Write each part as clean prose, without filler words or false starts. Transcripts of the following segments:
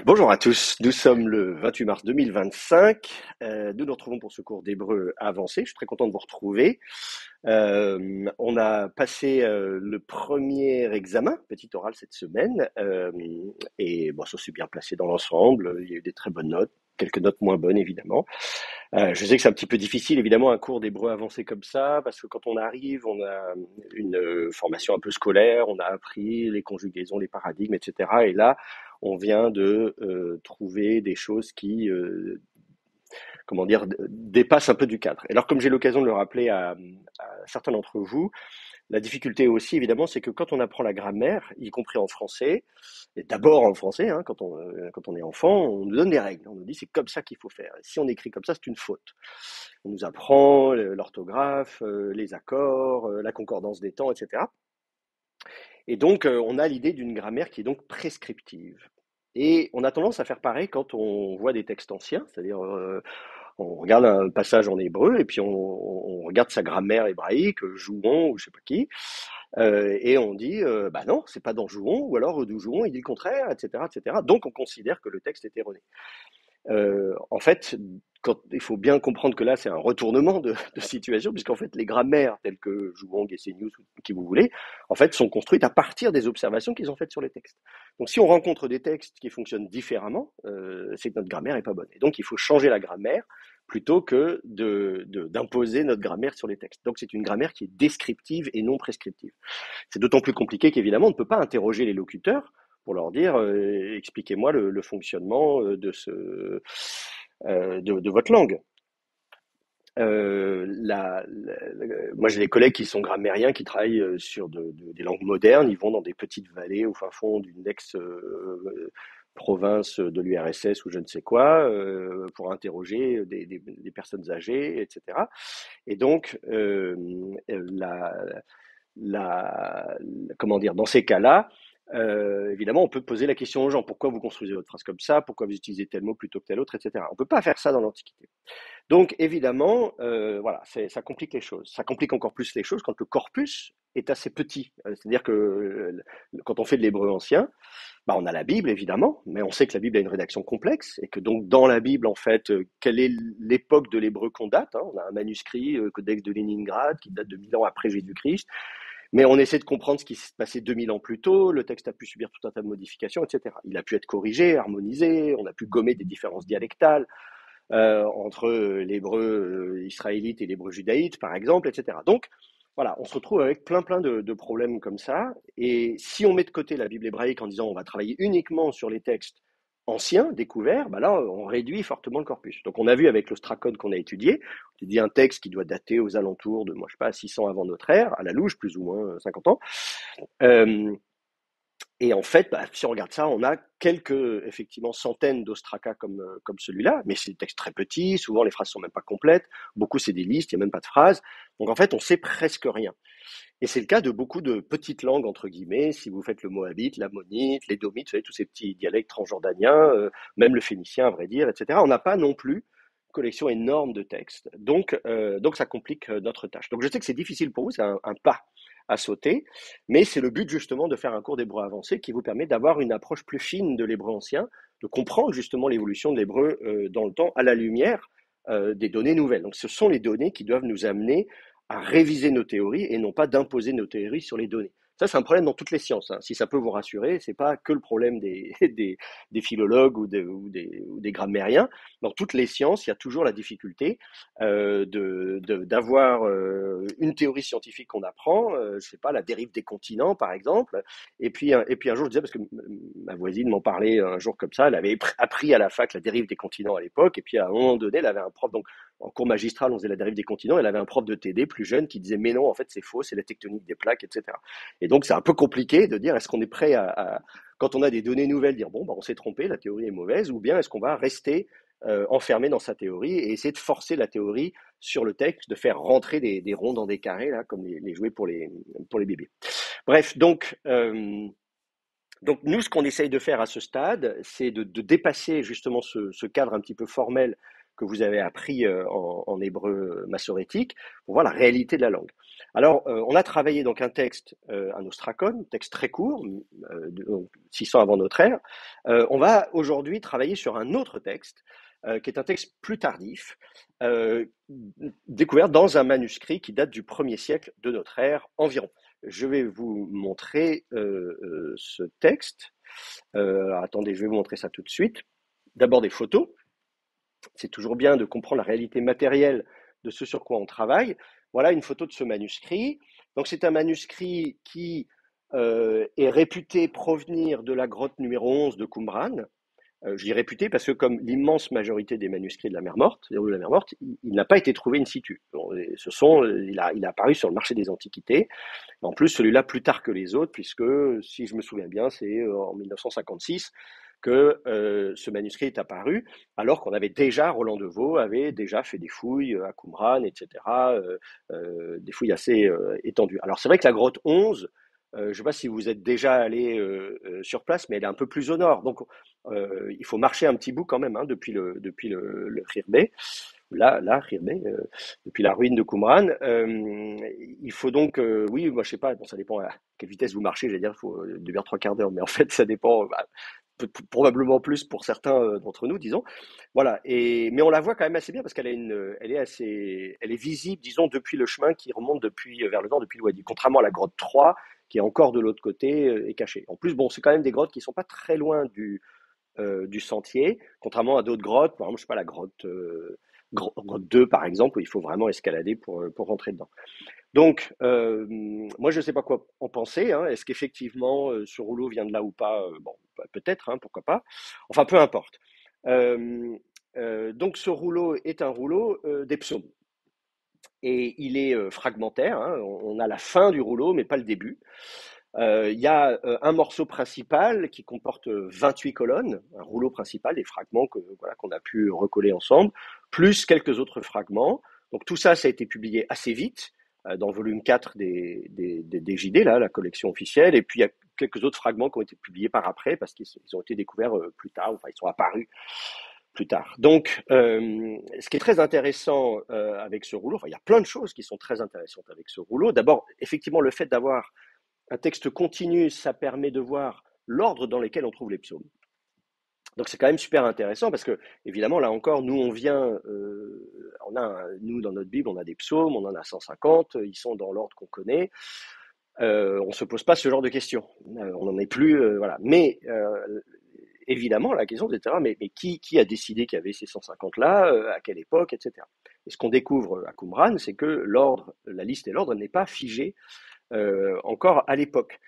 Bonjour à tous, nous sommes le 28 mars 2025. Nous nous retrouvons pour ce cours d'hébreu avancé. Je suis très content de vous retrouver. On a passé le premier examen, petit oral cette semaine, et bon, ça s'est bien placé dans l'ensemble. Il y a eu des très bonnes notes, quelques notes moins bonnes évidemment. Je sais que c'est un petit peu difficile évidemment un cours d'hébreu avancé comme ça, parce que quand on arrive, on a une formation un peu scolaire, on a appris les conjugaisons, les paradigmes, etc. Et là, on vient de trouver des choses qui, comment dire, dépassent un peu du cadre. Et alors, comme j'ai l'occasion de le rappeler à certains d'entre vous, la difficulté aussi, évidemment, c'est que quand on apprend la grammaire, y compris en français, et d'abord en français, hein, quand on est enfant, on nous donne des règles. On nous dit c'est comme ça qu'il faut faire. Et si on écrit comme ça, c'est une faute. On nous apprend l'orthographe, les accords, la concordance des temps, etc. Et donc, on a l'idée d'une grammaire qui est donc prescriptive. Et on a tendance à faire pareil quand on voit des textes anciens, c'est-à-dire on regarde un passage en hébreu et puis on regarde sa grammaire hébraïque, Jouon ou je sais pas qui, et on dit bah non, c'est pas dans Jouon, ou alors d'où Jouon il dit le contraire, etc., etc. Donc on considère que le texte est erroné. En fait, il faut bien comprendre que là, c'est un retournement de situation, puisqu'en fait, les grammaires telles que Zhuang, Gesenius, ou qui vous voulez, en fait, sont construites à partir des observations qu'ils ont faites sur les textes. Donc, si on rencontre des textes qui fonctionnent différemment, c'est que notre grammaire est pas bonne. Et donc, il faut changer la grammaire plutôt que d'imposer notre grammaire sur les textes. Donc, c'est une grammaire qui est descriptive et non prescriptive. C'est d'autant plus compliqué qu'évidemment, on ne peut pas interroger les locuteurs pour leur dire expliquez-moi le fonctionnement de votre langue. Moi, j'ai des collègues qui sont grammairiens, qui travaillent sur des langues modernes. Ils vont dans des petites vallées au fin fond d'une ex-province de l'URSS ou je ne sais quoi, pour interroger des personnes âgées, etc. Et donc, la, comment dire, dans ces cas-là, évidemment, on peut poser la question aux gens, pourquoi vous construisez votre phrase comme ça, pourquoi vous utilisez tel mot plutôt que tel autre, etc. On ne peut pas faire ça dans l'Antiquité. Donc, évidemment, voilà, ça complique les choses. Ça complique encore plus les choses quand le corpus est assez petit. C'est-à-dire que quand on fait de l'hébreu ancien, bah, on a la Bible, évidemment, mais on sait que la Bible a une rédaction complexe, et que donc dans la Bible, en fait, quelle est l'époque de l'hébreu qu'on date, hein. On a un manuscrit, Codex de Léningrad, qui date de 1000 ans après Jésus-Christ, mais on essaie de comprendre ce qui s'est passé 2000 ans plus tôt, le texte a pu subir tout un tas de modifications, etc. Il a pu être corrigé, harmonisé, on a pu gommer des différences dialectales entre l'hébreu israélite et l'hébreu judaïte, par exemple, etc. Donc, voilà, on se retrouve avec plein de problèmes comme ça. Et si on met de côté la Bible hébraïque en disant on va travailler uniquement sur les textes anciens, découverts, bah là, on réduit fortement le corpus. Donc, on a vu avec l'ostracode qu'on a étudié, on dit un texte qui doit dater aux alentours de, moi, je sais pas, 600 avant notre ère, à la louche, plus ou moins 50 ans. Euh, et en fait, bah, si on regarde ça, on a quelques, effectivement, centaines d'ostracas comme celui-là, mais c'est des textes très petits, souvent les phrases sont même pas complètes, beaucoup c'est des listes, il n'y a même pas de phrases. Donc en fait, on sait presque rien. Et c'est le cas de beaucoup de petites langues, entre guillemets, si vous faites le moabite, l'ammonite, l'édomite, vous savez, tous ces petits dialectes transjordaniens, même le phénicien, à vrai dire, etc. On n'a pas non plus une collection énorme de textes. Donc ça complique notre tâche. Donc je sais que c'est difficile pour vous, c'est un pas à sauter, mais c'est le but justement de faire un cours d'hébreu avancé qui vous permet d'avoir une approche plus fine de l'hébreu ancien, de comprendre justement l'évolution de l'hébreu dans le temps à la lumière des données nouvelles. Donc ce sont les données qui doivent nous amener à réviser nos théories et non pas d'imposer nos théories sur les données. Ça, c'est un problème dans toutes les sciences, hein. Si ça peut vous rassurer, c'est pas que le problème des philologues ou des grammairiens. Dans toutes les sciences, il y a toujours la difficulté d'avoir une théorie scientifique qu'on apprend, je sais pas, la dérive des continents, par exemple. Et puis un jour, je disais, parce que ma voisine m'en parlait un jour comme ça, elle avait appris à la fac la dérive des continents à l'époque, et puis à un moment donné, elle avait un prof, donc en cours magistral, on faisait la dérive des continents, elle avait un prof de TD plus jeune qui disait mais non, en fait c'est faux, c'est la tectonique des plaques, etc. Et donc c'est un peu compliqué de dire est-ce qu'on est prêt quand on a des données nouvelles, dire bon, bah, on s'est trompé, la théorie est mauvaise, ou bien est-ce qu'on va rester enfermé dans sa théorie et essayer de forcer la théorie sur le texte, de faire rentrer des ronds dans des carrés, là, comme les jouets pour les bébés. Bref, donc nous, ce qu'on essaye de faire à ce stade, c'est de dépasser justement ce cadre un petit peu formel que vous avez appris en hébreu massorétique pour voir la réalité de la langue. Alors, on a travaillé donc un texte, un ostracon, texte très court, 600 avant notre ère. On va aujourd'hui travailler sur un autre texte, qui est un texte plus tardif, euh, découvert dans un manuscrit qui date du 1er siècle de notre ère environ. Je vais vous montrer ce texte. Alors, attendez, je vais vous montrer ça tout de suite. D'abord des photos. C'est toujours bien de comprendre la réalité matérielle de ce sur quoi on travaille. Voilà une photo de ce manuscrit. Donc c'est un manuscrit qui est réputé provenir de la grotte numéro 11 de Qumran. Je dis réputé parce que comme l'immense majorité des manuscrits de la mer Morte, de la mer Morte, il n'a pas été trouvé in situ. Bon, il a apparu sur le marché des antiquités. En plus, celui-là plus tard que les autres, puisque si je me souviens bien, c'est en 1956 que ce manuscrit est apparu, alors qu'on avait déjà, Roland de Vaux avait déjà fait des fouilles à Qumran, etc., des fouilles assez étendues. Alors c'est vrai que la grotte 11, je ne sais pas si vous êtes déjà allé sur place, mais elle est un peu plus au nord, donc il faut marcher un petit bout quand même, hein, depuis le Khirbet, Khirbet, depuis la ruine de Qumran. Il faut donc, oui, moi je sais pas, bon, ça dépend à quelle vitesse vous marchez, j'allais dire, il faut 2 heures, 3 quarts d'heure, mais en fait ça dépend, bah, probablement plus pour certains d'entre nous, disons. Voilà. Mais on la voit quand même assez bien parce elle est visible, disons, depuis le chemin qui remonte vers le nord depuis le Wadi. Contrairement à la grotte 3, qui est encore de l'autre côté et cachée. En plus, bon, c'est quand même des grottes qui sont pas très loin du sentier, contrairement à d'autres grottes, par exemple, je sais pas, la grotte 2, par exemple, où il faut vraiment escalader pour rentrer dedans. Donc, moi, je ne sais pas quoi en penser, hein. Est-ce qu'effectivement, ce rouleau vient de là ou pas? Bon, peut-être, hein, pourquoi pas. Enfin, peu importe. Donc, ce rouleau est un rouleau des psaumes. Et il est fragmentaire, hein. On a la fin du rouleau, mais pas le début. Il y a un morceau principal qui comporte 28 colonnes, un rouleau principal, des fragments voilà, qu'on a pu recoller ensemble, plus quelques autres fragments. Donc tout ça, ça a été publié assez vite dans le volume 4 des JD, là, la collection officielle. Et puis il y a quelques autres fragments qui ont été publiés par après parce qu'ils ont été découverts plus tard, enfin ils sont apparus plus tard. Donc, ce qui est très intéressant avec ce rouleau, enfin il y a plein de choses qui sont très intéressantes avec ce rouleau. D'abord, effectivement, le fait d'avoir un texte continu, ça permet de voir l'ordre dans lequel on trouve les psaumes. Donc c'est quand même super intéressant parce que, évidemment, là encore, nous, nous, dans notre Bible, on a des psaumes, on en a 150, ils sont dans l'ordre qu'on connaît. On ne se pose pas ce genre de questions. On n'en est plus, voilà. Mais, évidemment, la question, etc., mais qui a décidé qu'il y avait ces 150-là, à quelle époque, etc. Et ce qu'on découvre à Qumran, c'est que la liste et l'ordre n'est pas figé encore à l'époque.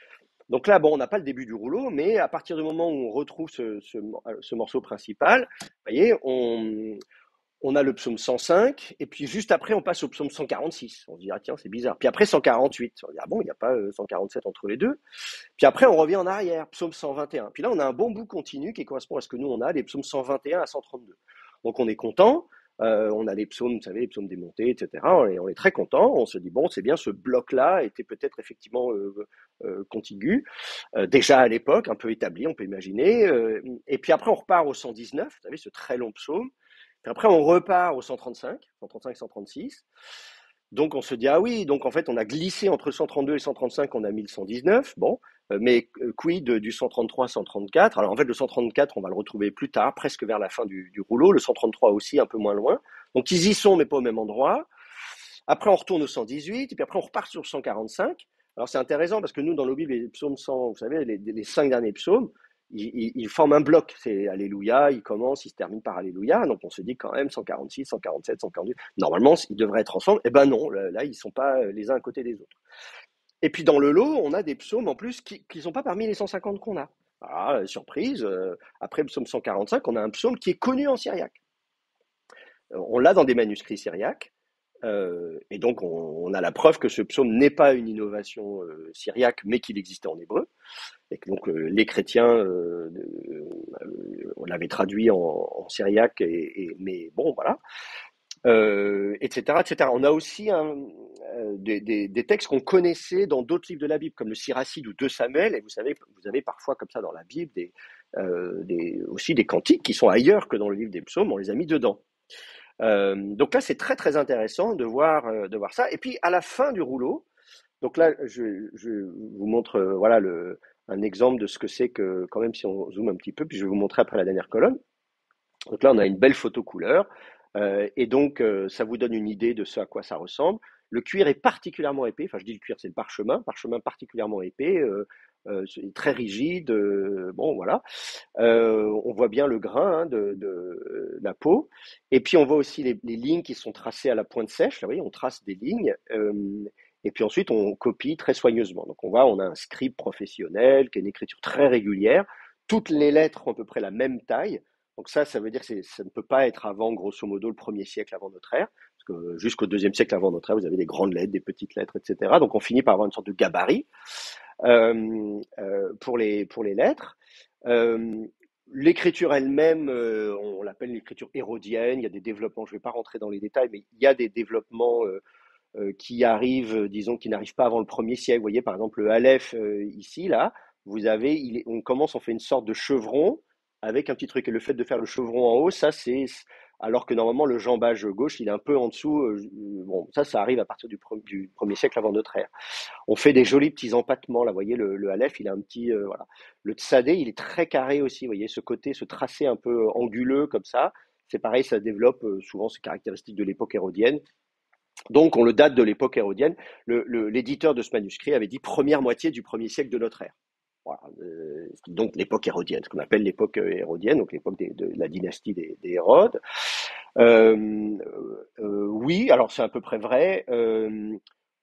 Donc là, bon, on n'a pas le début du rouleau, mais à partir du moment où on retrouve ce morceau principal, vous voyez, on a le psaume 105, et puis juste après, on passe au psaume 146. On se dit, ah tiens, c'est bizarre. Puis après, 148. On se dit, ah bon, il n'y a pas 147 entre les deux. Puis après, on revient en arrière, psaume 121. Puis là, on a un bon bout continu qui correspond à ce que nous, on a, les psaumes 121 à 132. Donc on est content. On a les psaumes, vous savez, les psaumes démontés, etc. On est très content. On se dit, bon, c'est bien, ce bloc-là était peut-être effectivement contigu, déjà à l'époque, un peu établi, on peut imaginer. Et puis après, on repart au 119, vous savez, ce très long psaume. Puis après, on repart au 135, 136. Donc on se dit, ah oui, donc en fait, on a glissé entre 132 et 135, on a mis le 119. Bon, mais quid du 133, 134? Alors en fait, le 134, on va le retrouver plus tard, presque vers la fin du rouleau. Le 133 aussi, un peu moins loin. Donc ils y sont, mais pas au même endroit. Après, on retourne au 118, et puis après, on repart sur le 145. Alors c'est intéressant parce que nous, dans nos Bibles, les psaumes 100, vous savez, les 5 derniers psaumes, ils forment un bloc. C'est Alléluia, ils commencent, ils se terminent par Alléluia. Donc on se dit quand même 146, 147, 148. Normalement, ils devraient être ensemble. Eh ben non, là, ils ne sont pas les uns à côté des autres. Et puis dans le lot, on a des psaumes en plus qui ne sont pas parmi les 150 qu'on a. Ah, surprise, après le psaume 145, on a un psaume qui est connu en syriaque. On l'a dans des manuscrits syriaques. Et donc, on a la preuve que ce psaume n'est pas une innovation syriaque, mais qu'il existait en hébreu. Et que donc, les chrétiens, on l'avait traduit en syriaque, mais bon, voilà. Etc., etc. On a aussi des textes qu'on connaissait dans d'autres livres de la Bible, comme le Siracide ou 2 Samuel. Et vous savez, vous avez parfois comme ça dans la Bible aussi des cantiques qui sont ailleurs que dans le livre des psaumes. On les a mis dedans. Donc là, c'est très très intéressant de voir ça. Et puis à la fin du rouleau, donc là, je vous montre voilà un exemple de ce que c'est que, quand même, si on zoome un petit peu, puis je vais vous montrer après la dernière colonne. Donc là, on a une belle photo couleur, et donc ça vous donne une idée de ce à quoi ça ressemble. Le cuir est particulièrement épais, enfin je dis le cuir, c'est le parchemin particulièrement épais, c'est très rigide, bon voilà. On voit bien le grain hein, de la peau, et puis on voit aussi les lignes qui sont tracées à la pointe sèche, là, vous voyez, on trace des lignes, et puis ensuite on copie très soigneusement. Donc on a un script professionnel, qui a une écriture très régulière, toutes les lettres ont à peu près la même taille, donc ça veut dire que ça ne peut pas être avant, grosso modo, le premier siècle avant notre ère, parce que jusqu'au deuxième siècle avant notre ère, vous avez des grandes lettres, des petites lettres, etc. Donc on finit par avoir une sorte de gabarit pour les lettres. Euh, L'écriture elle-même, on l'appelle l'écriture hérodienne. Il y a des développements, je ne vais pas rentrer dans les détails, mais il y a des développements qui arrivent, disons, qui n'arrivent pas avant le premier siècle. Vous voyez, par exemple, le Aleph ici, là, vous avez, on fait une sorte de chevron avec un petit truc. Et le fait de faire le chevron en haut, ça, alors que normalement le jambage gauche, il est un peu en dessous. Bon, ça arrive à partir du premier siècle avant notre ère. On fait des jolis petits empattements. Là, vous voyez, le Aleph, il a un petit, voilà. Le Tsadé, il est très carré aussi. Vous voyez, ce côté, ce tracé un peu anguleux comme ça. C'est pareil, ça développe souvent ces caractéristiques de l'époque hérodienne. Donc, on le date de l'époque hérodienne. L'éditeur de ce manuscrit avait dit première moitié du premier siècle de notre ère. Voilà, donc l'époque hérodienne, ce qu'on appelle l'époque hérodienne, donc l'époque de la dynastie des Hérodes. Oui, alors c'est à peu près vrai.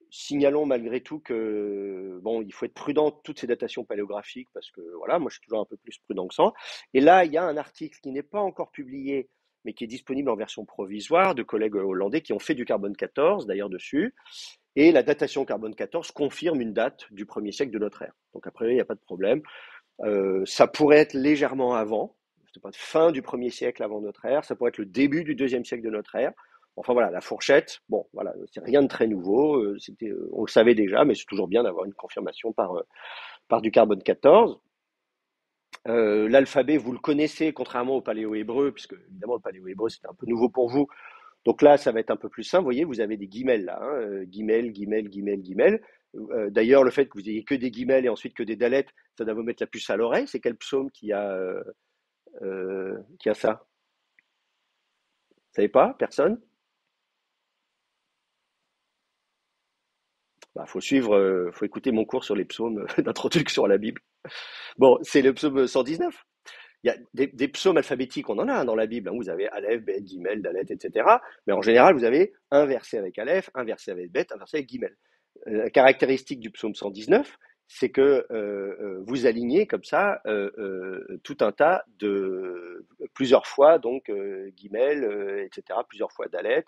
Signalons malgré tout que bon, il faut être prudent de toutes ces datations paléographiques parce que voilà, moi je suis toujours un peu plus prudent que ça. Et là, il y a un article qui n'est pas encore publié, mais qui est disponible en version provisoire de collègues hollandais qui ont fait du carbone 14 d'ailleurs dessus. Et la datation carbone 14 confirme une date du premier siècle de notre ère. Donc après, il n'y a pas de problème. Ça pourrait être légèrement avant, c'est pas fin du premier siècle avant notre ère, ça pourrait être le début du deuxième siècle de notre ère. Enfin voilà, la fourchette, bon voilà, c'est rien de très nouveau, on le savait déjà, mais c'est toujours bien d'avoir une confirmation par du carbone 14. L'alphabet, vous le connaissez, contrairement au paléo-hébreu, puisque évidemment le paléo-hébreu c'était un peu nouveau pour vous. Donc là, ça va être un peu plus simple. Vous voyez, vous avez des guimels là, hein, guimel, guimel, guimel, guimel. D'ailleurs, le fait que vous ayez que des guimels et ensuite que des dalettes, ça doit vous mettre la puce à l'oreille. C'est quel psaume qui a ça? Vous savez pas? Personne? Bah, faut écouter mon cours sur les psaumes d'introduction à la Bible. Bon, c'est le psaume 119. Il y a des psaumes alphabétiques, on en a dans la Bible, hein. Vous avez Aleph, Bet, Gimel, Dalet, etc. Mais en général, vous avez un verset avec Aleph, un verset avec Bet, un verset avec Gimel. La caractéristique du psaume 119, c'est que vous alignez comme ça tout un tas de plusieurs fois, donc Gimel, etc., plusieurs fois Dalet.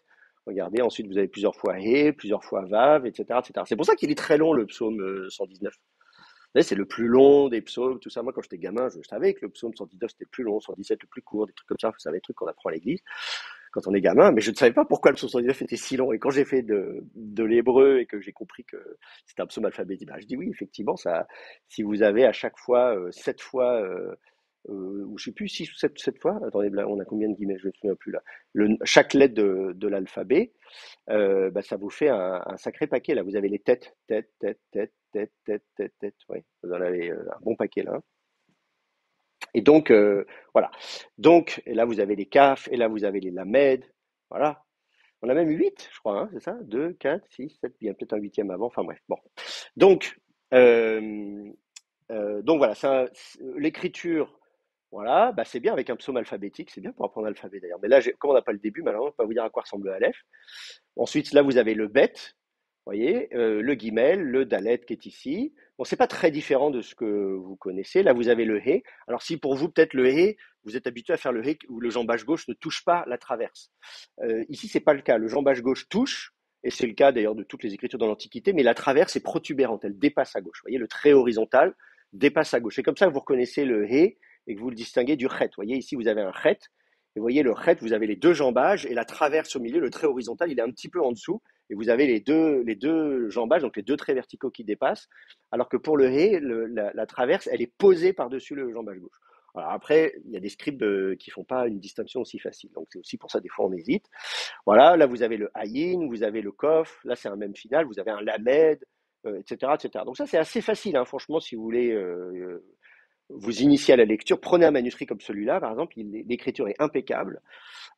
Regardez, ensuite vous avez plusieurs fois He, plusieurs fois Vav, etc., etc. C'est pour ça qu'il est très long le psaume 119. Vous savez, c'est le plus long des psaumes, tout ça. Moi, quand j'étais gamin, je savais que le psaume 119 c'était le plus long, 117 le plus court, des trucs comme ça. Vous savez, des trucs qu'on apprend à l'église quand on est gamin, mais je ne savais pas pourquoi le psaume 119 était si long. Et quand j'ai fait de l'hébreu et que j'ai compris que c'était un psaume alphabétique, ben, je dis oui, effectivement, ça, si vous avez à chaque fois, 7 fois, ou je sais plus, 6 ou 7 fois, attendez, là, on a combien de guillemets, je ne me souviens plus là, chaque lettre de l'alphabet, bah, ça vous fait un sacré paquet. Là, vous avez les têtes, tête, tête, tête, tête, tête, tête, tête. Oui, vous en avez un bon paquet là, hein. Et donc, voilà. Donc, et là, vous avez les CAF, et là, vous avez les LAMED. Voilà. On a même 8, je crois, hein, c'est ça? 2, 4, 6, 7, il y a peut-être un huitième avant. Enfin bref, bon. Donc, euh, donc voilà, l'écriture, voilà, bah c'est bien avec un psaume alphabétique, c'est bien pour apprendre l'alphabet d'ailleurs. Mais là, comme on n'a pas le début, malheureusement, je ne peux pas vous dire à quoi ressemble le Aleph. Ensuite, là, vous avez le bet, voyez, le guimel, le dalet qui est ici. Bon, c'est pas très différent de ce que vous connaissez. Là, vous avez le hé. Alors, si pour vous, peut-être le hé, vous êtes habitué à faire le hé où le jambage gauche ne touche pas la traverse. Ici, c'est pas le cas. Le jambage gauche touche, et c'est le cas d'ailleurs de toutes les écritures dans l'Antiquité, mais la traverse est protubérante, elle dépasse à gauche. Vous voyez, le trait horizontal dépasse à gauche. C'est comme ça que vous reconnaissez le hé et que vous le distinguez du chet. Vous voyez, ici, vous avez un chet. Et vous voyez, le chet, vous avez les deux jambages et la traverse au milieu, le trait horizontal, il est un petit peu en dessous. Et vous avez les deux jambages, donc les deux traits verticaux qui dépassent. Alors que pour le hé, la traverse, elle est posée par-dessus le jambage gauche. Alors après, il y a des scribes qui font pas une distinction aussi facile. Donc c'est aussi pour ça, des fois, on hésite. Voilà, là, vous avez le ayin, vous avez le kof, là, c'est un même final, vous avez un lamed, etc., etc. Donc ça, c'est assez facile, hein, franchement, si vous voulez vous initier à la lecture. Prenez un manuscrit comme celui-là, par exemple, l'écriture est impeccable.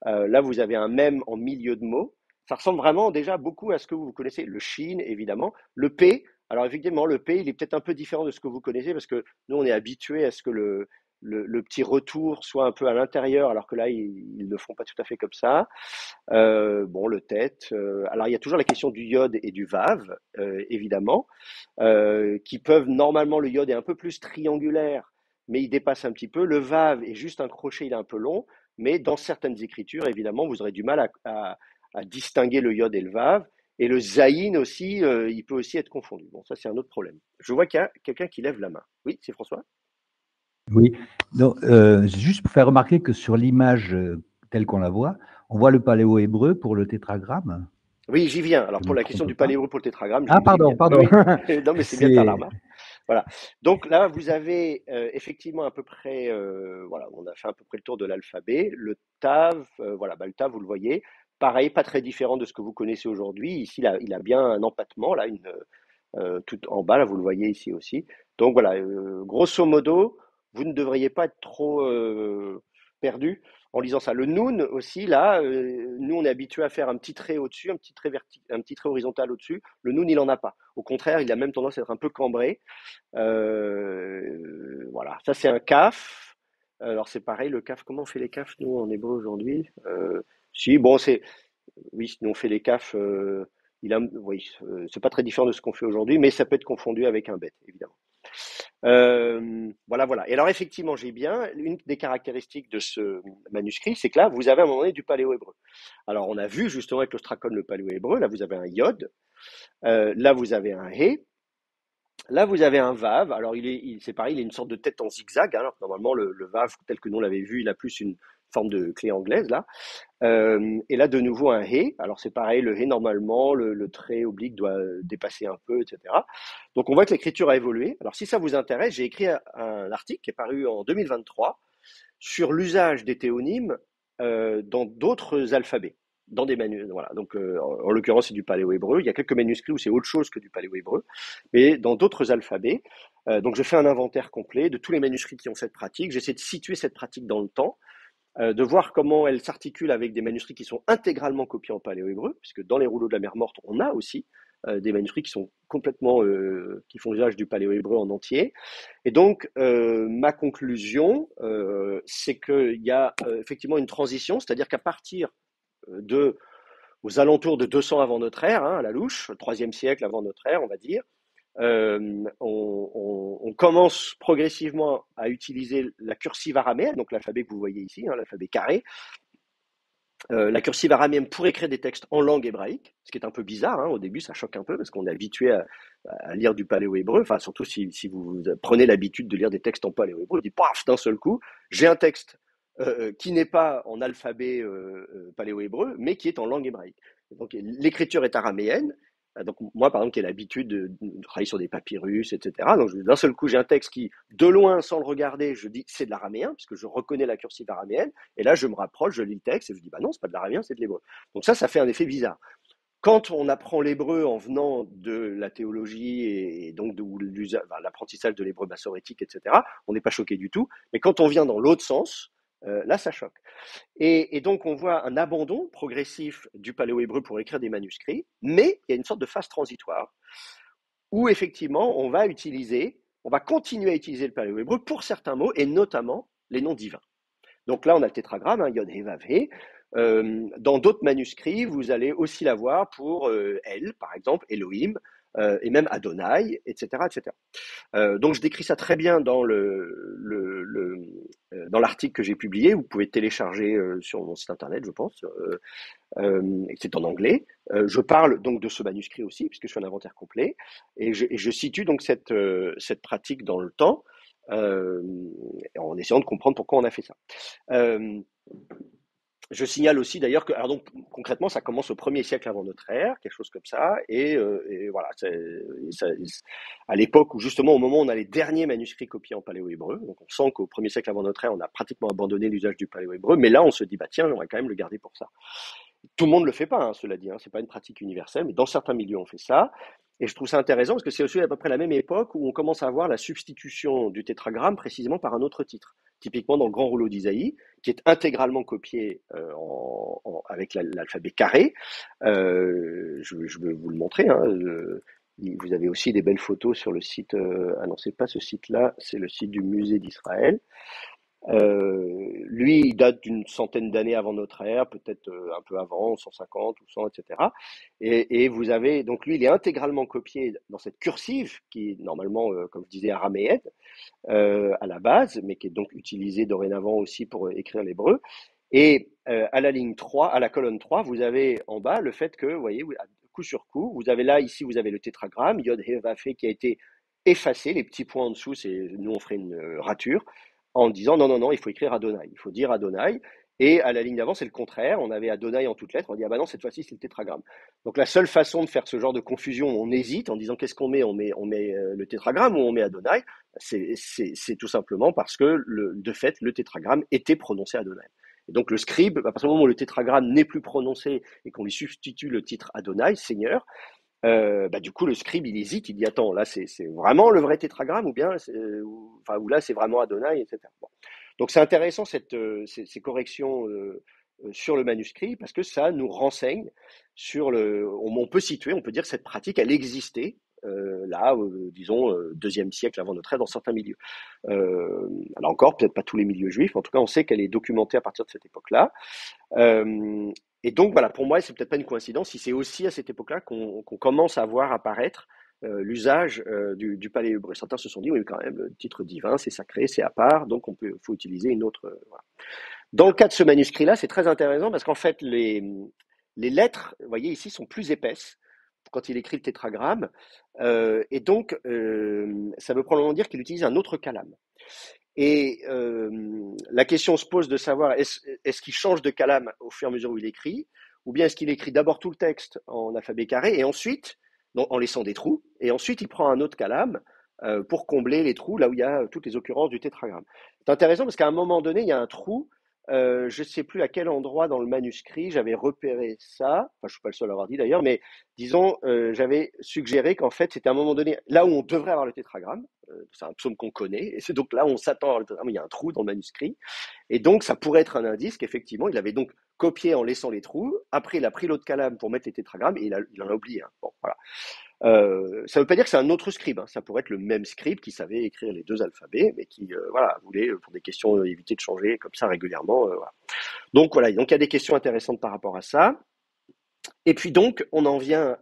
Là, vous avez un mème en milieu de mots. Ça ressemble vraiment déjà beaucoup à ce que vous connaissez. Le shin, évidemment. Le p, alors effectivement, le p, il est peut-être un peu différent de ce que vous connaissez parce que nous, on est habitué à ce que le petit retour soit un peu à l'intérieur, alors que là, ils ne le font pas tout à fait comme ça. Bon, le tête. Alors, il y a toujours la question du yod et du vav, évidemment, qui peuvent, normalement, le yod est un peu plus triangulaire, mais il dépasse un petit peu. Le vav est juste un crochet, il est un peu long, mais dans certaines écritures, évidemment, vous aurez du mal à distinguer le yod et le vav. Et le zayin aussi, il peut aussi être confondu. Bon, ça, c'est un autre problème. Je vois qu'il y a quelqu'un qui lève la main. Oui, c'est François? Oui, donc juste pour faire remarquer que sur l'image telle qu'on la voit, on voit le paléo-hébreu pour le tétragramme, Oui, j'y viens. Alors, je ne pour me la question trompe du pas. paléo pour le tétragramme, Ah, j'y pardon, viens. Oui, pardon. oui. Non, mais c'est bien de faire la C'est remarque. Voilà. Donc là, vous avez effectivement à peu près, voilà, on a fait à peu près le tour de l'alphabet. Le tav, voilà, bah, le tav, vous le voyez. Pareil, pas très différent de ce que vous connaissez aujourd'hui. Ici, il a bien un empattement, là, tout en bas, là, vous le voyez ici aussi. Donc voilà, grosso modo, vous ne devriez pas être trop perdu en lisant ça. Le noun aussi, là, nous, on est habitué à faire un petit trait au-dessus, un petit trait horizontal au-dessus. Le noun, il en a pas. Au contraire, il a même tendance à être un peu cambré. Voilà, ça c'est un kaf. Alors c'est pareil, le kaf, comment on fait les kafs nous en hébreu aujourd'hui? Si, bon, oui, nous on fait les kafs. Oui, c'est pas très différent de ce qu'on fait aujourd'hui, mais ça peut être confondu avec un bet, évidemment. Voilà, voilà. Et alors effectivement, j'ai bien une des caractéristiques de ce manuscrit, c'est que là, vous avez à un moment donné du paléo-hébreu. Alors on a vu justement avec l'ostracone le paléo-hébreu. Là, vous avez un yod. Là, vous avez un hé. Là, vous avez un Vav. Alors, c'est pareil, il a une sorte de tête en zigzag, hein. Alors, normalement, le Vav, tel que nous l'avait vu, il a plus une forme de clé anglaise, là. Et là, de nouveau, un He. Alors, c'est pareil, le He, normalement, le trait oblique doit dépasser un peu, etc. Donc, on voit que l'écriture a évolué. Alors, si ça vous intéresse, j'ai écrit un article qui est paru en 2023 sur l'usage des théonymes dans d'autres alphabets, dans des manuscrits. Voilà. Donc, en l'occurrence, c'est du paléo-hébreu. Il y a quelques manuscrits où c'est autre chose que du paléo-hébreu, mais dans d'autres alphabets. Donc, je fais un inventaire complet de tous les manuscrits qui ont cette pratique. J'essaie de situer cette pratique dans le temps, de voir comment elle s'articule avec des manuscrits qui sont intégralement copiés en paléo-hébreu, puisque dans les rouleaux de la mer Morte, on a aussi des manuscrits qui sont complètement, qui font usage du paléo-hébreu en entier. Et donc, ma conclusion, c'est qu'il y a effectivement une transition, c'est-à-dire qu'à partir de, aux alentours de 200 avant notre ère, hein, à la louche, 3e siècle avant notre ère, on va dire, on commence progressivement à utiliser la cursive araméenne, donc l'alphabet que vous voyez ici, hein, l'alphabet carré, la cursive araméenne pour écrire des textes en langue hébraïque, ce qui est un peu bizarre, hein, au début ça choque un peu parce qu'on est habitué à lire du paléo-hébreu, enfin surtout si vous prenez l'habitude de lire des textes en paléo-hébreu, vous dites paf, d'un seul coup, j'ai un texte qui n'est pas en alphabet paléo-hébreu, mais qui est en langue hébraïque. Donc l'écriture est araméenne. Donc moi, par exemple, qui ai l'habitude de travailler sur des papyrus, etc. Donc d'un seul coup, j'ai un texte qui, de loin, sans le regarder, je dis c'est de l'araméen, puisque je reconnais la cursive araméenne. Et là, je me rapproche, je lis le texte et je dis bah non, c'est pas de l'araméen, c'est de l'hébreu. Donc ça fait un effet bizarre. Quand on apprend l'hébreu en venant de la théologie et donc de l'apprentissage de l'hébreu massorétique, etc., on n'est pas choqué du tout. Mais quand on vient dans l'autre sens, là, ça choque. Et donc, on voit un abandon progressif du paléo-hébreu pour écrire des manuscrits, mais il y a une sorte de phase transitoire où effectivement, on va continuer à utiliser le paléo-hébreu pour certains mots et notamment les noms divins. Donc là, on a le tétragramme, hein, Yod, He, Vav, He. Dans d'autres manuscrits, vous allez aussi l'avoir pour El, par exemple, Elohim, et même Adonai, etc., etc. Donc je décris ça très bien dans l'article que j'ai publié. Vous pouvez télécharger sur mon site internet, je pense. C'est en anglais. Je parle donc de ce manuscrit aussi, puisque je fais un inventaire complet, et je situe donc cette pratique dans le temps, en essayant de comprendre pourquoi on a fait ça. Euh, Je signale aussi d'ailleurs que, alors donc concrètement, ça commence au 1er siècle avant notre ère, quelque chose comme ça, et voilà, à l'époque où justement, au moment où on a les derniers manuscrits copiés en paléo-hébreu, donc on sent qu'au 1er siècle avant notre ère, on a pratiquement abandonné l'usage du paléo-hébreu, mais là, on se dit, bah tiens, on va quand même le garder pour ça. Tout le monde ne le fait pas, hein, cela dit, hein, c'est pas une pratique universelle, mais dans certains milieux, on fait ça. Et je trouve ça intéressant parce que c'est aussi à peu près la même époque où on commence à voir la substitution du tétragramme précisément par un autre titre. Typiquement dans le grand rouleau d'Isaïe, qui est intégralement copié avec l'alphabet carré. Je vais vous le montrer. Hein, vous avez aussi des belles photos sur le site. Ah non, c'est pas ce site-là, c'est le site du musée d'Israël. Lui, il date d'une centaine d'années avant notre ère, peut-être un peu avant, 150 ou 100, etc. Et vous avez, donc lui, il est intégralement copié dans cette cursive, qui est normalement, comme je disais, araméenne à la base, mais qui est donc utilisée dorénavant aussi pour écrire l'hébreu. Et à la ligne 3, à la colonne 3, vous avez en bas le fait que, vous voyez, coup sur coup, vous avez là, ici, vous avez le tétragramme, Yod He Vav He, qui a été effacé, les petits points en dessous, c'est nous on ferait une rature, en disant non, non, non, il faut écrire Adonai, il faut dire Adonai. Et à la ligne d'avant, c'est le contraire, on avait Adonai en toutes lettres, on dit ah bah non, cette fois-ci c'est le tétragramme. Donc la seule façon de faire ce genre de confusion, on hésite en disant qu'est-ce qu'on met, on met le tétragramme ou on met Adonai, c'est tout simplement parce que de fait, le tétragramme était prononcé Adonai. Et donc le scribe, à partir du moment où le tétragramme n'est plus prononcé et qu'on lui substitue le titre Adonai, Seigneur, du coup le scribe il hésite, il dit attends là c'est vraiment le vrai tétragramme ou bien ou là c'est vraiment Adonai, etc. Bon. Donc c'est intéressant ces corrections sur le manuscrit parce que ça nous renseigne sur on peut situer, on peut dire que cette pratique elle existait là, disons, 2e siècle avant notre ère dans certains milieux. Là encore, peut-être pas tous les milieux juifs, mais en tout cas, on sait qu'elle est documentée à partir de cette époque-là. Et donc, voilà, pour moi, c'est peut-être pas une coïncidence si c'est aussi à cette époque-là qu'on commence à voir apparaître l'usage du paléo-hébreu. Certains se sont dit, oui, quand même, le titre divin, c'est sacré, c'est à part, donc faut utiliser une autre. Voilà. Dans le cas de ce manuscrit-là, c'est très intéressant parce qu'en fait, les lettres, vous voyez ici, sont plus épaisses quand il écrit le tétragramme, et donc ça veut probablement dire qu'il utilise un autre calame. Et la question se pose de savoir est-ce qu'il change de calame au fur et à mesure où il écrit, ou bien est-ce qu'il écrit d'abord tout le texte en alphabet carré et ensuite, en laissant des trous, et ensuite il prend un autre calame pour combler les trous là où il y a toutes les occurrences du tétragramme. C'est intéressant parce qu'à un moment donné, il y a un trou. Je ne sais plus à quel endroit dans le manuscrit j'avais repéré ça. Enfin, je suis pas le seul à avoir dit d'ailleurs, mais disons, j'avais suggéré qu'en fait, c'était à un moment donné, là où on devrait avoir le tétragramme, c'est un psaume qu'on connaît, et c'est donc là où on s'attend à avoir le tétragramme, il y a un trou dans le manuscrit, et donc ça pourrait être un indice qu'effectivement, il avait donc copié en laissant les trous, après il a pris l'autre calame pour mettre les tétragrammes, et il en a oublié un. Bon, voilà. Ça ne veut pas dire que c'est un autre scribe, hein. Ça pourrait être le même scribe qui savait écrire les deux alphabets, mais qui voilà, voulait, pour des questions, éviter de changer comme ça régulièrement. Voilà. Donc voilà, donc il y a des questions intéressantes par rapport à ça. Et puis donc, on en vient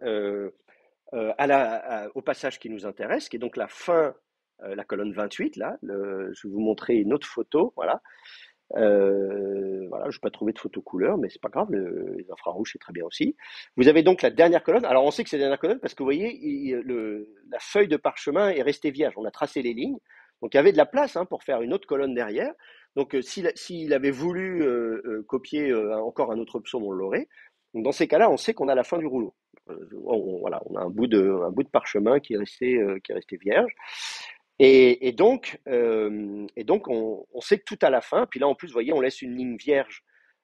au passage qui nous intéresse, qui est donc la fin, la colonne 28, là. Je vais vous montrer une autre photo, voilà. Voilà, je n'ai pas trouvé de photo couleur, mais c'est pas grave, les infrarouges c'est très bien aussi. Vous avez donc la dernière colonne. Alors on sait que c'est la dernière colonne parce que vous voyez, la feuille de parchemin est restée vierge. On a tracé les lignes, donc il y avait de la place pour faire une autre colonne derrière. Donc s'il avait voulu copier encore un autre psaume, on l'aurait. Donc dans ces cas-là, on sait qu'on a la fin du rouleau. Voilà, on a un bout de parchemin qui est resté vierge. Et donc, on sait que tout à la fin, puis là en plus, vous voyez, on laisse une ligne vierge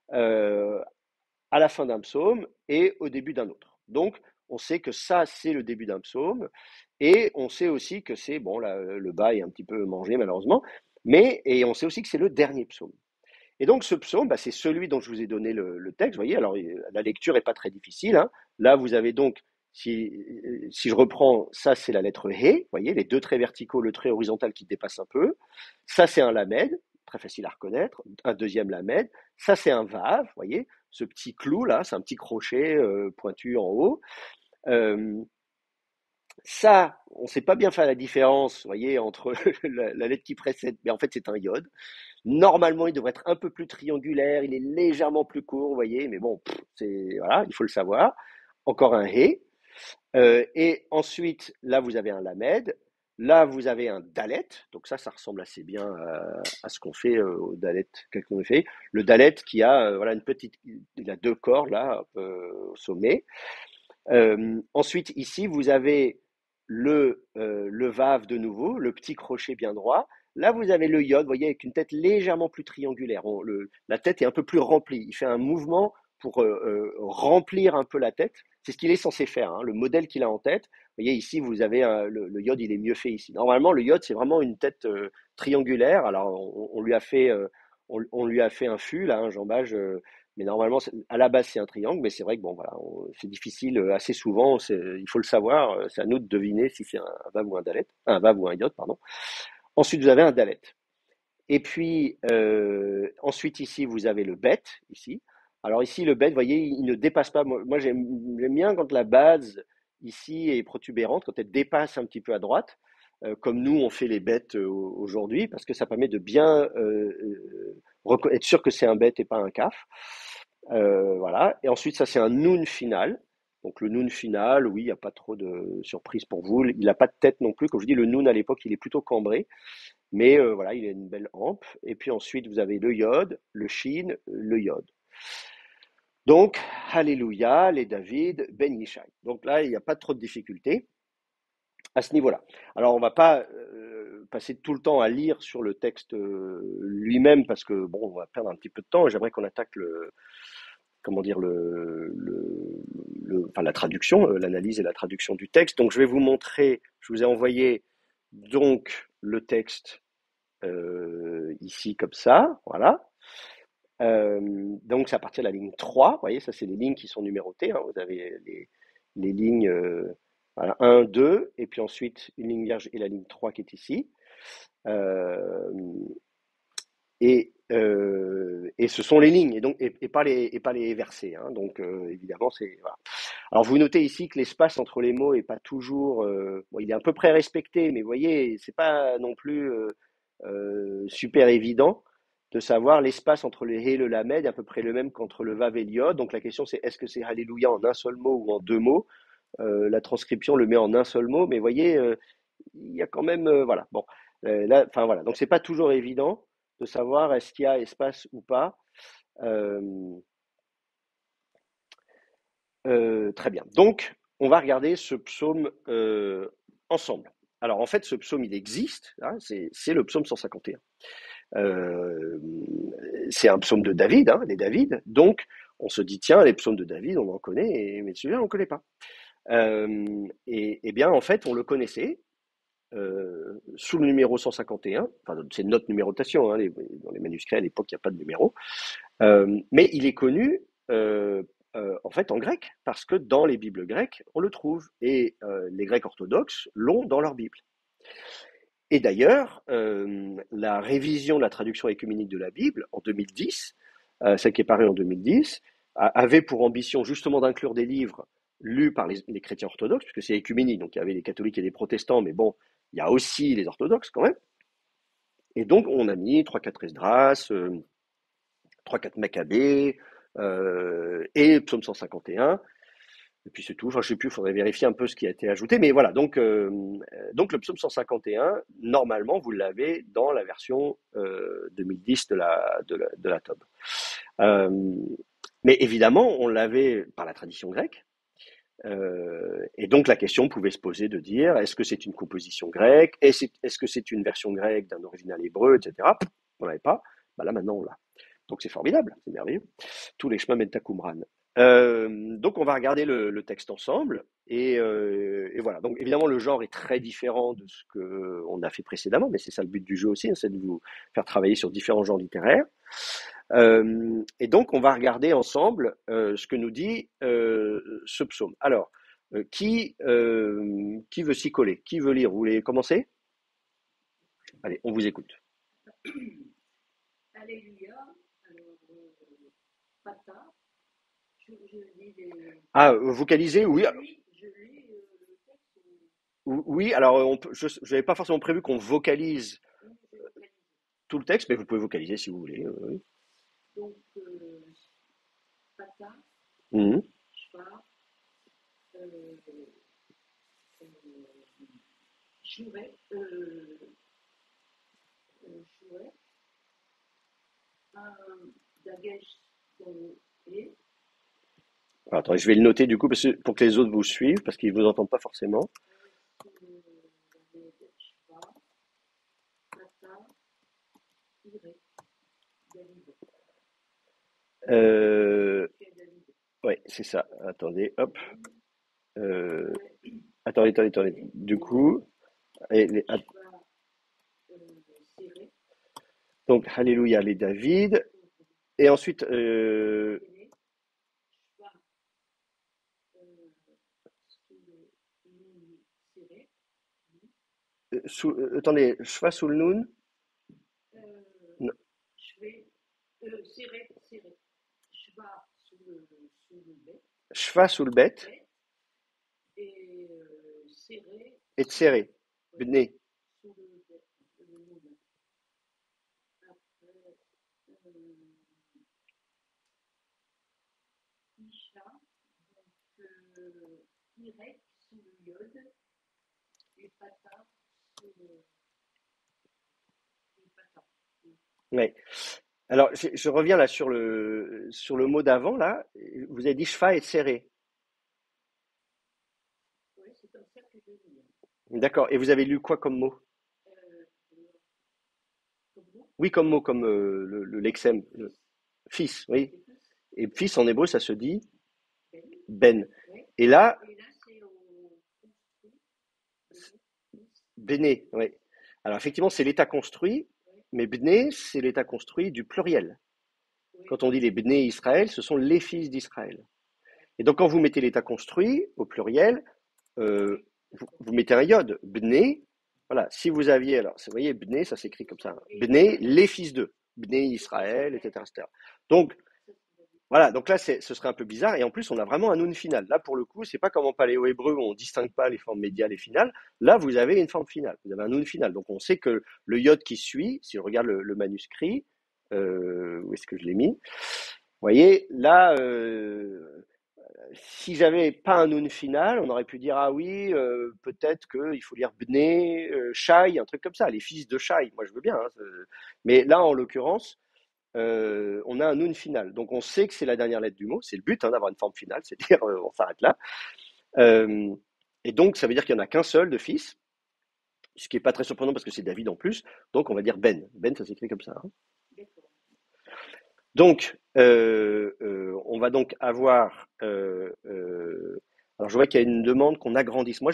à la fin d'un psaume et au début d'un autre. Donc, on sait que ça, c'est le début d'un psaume, et on sait aussi que c'est, bon, là, le bas est un petit peu mangé malheureusement, et on sait aussi que c'est le dernier psaume. Et donc, ce psaume, c'est celui dont je vous ai donné le texte, vous voyez, alors la lecture n'est pas très difficile, hein. Là, vous avez donc si je reprends, ça c'est la lettre He, vous voyez, les deux traits verticaux, le trait horizontal qui dépasse un peu. Ça c'est un Lamed, très facile à reconnaître, un deuxième Lamed. Ça c'est un Vav, vous voyez, ce petit clou là, c'est un petit crochet pointu en haut. Ça, on ne sait pas bien faire la différence, vous voyez, entre la lettre qui précède, mais en fait c'est un Yod. Normalement, il devrait être un peu plus triangulaire, il est légèrement plus court, vous voyez, mais bon, voilà, il faut le savoir. Encore un He. Et ensuite, là, vous avez un Lamed. Là, vous avez un dalet, donc ça ressemble assez bien à ce qu'on fait au dalet qu'on fait. Le dalet qui a voilà une petite, il a deux cordes là au sommet. Ensuite, ici, vous avez le vav de nouveau, le petit crochet bien droit. Là, vous avez le yod, vous voyez, avec une tête légèrement plus triangulaire. La tête est un peu plus remplie. Il fait un mouvement pour remplir un peu la tête. C'est ce qu'il est censé faire, hein, le modèle qu'il a en tête. Vous voyez, ici, vous avez le yod, il est mieux fait ici. Normalement, le yod, c'est vraiment une tête triangulaire. Alors, on lui a fait, on lui a fait un fût, là, un jambage. Mais normalement, à la base, c'est un triangle, mais c'est vrai que bon, voilà, c'est difficile assez souvent. Il faut le savoir. C'est à nous de deviner si c'est un vav ou un dalet, un vav ou un yod, pardon. Ensuite, vous avez un dalet. Et puis, ensuite, ici, vous avez le bet, ici. Alors ici, le bet, vous voyez, il ne dépasse pas. Moi j'aime bien quand la base, ici, est protubérante, quand elle dépasse un petit peu à droite, comme nous, on fait les bêtes aujourd'hui, parce que ça permet de bien être sûr que c'est un bet et pas un kaf. Voilà. Et ensuite, ça, c'est un noun final. Donc le noun final, oui, il n'y a pas trop de surprise pour vous. Il n'a pas de tête non plus. Comme je dis, le noun à l'époque, il est plutôt cambré. Mais voilà, il a une belle hampe. Et puis ensuite, vous avez le yod, le shin, le yod. Donc, Alléluia, les David, Ben Yishai. Donc là, il n'y a pas trop de difficultés à ce niveau-là. Alors, on ne va pas passer tout le temps à lire sur le texte lui-même parce que, bon, on va perdre un petit peu de temps. J'aimerais qu'on attaque comment dire, enfin, la traduction, l'analyse et la traduction du texte. Donc, je vais vous montrer, je vous ai envoyé donc le texte ici comme ça, voilà. Donc, c'est à partir de la ligne 3. Vous voyez, ça, c'est les lignes qui sont numérotées, hein. Vous avez les lignes voilà, 1, 2, et puis ensuite une ligne vierge et la ligne 3 qui est ici. Euh, et ce sont les lignes, et, donc, et pas les versets, hein. Donc, évidemment, c'est. Voilà. Alors, vous notez ici que l'espace entre les mots est pas toujours. Bon, il est à peu près respecté, mais vous voyez, c'est pas non plus super évident de savoir l'espace entre le hé et le lamed est à peu près le même qu'entre le vav et l'iod. Donc la question c'est est-ce que c'est Alléluia en un seul mot ou en deux mots? La transcription le met en un seul mot, mais vous voyez, il y a quand même voilà. Bon, là, enfin voilà. Donc c'est pas toujours évident de savoir est-ce qu'il y a espace ou pas. Euh, très bien. Donc on va regarder ce psaume ensemble. Alors en fait, ce psaume il existe. Hein, c'est le psaume 151. Euh, c'est un psaume de David, hein, les David. Donc, on se dit, tiens, les psaumes de David, on en connaît, mais celui-là, on ne connaît pas. Et bien, en fait, on le connaissait sous le numéro 151. Enfin, c'est notre numérotation. Hein, dans les manuscrits, à l'époque, il n'y a pas de numéro. Mais il est connu, en fait, en grec, parce que dans les Bibles grecques, on le trouve. Et les Grecs orthodoxes l'ont dans leur Bible. Et d'ailleurs, la révision de la traduction œcuménique de la Bible en 2010, celle qui est parue en 2010, avait pour ambition justement d'inclure des livres lus par les chrétiens orthodoxes, puisque c'est œcuménique, donc il y avait les catholiques et les protestants, mais bon, il y a aussi les orthodoxes quand même. Et donc on a mis 3-4 Esdras, 3-4 Maccabées, et Psaume 151. Et puis c'est tout. Enfin, je sais plus, il faudrait vérifier un peu ce qui a été ajouté. Mais voilà, donc le psaume 151, normalement, vous l'avez dans la version 2010 de la Tob. Euh, mais évidemment, on l'avait par la tradition grecque. Et donc la question pouvait se poser de dire, est-ce que c'est une composition grecque? Est-ce que c'est une version grecque d'un original hébreu, etc. On l'avait pas. Bah là, maintenant, on l'a. Donc c'est formidable, c'est merveilleux. Tous les chemins mènent à Qumran. Donc on va regarder le texte ensemble et voilà. Donc évidemment le genre est très différent de ce que on a fait précédemment, mais c'est ça le but du jeu aussi, hein, c'est de vous faire travailler sur différents genres littéraires. Et donc on va regarder ensemble ce que nous dit ce psaume. Alors qui veut s'y coller? Qui veut lire? Vous voulez commencer? Allez, on vous écoute. Alléluia. Alors, Pata, je lis Ah, vocaliser, oui. je lis le texte. Oui, alors je n'avais pas forcément prévu qu'on vocalise Je vocalise. tout le texte, mais vous pouvez vocaliser si vous voulez. Oui. Donc, Pata, Mhm. Shva, euh, Chouette, chouette, un Dagesh dans le et, Alors, attendez, je vais le noter du coup pour que les autres vous suivent, parce qu'ils ne vous entendent pas forcément. sous le Damed Shva, Pata, Iré, David, Euh, David, ouais, c'est ça. Attendez, hop. Ben, Euh, Shouet, attendez. Du coup, Shva, Siré, donc, Alléluia, les David. Et ensuite, Siré, Shva, sous le Noun, Siré, attendez, Shva sous le Noun, non, Shvé, Siré, Siré, Shva sous le Bet, Shva sous le Bet, Bet, et Siré et sous le, Tséré, ouais, Bné. sous le Noun. Après, Isha, donc Irek sous le Yod, et Pata sous le et Pata. Ouais. Alors, je reviens là sur le mot d'avant, là. Vous avez dit Shva et Tséré. Oui, c'est comme ça que je lis. D'accord. Et vous avez lu quoi comme mot? Euh, comme vous, Oui, comme mot, comme le lexème. Fils, oui. c'est plus Et fils en hébreu, ça se dit Ben. Ben. Oui. Et là, Et là, c'est au construit. Béné, oui. Alors effectivement, c'est l'état construit, Oui, mais Bné, c'est l'état construit du pluriel. oui, Quand on dit les Bné Israël, ce sont les fils d'Israël. Et donc quand vous mettez l'état construit au pluriel, oui, vous mettez un yod. Bné, voilà, si vous aviez, alors vous voyez, Bné, ça s'écrit comme ça. et Bné, les fils d'eux. Bné Israël, etc., etc. Donc, ça, c'est voilà, donc là, ce serait un peu bizarre. Et en plus, on a vraiment un noun final. Là, pour le coup, c'est pas comme en paléo-hébreu où on distingue pas les formes médiales et finales. Là, vous avez une forme finale. Vous avez un noun final. Donc, on sait que le yod qui suit, si on regarde le manuscrit, où est-ce que je l'ai mis? Vous voyez, là, si j'avais pas un noun final, on aurait pu dire, ah oui, peut-être qu'il faut lire Bné, Shai, un truc comme ça, les fils de Shai. Moi, je veux bien, hein, mais là, en l'occurrence, on a un noun final. Donc on sait que c'est la dernière lettre du mot. C'est le but hein, d'avoir une forme finale, c'est-à-dire on s'arrête là. Euh, et donc ça veut dire qu'il n'y en a qu'un seul de fils, ce qui n'est pas très surprenant parce que c'est David en plus. Donc on va dire Ben. Ben, ça s'écrit comme ça. Hein. d'accord. Donc on va donc avoir. Alors je vois qu'il y a une demande qu'on agrandisse. Moi,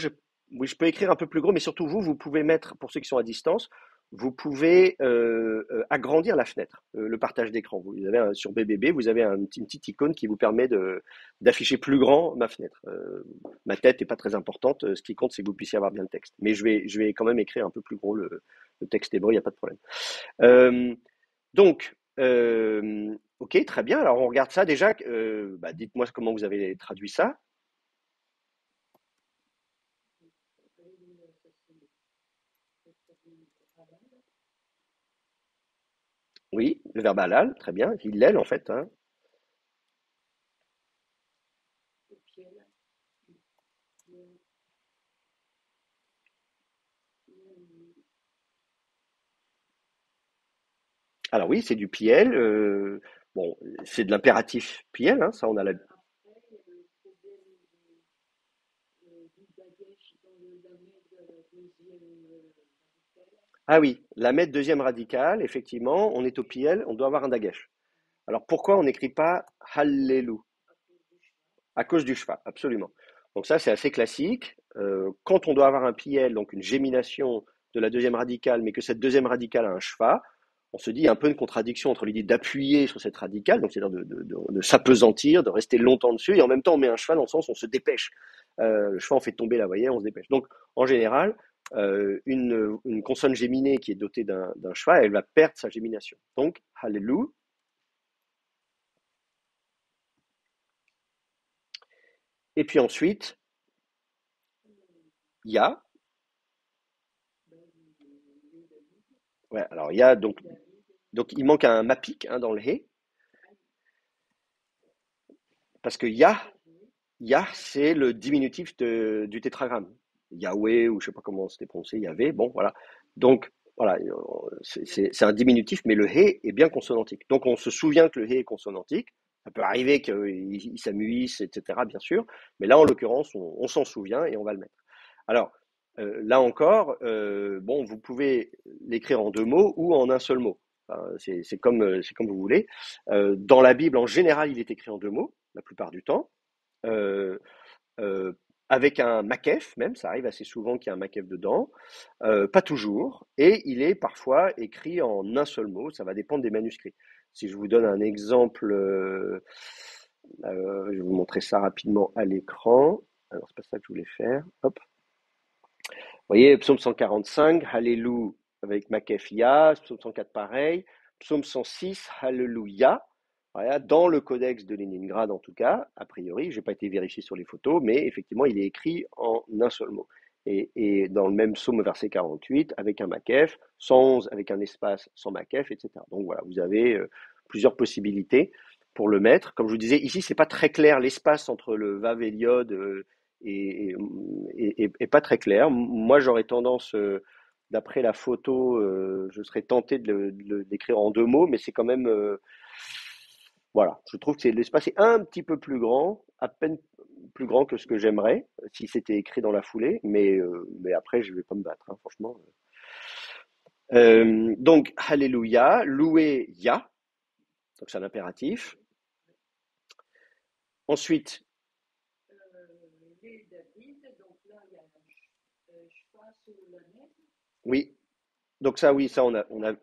oui, je peux écrire un peu plus gros, mais surtout vous, vous pouvez mettre, pour ceux qui sont à distance, vous pouvez agrandir la fenêtre, le partage d'écran. Vous avez sur BBB, vous avez une petite icône qui vous permet d'afficher plus grand ma fenêtre. Ma tête n'est pas très importante. Ce qui compte, c'est que vous puissiez avoir bien le texte. Mais je vais quand même écrire un peu plus gros le texte hébreu, il n'y a pas de problème. Donc, ok, très bien. Alors, on regarde ça déjà. Dites-moi comment vous avez traduit ça. Alléluia, ça, c'est Oui, le verbe halal, très bien. Hillel, en fait. Hein. au pied, là. Alors oui, c'est du piel. Bon, c'est de l'impératif piel. Hein, ça, on a la. Après, il y a le problème du Dagesh dans le Lamed deuxième radical. Ah oui, la mettre deuxième radicale, effectivement, on est au piel, on doit avoir un dagesh. Alors pourquoi on n'écrit pas hallelu? À cause du cheval. À cause du cheval, absolument. Donc ça, c'est assez classique. Quand on doit avoir un piel, donc une gémination de la deuxième radicale, mais que cette deuxième radicale a un cheval, on se dit il y a un peu une contradiction entre l'idée d'appuyer sur cette radicale, donc c'est-à-dire de s'apesantir, de rester longtemps dessus, et en même temps on met un cheval dans le sens où on se dépêche. Le cheval on fait tomber la voyelle, on se dépêche. Donc en général, une consonne géminée qui est dotée d'un cheval, elle va perdre sa gémination. Donc, hallelu. Et puis ensuite, ya. Ouais, alors il y a donc il manque un mapik hein, dans le he, parce que ya, c'est le diminutif du tétragramme. Yahweh, ou je sais pas comment c'était prononcé, Yahvé, bon, voilà. Donc, voilà, c'est un diminutif, mais le hé est bien consonantique. Donc, on se souvient que le hé est consonantique. Ça peut arriver qu'il s'amuisse, etc., bien sûr. Mais là, en l'occurrence, on s'en souvient et on va le mettre. Alors, là encore, bon, vous pouvez l'écrire en 2 mots ou en un seul mot. Enfin, c'est comme vous voulez. Dans la Bible, en général, il est écrit en 2 mots, la plupart du temps. Euh, euh, avec un makef même, ça arrive assez souvent qu'il y ait un makef dedans, pas toujours, et il est parfois écrit en un seul mot, ça va dépendre des manuscrits. Si je vous donne un exemple, je vais vous montrer ça rapidement à l'écran. Alors, c'est pas ça que je voulais faire. Hop. Vous voyez, psaume 145, Alléluia avec makef ya, psaume 104 pareil, psaume 106, Alléluia. Voilà, dans le codex de Leningrad en tout cas, a priori, je n'ai pas été vérifié sur les photos, mais effectivement, il est écrit en un seul mot. Et dans le même psaume, verset 48, avec un makef, 111 avec un espace sans makef, etc. Donc voilà, vous avez plusieurs possibilités pour le mettre. Comme je vous disais, ici, c'est pas très clair, l'espace entre le vav et l'iod est pas très clair. Moi, j'aurais tendance, d'après la photo, je serais tenté de l'écrire en 2 mots, mais c'est quand même, voilà, je trouve que l'espace est un petit peu plus grand, à peine plus grand que ce que j'aimerais, si c'était écrit dans la foulée, mais après, je vais pas me battre, hein, franchement. Donc, Alléluia, loué Yah, donc c'est un impératif. Ensuite, Les David, donc là, il y a cheval sur la neige. oui, donc ça, oui, ça Ça, on l'a vu.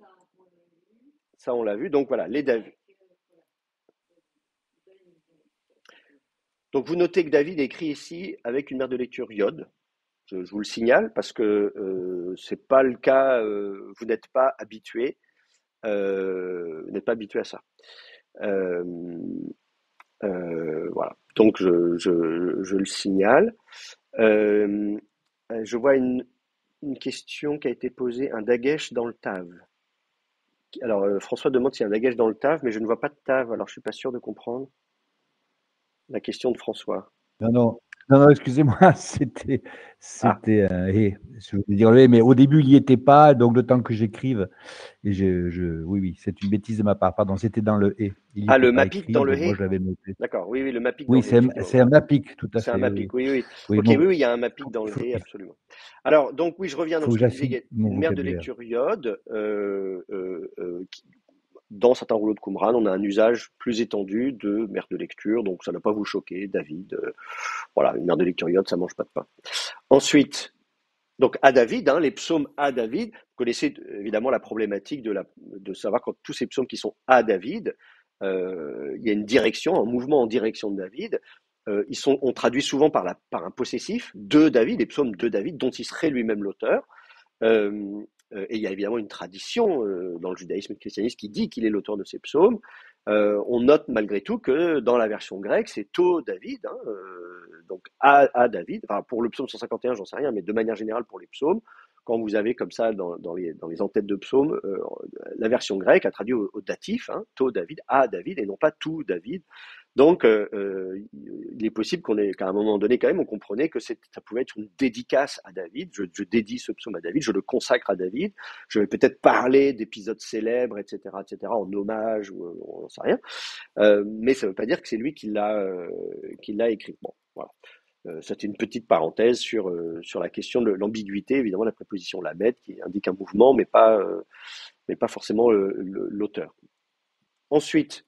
ça on l'a vu. Donc voilà, les David. Donc vous notez que David est écrit ici avec une mère de lecture Yod. Je vous le signale parce que c'est pas le cas. Vous n'êtes pas habitué. Vous n'êtes pas habitué à ça. Euh, voilà. Donc je le signale. Euh, je vois une question qui a été posée, un dagesh dans le Tav. Alors François demande s'il y a un dagesh dans le Tav, mais je ne vois pas de Tav, alors je suis pas sûr de comprendre la question de François. Non, non, non, non, excusez-moi, c'était, Ah, c'était, je voulais dire le et, mais au début, il n'y était pas, donc le temps que j'écrive, et oui, oui, c'est une bêtise de ma part, pardon, c'était dans le et, il n'y ah, était le pas mapic écrit, dans le donc moi He. je l'avais noté. D'accord, oui, oui, le mapic dans Oui, le He, effectivement. c'est un APIC, tout à C'est un fait, oui, mapic, oui. oui, oui. Oui, Ok, oui, oui, il y a un mapic dans il le faut, He, absolument. Alors, donc, oui, je reviens. Donc, faut ce que que je disais, il y j'affine a mon une mère de vocabulaire. lecture Yod. Dans certains rouleaux de Qumran, on a un usage plus étendu de mère de lecture, donc ça ne va pas vous choquer, David. Voilà, une mère de lecture Yod, ça mange pas de pain. Ensuite, donc à David, hein, les psaumes à David, vous connaissez évidemment la problématique de savoir quand tous ces psaumes qui sont à David, il y a une direction, un mouvement en direction de David. On traduit souvent par un possessif de David, les psaumes de David, dont il serait lui-même l'auteur. Euh, et il y a évidemment une tradition dans le judaïsme et le christianisme qui dit qu'il est l'auteur de ces psaumes. On note malgré tout que dans la version grecque, c'est To David, hein, donc à David. Enfin, pour le psaume 151, j'en sais rien, mais de manière générale pour les psaumes, quand vous avez comme ça dans les entêtes de psaumes, la version grecque a traduit au datif, hein, To David, à David, et non pas tout David. Donc, il est possible qu'à un moment donné, quand même, on comprenait que ça pouvait être une dédicace à David. Je dédie ce psaume à David, je le consacre à David. Je vais peut-être parler d'épisodes célèbres, etc., en hommage ou on n'en sait rien. Mais ça ne veut pas dire que c'est lui qui l'a écrit. Bon, voilà. C'était une petite parenthèse sur la question de l'ambiguïté, évidemment, la préposition lamed qui indique un mouvement, mais pas forcément l'auteur. Ensuite,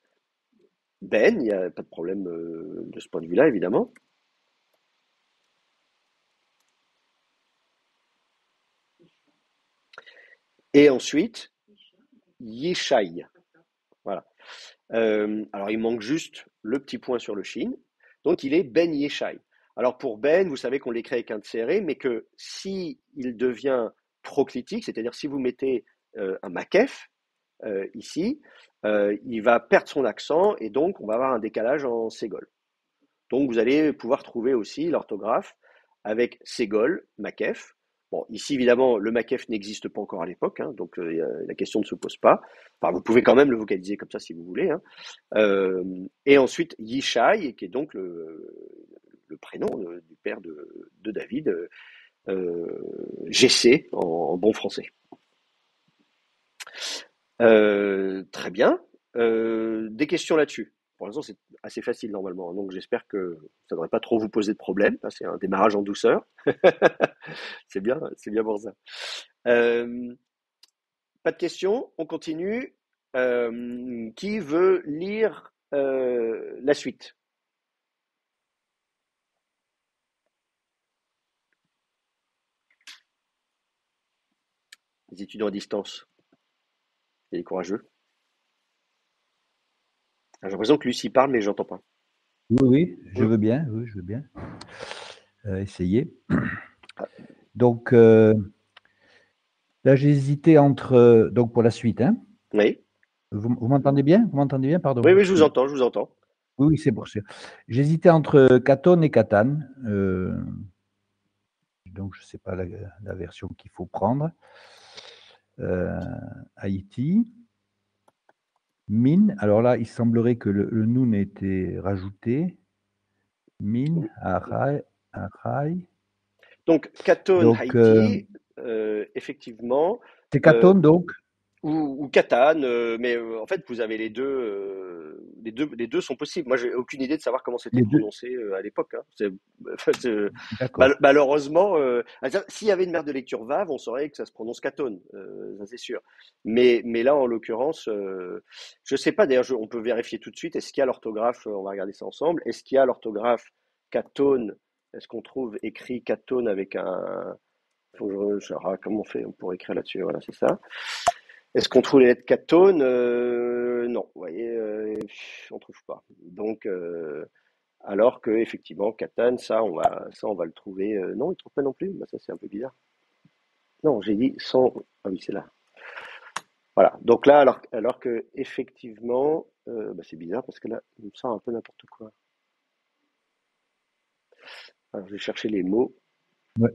Ben, il n'y a pas de problème de ce point de vue-là, évidemment. Et ensuite, Yeshai. Voilà. Alors, il manque juste le petit point sur le shin. Donc, il est Ben Yeshai. Alors, pour Ben, vous savez qu'on l'écrit avec un serré, mais que si il devient proclitique, c'est-à-dire si vous mettez un makef ici, il va perdre son accent et donc on va avoir un décalage en ségol. Donc, vous allez pouvoir trouver aussi l'orthographe avec Ségol, Makef. Bon, ici, évidemment, le Makef n'existe pas encore à l'époque, hein, donc la question ne se pose pas. Enfin, vous pouvez quand même le vocaliser comme ça si vous voulez. Hein. Et ensuite, Yishai, qui est donc le prénom du père de David, GC en bon français. Très bien. Des questions là-dessus. Pour l'instant, c'est assez facile normalement, donc j'espère que ça ne devrait pas trop vous poser de problème. C'est un démarrage en douceur. C'est bien pour ça. Euh, Pas de questions, on continue. Qui veut lire la suite? Les étudiants à distance, et les courageux. J'ai l'impression que Lucie parle, mais je n'entends pas. Oui, oui, je Hum. veux bien, oui, je veux bien essayer. Ah, Donc, là, j'ai hésité entre, donc pour la suite, hein. oui, Vous m'entendez bien? Vous m'entendez bien, pardon? oui, oui, Parce je vous que, entends, je vous entends. oui, oui, c'est pour ça. J'hésitais entre Catone et Catane. Donc, je ne sais pas la version qu'il faut prendre. Euh, Haïti. Mine. Alors là, il semblerait que le Noun ait été rajouté. Mine, Arai, Arai. Donc, Catone, Donc, Haïti, effectivement, c'est euh, Catone, donc. ou Catane, mais en fait, vous avez les deux sont possibles. Moi, j'ai aucune idée de savoir comment c'était Les deux. prononcé à l'époque. Hein. D'accord. Malheureusement, s'il y avait une mère de lecture Vave, on saurait que ça se prononce Catone, ça c'est sûr. Mais là, en l'occurrence, je sais pas. D'ailleurs, on peut vérifier tout de suite. Est-ce qu'il y a l'orthographe? On va regarder ça ensemble. Est-ce qu'il y a l'orthographe Catone? Est-ce qu'on trouve écrit Catone avec un faut que comment on fait pour écrire là-dessus? Voilà, c'est ça. Est-ce qu'on trouve les lettres catones? Non, vous voyez, on trouve pas. Donc, alors que effectivement, catane, ça, on va le trouver. Non, il ne trouve pas non plus. Bah, ça, c'est un peu bizarre. Non, j'ai dit sans. Ah oui, c'est là. Voilà. Donc là, alors que effectivement, bah, c'est bizarre parce que là, il me sort un peu n'importe quoi. Alors, je vais chercher les mots. Ouais.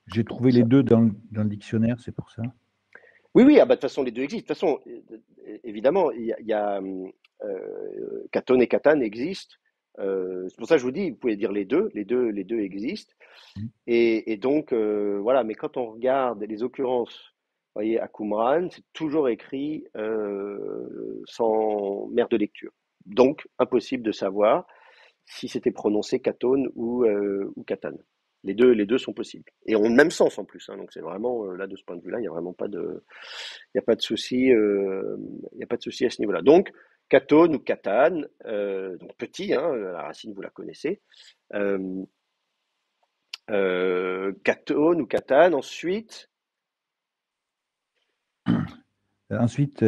J'ai trouvé les Ça. deux dans le dictionnaire, c'est pour ça. Oui, oui. Ah bah de toute façon, les deux existent. De toute façon, évidemment, il y a catone et catane existent. C'est pour ça que je vous dis, vous pouvez dire les deux existent. Mm. Et donc, voilà, mais quand on regarde les occurrences, vous voyez, à Qumran, c'est toujours écrit sans mère de lecture. Donc, impossible de savoir si c'était prononcé catone ou catane. Les deux sont possibles. Et ont le même sens en plus. Hein, donc, c'est vraiment, là, de ce point de vue-là, il n'y a vraiment pas de, il n'y a pas de souci, il y a pas de souci à ce niveau-là. Donc, catone ou catane, donc petit, hein, la racine, vous la connaissez. Euh, Catone ou catane. Ensuite, Ensuite,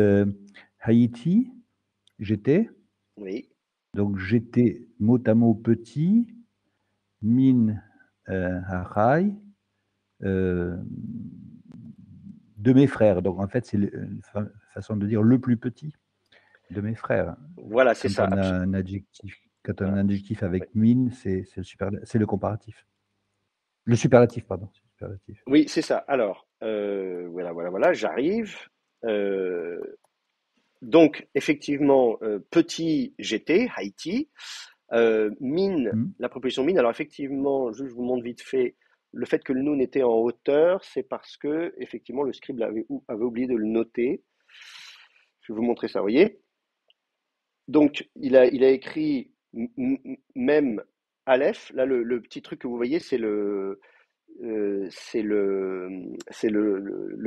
Haïti, j'étais. oui, Donc, j'étais mot à mot petit, mine, Harai, euh, de mes frères. Donc, en fait, c'est une façon de dire le plus petit de mes frères. voilà, c'est Quand ça. on a un adjectif, quand on a Voilà. un adjectif Oui. avec mine, c'est le comparatif. Le superlatif, pardon. C'est le superlatif. Oui, c'est ça. Alors, voilà, j'arrive. Euh, donc, effectivement, petit GT, Haïti. Mine, Hmm. la proposition mine. Alors, effectivement, je vous montre vite fait. Le fait que le noun était en hauteur, c'est parce que, effectivement, le scribe avait oublié de le noter. Je vais vous montrer ça, vous voyez. Donc, il a écrit même Aleph. Là, le petit truc que vous voyez, c'est le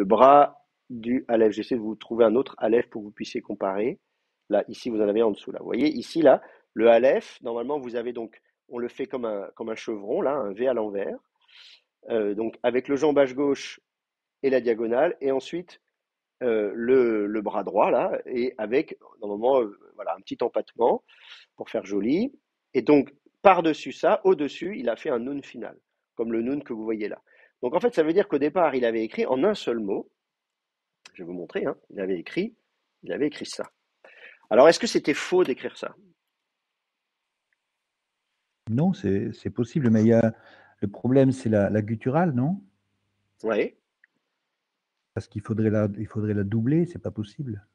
bras du Aleph. J'essaie de vous trouver un autre Aleph pour que vous puissiez comparer. Là, ici, vous en avez en dessous. Là, vous voyez, ici, là, le Aleph, normalement, vous avez donc, on le fait comme un chevron, là, un V à l'envers. Donc, avec le jambage gauche et la diagonale, et ensuite le bras droit, là, et avec, normalement, voilà, un petit empattement pour faire joli. Et donc, par-dessus ça, au-dessus, il a fait un nun final, comme le nun que vous voyez là. Donc, en fait, ça veut dire qu'au départ, il avait écrit en un seul mot. Je vais vous montrer, hein, il avait écrit ça. Alors, est-ce que c'était faux d'écrire ça? Non, c'est possible, mais le problème, c'est la gutturale, non? Oui. Parce il faudrait la doubler, c'est pas possible.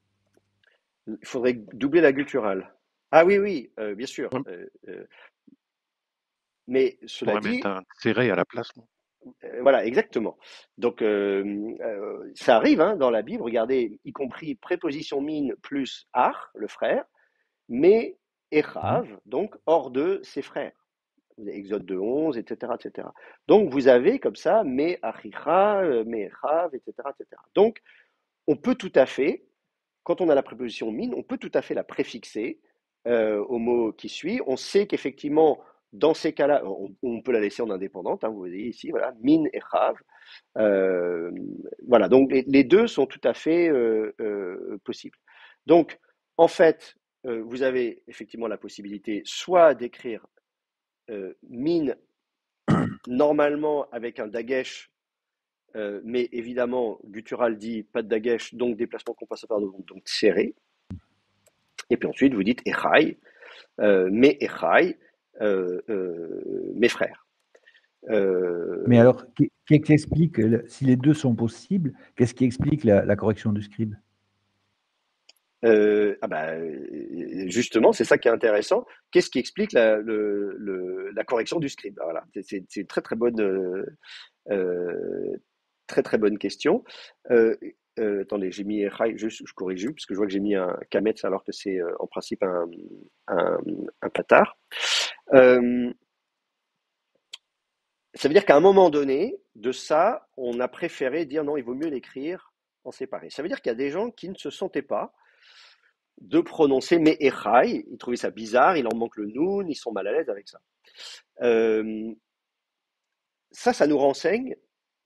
Il faudrait doubler la gutturale. Ah oui, oui, bien sûr. On Mais cela pourrait mettre dit, un serré à la place, non? Voilà, exactement. Donc, ça arrive hein, dans la Bible, regardez, y compris préposition mine plus ar, le frère, mais Mhm. Echav, donc hors de ses frères. Exode 2, 11, etc., etc. Donc, vous avez comme ça, me achicha, me Echav, etc., etc. Donc, on peut tout à fait, quand on a la préposition mine, on peut tout à fait la préfixer au mot qui suit. On sait qu'effectivement, dans ces cas-là, on peut la laisser en indépendante. Hein, vous voyez ici, voilà, mine et chav. Euh, voilà, donc les deux sont tout à fait possibles. Donc, en fait, vous avez effectivement la possibilité soit d'écrire mine normalement avec un dagesh, mais évidemment, guttural dit pas de dagesh, donc déplacement compensatoire, donc serré. Et puis ensuite, vous dites Echai, mes Echai, mes frères. Mais Euh, alors, qu'est-ce qui explique, si les deux sont possibles, qu'est-ce qui explique la correction du scribe? ah bah, justement, c'est ça qui est intéressant. Qu'est-ce qui explique la correction du scribe? Voilà, c'est une très très bonne, euh, très très bonne question. Euh, attendez, j'ai mis Echai, je corrige juste, parce que je vois que j'ai mis un Kametz alors que c'est en principe un, un patard. Euh, Ça veut dire qu'à un moment donné, de ça, on a préféré dire non, il vaut mieux l'écrire en séparé. Ça veut dire qu'il y a des gens qui ne se sentaient pas de prononcer mais Echai, ils trouvaient ça bizarre, il en manque le noun, ils sont mal à l'aise avec ça. Euh, ça nous renseigne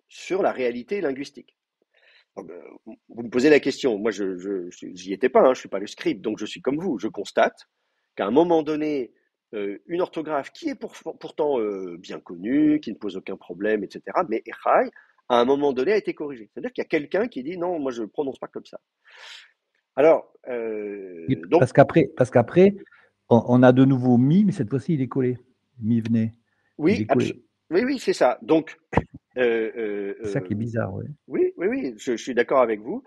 sur la réalité linguistique. Donc, vous me posez la question, moi j'y étais pas, hein, je suis pas le scribe, donc je suis comme vous, je constate qu'à un moment donné, une orthographe qui est pourtant bien connue, qui ne pose aucun problème, etc., mais Echai, à un moment donné, a été corrigée. C'est-à-dire qu'il y a quelqu'un qui dit non, moi je ne prononce pas comme ça. Alors, Et donc, parce qu'après, on a de nouveau mi, mais cette fois-ci, il est collé. Mi venait, il oui, est collé. oui, oui, c'est ça. Donc, euh, euh, C'est ça euh, qui est bizarre, ouais. oui, oui, oui, je suis d'accord avec vous.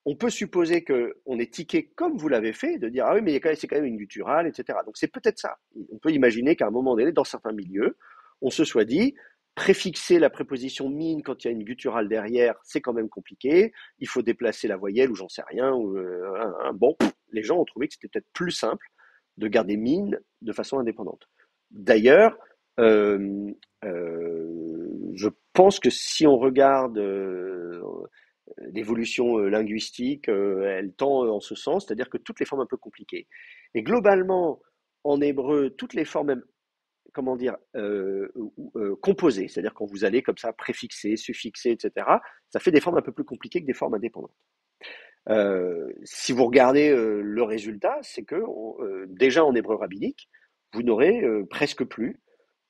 On peut supposer qu'on est tiqué comme vous l'avez fait, de dire ah oui, mais c'est quand même une gutturale, etc. Donc c'est peut-être ça. On peut imaginer qu'à un moment donné, dans certains milieux, on se soit dit préfixer la préposition mine quand il y a une gutturale derrière, c'est quand même compliqué. Il faut déplacer la voyelle ou j'en sais rien. Ou, bon, les gens ont trouvé que c'était peut-être plus simple de garder mine de façon indépendante. D'ailleurs, euh, je pense que si on regarde l'évolution linguistique, elle tend en ce sens, c'est-à-dire que toutes les formes un peu compliquées. Et globalement, en hébreu, toutes les formes, comment dire, composées, c'est-à-dire quand vous allez comme ça préfixer, suffixer, etc., ça fait des formes un peu plus compliquées que des formes indépendantes. Si vous regardez le résultat, c'est que déjà en hébreu rabbinique, vous n'aurez presque plus,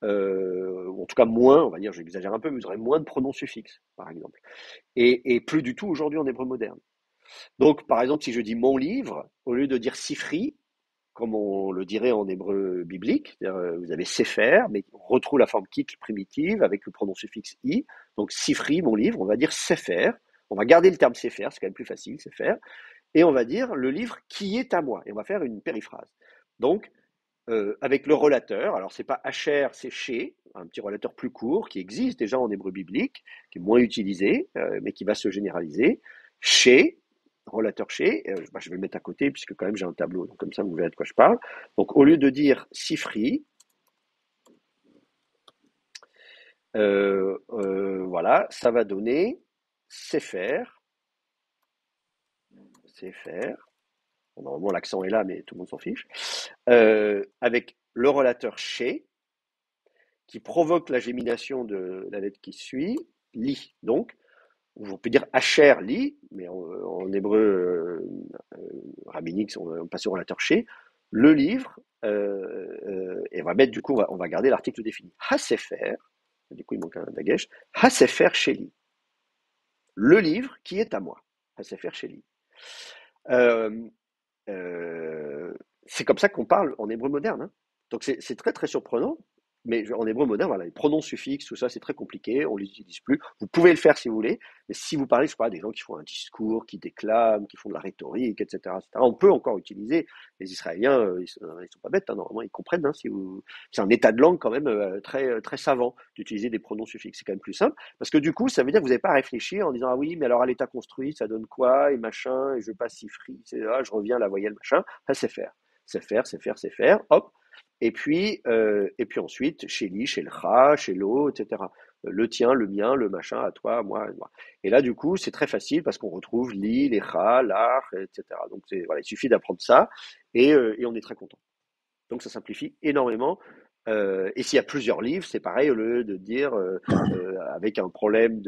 ou en tout cas moins, on va dire, j'exagère un peu, mais vous aurez moins de pronoms suffixes, par exemple. Et plus du tout aujourd'hui en hébreu moderne. Donc, par exemple, si je dis mon livre, au lieu de dire sifri, comme on le dirait en hébreu biblique, vous avez sefer, mais on retrouve la forme kitl primitive avec le pronom suffixe i. Donc, sifri, mon livre, on va dire sefer. On va garder le terme sefer, c'est quand même plus facile, sefer. Et on va dire le livre qui est à moi. Et on va faire une périphrase. Donc, avec le relateur, alors c'est pas Hacher, c'est chez, un petit relateur plus court qui existe déjà en hébreu biblique, qui est moins utilisé, mais qui va se généraliser. Chez, relateur chez, je vais le mettre à côté puisque quand même j'ai un tableau, donc comme ça vous verrez de quoi je parle. Donc au lieu de dire Sifri, voilà, ça va donner Sefer, Sefer. Bon, normalement l'accent est là, mais tout le monde s'en fiche. Avec le relateur chez, qui provoque la gémination de la lettre qui suit, li. Donc, on peut dire Asher li, mais en hébreu rabbinique, on passe au relateur chez, le livre, et on va mettre du coup, on va garder l'article défini. Hasefer, du coup il manque un dagesh, Hasefer Sheli, le livre qui est à moi. Hasefer Sheli. Euh, c'est comme ça qu'on parle en hébreu moderne. Hein. Donc c'est très très surprenant mais en hébreu moderne, voilà, les pronoms suffixes, tout ça, c'est très compliqué, on les utilise plus. Vous pouvez le faire si vous voulez, mais si vous parlez, je sais pas, des gens qui font un discours, qui déclament, qui font de la rhétorique, etc., etc., on peut encore utiliser. Les Israéliens, ils sont pas bêtes, hein, normalement, ils comprennent. Hein, si vous... C'est un état de langue quand même très savant d'utiliser des pronoms suffixes. C'est quand même plus simple, parce que du coup, ça veut dire que vous n'avez pas à réfléchir en disant ah oui, mais alors à l'état construit, ça donne quoi et machin, et je passe si free, je reviens à la voyelle machin. Ça, c'est faire, c'est faire. Hop. Et puis ensuite, chez lui, chez le Cha, chez l'eau, etc. Le tien, le mien, le machin, à toi, à moi, à moi. Et là, du coup, c'est très facile parce qu'on retrouve li, les Cha, l'ar, etc. Donc, voilà, il suffit d'apprendre ça et on est très content. Donc, ça simplifie énormément. Et s'il y a plusieurs livres, c'est pareil, au lieu de dire avec un problème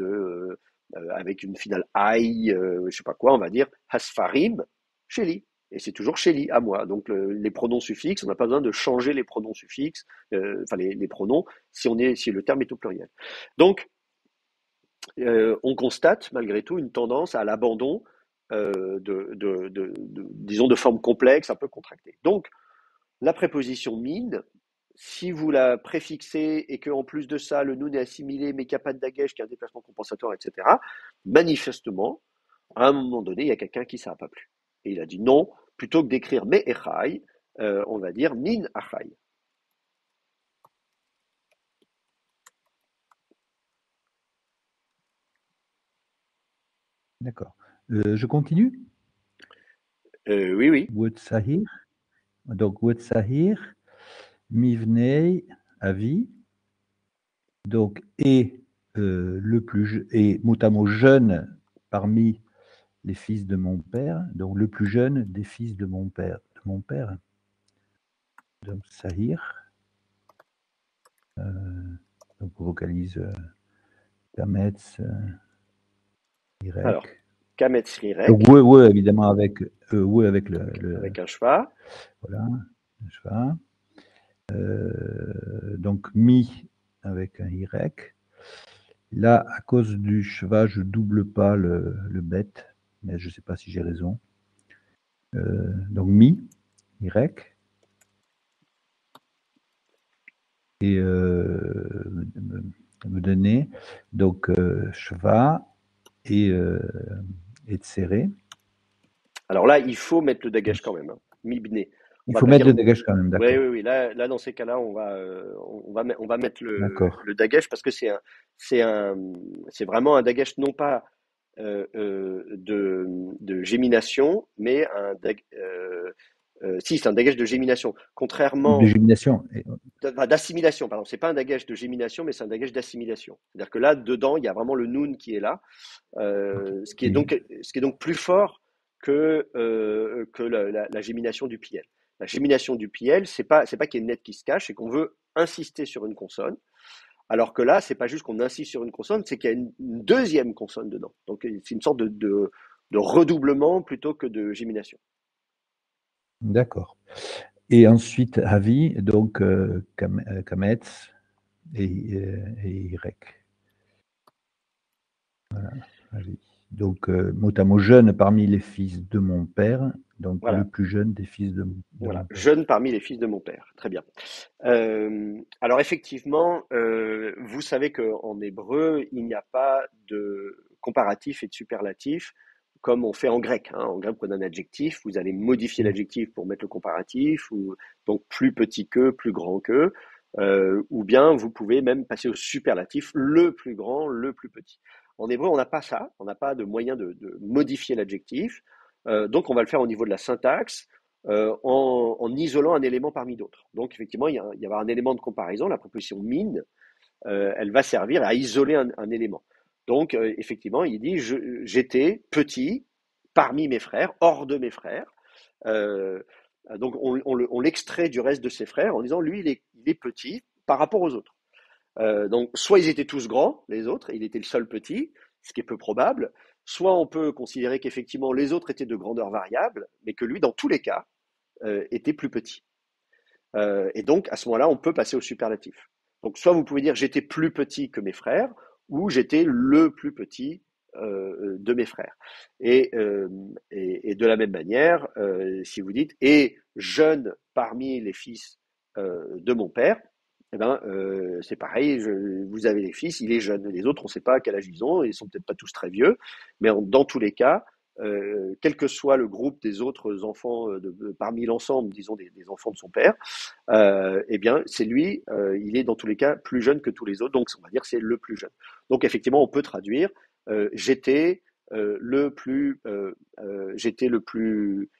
avec une finale aïe, je sais pas quoi, on va dire hasfarim, chez lui. Et c'est toujours chez lui, à moi. Donc les pronoms suffixes, on n'a pas besoin de changer les pronoms suffixes, enfin les pronoms, si le terme est au pluriel. Donc on constate malgré tout une tendance à l'abandon disons, de formes complexes, un peu contractées. Donc la préposition mine, si vous la préfixez et qu'en plus de ça, le noun est assimilé, mais qu'il n'y a pas de dagesh, qu'il y a un déplacement compensatoire, etc., manifestement, à un moment donné, il y a quelqu'un qui ça n'a pas plu. Et il a dit non, plutôt que d'écrire me echai, on va dire min achai. D'accord. Je continue. Oui, oui. Wutsahir. Donc, Wutsahir, Mivnei, Avi. Donc, le plus et mot à mot jeune parmi les fils de mon père, donc le plus jeune des fils de mon père. Donc, Sahir. Donc, on vocalise Kametz, Alors, Irek. Kametz Donc, Rirek, ouais, évidemment, avec avec un schwa. voilà, le cheval. Donc, Mi avec un Y. Là, à cause du cheval, je double pas le bête, mais je ne sais pas si j'ai raison. Donc, Mi, Y. Et me donner donc cheval et serré. Alors là, il faut mettre le dagesh quand même. Hein. Mibne. On Il va faut pas mettre dire. le dégage quand même, Oui, d'accord. oui, oui. Là, dans ces cas-là, on va mettre D'accord. le dagesh parce que c'est un, c'est vraiment un dagesh non pas de gémination, mais si, c'est un dagesh de gémination. De Contrairement gémination. d'assimilation, pardon. C'est pas un dagesh de gémination, mais c'est un dagesh d'assimilation. C'est-à-dire que là, dedans, il y a vraiment le noun qui est là, ce qui est donc plus fort que la gémination du piel. La gémination du piel, c'est pas qu'il y ait une lettre qui se cache, c'est qu'on veut insister sur une consonne. Alors que là, c'est pas juste qu'on insiste sur une consonne, c'est qu'il y a une deuxième consonne dedans. Donc c'est une sorte de redoublement plutôt que de gémination. D'accord. Et ensuite, Avi, donc Kametz et Irek. Voilà, Avi. Donc, mot à mot jeune parmi les fils de mon père, donc le Voilà, plus jeune des fils de voilà. mon père. Jeune parmi les fils de mon père. Très bien. Alors effectivement, vous savez qu'en hébreu, il n'y a pas de comparatif et de superlatif comme on fait en grec. Hein. En grec, vous prenez un adjectif, vous allez modifier l'adjectif pour mettre le comparatif, ou donc plus petit que, plus grand que, ou bien vous pouvez même passer au superlatif, le plus grand, le plus petit. En hébreu, on n'a pas ça, on n'a pas de moyen de modifier l'adjectif, donc on va le faire au niveau de la syntaxe en isolant un élément parmi d'autres. Donc effectivement, il y avoir un élément de comparaison, la préposition mine, elle va servir à isoler un élément. Donc effectivement, il dit j'étais petit parmi mes frères, hors de mes frères. Euh, donc on l'extrait du reste de ses frères en disant lui il est petit par rapport aux autres. Donc soit ils étaient tous grands, les autres, il était le seul petit, ce qui est peu probable. Soit on peut considérer qu'effectivement les autres étaient de grandeur variable, mais que lui, dans tous les cas, était plus petit. Et donc, à ce moment-là, on peut passer au superlatif. Donc, soit vous pouvez dire j'étais plus petit que mes frères, ou j'étais le plus petit de mes frères. Et de la même manière, si vous dites et jeune parmi les fils de mon père, c'est pareil, vous avez les fils, il est jeune. Les autres, on ne sait pas à quel âge ils sont peut-être pas tous très vieux, mais dans tous les cas, quel que soit le groupe des autres enfants parmi l'ensemble, disons des enfants de son père, eh bien c'est lui, il est dans tous les cas plus jeune que tous les autres, donc on va dire c'est le plus jeune. Donc effectivement, on peut traduire j'étais le plus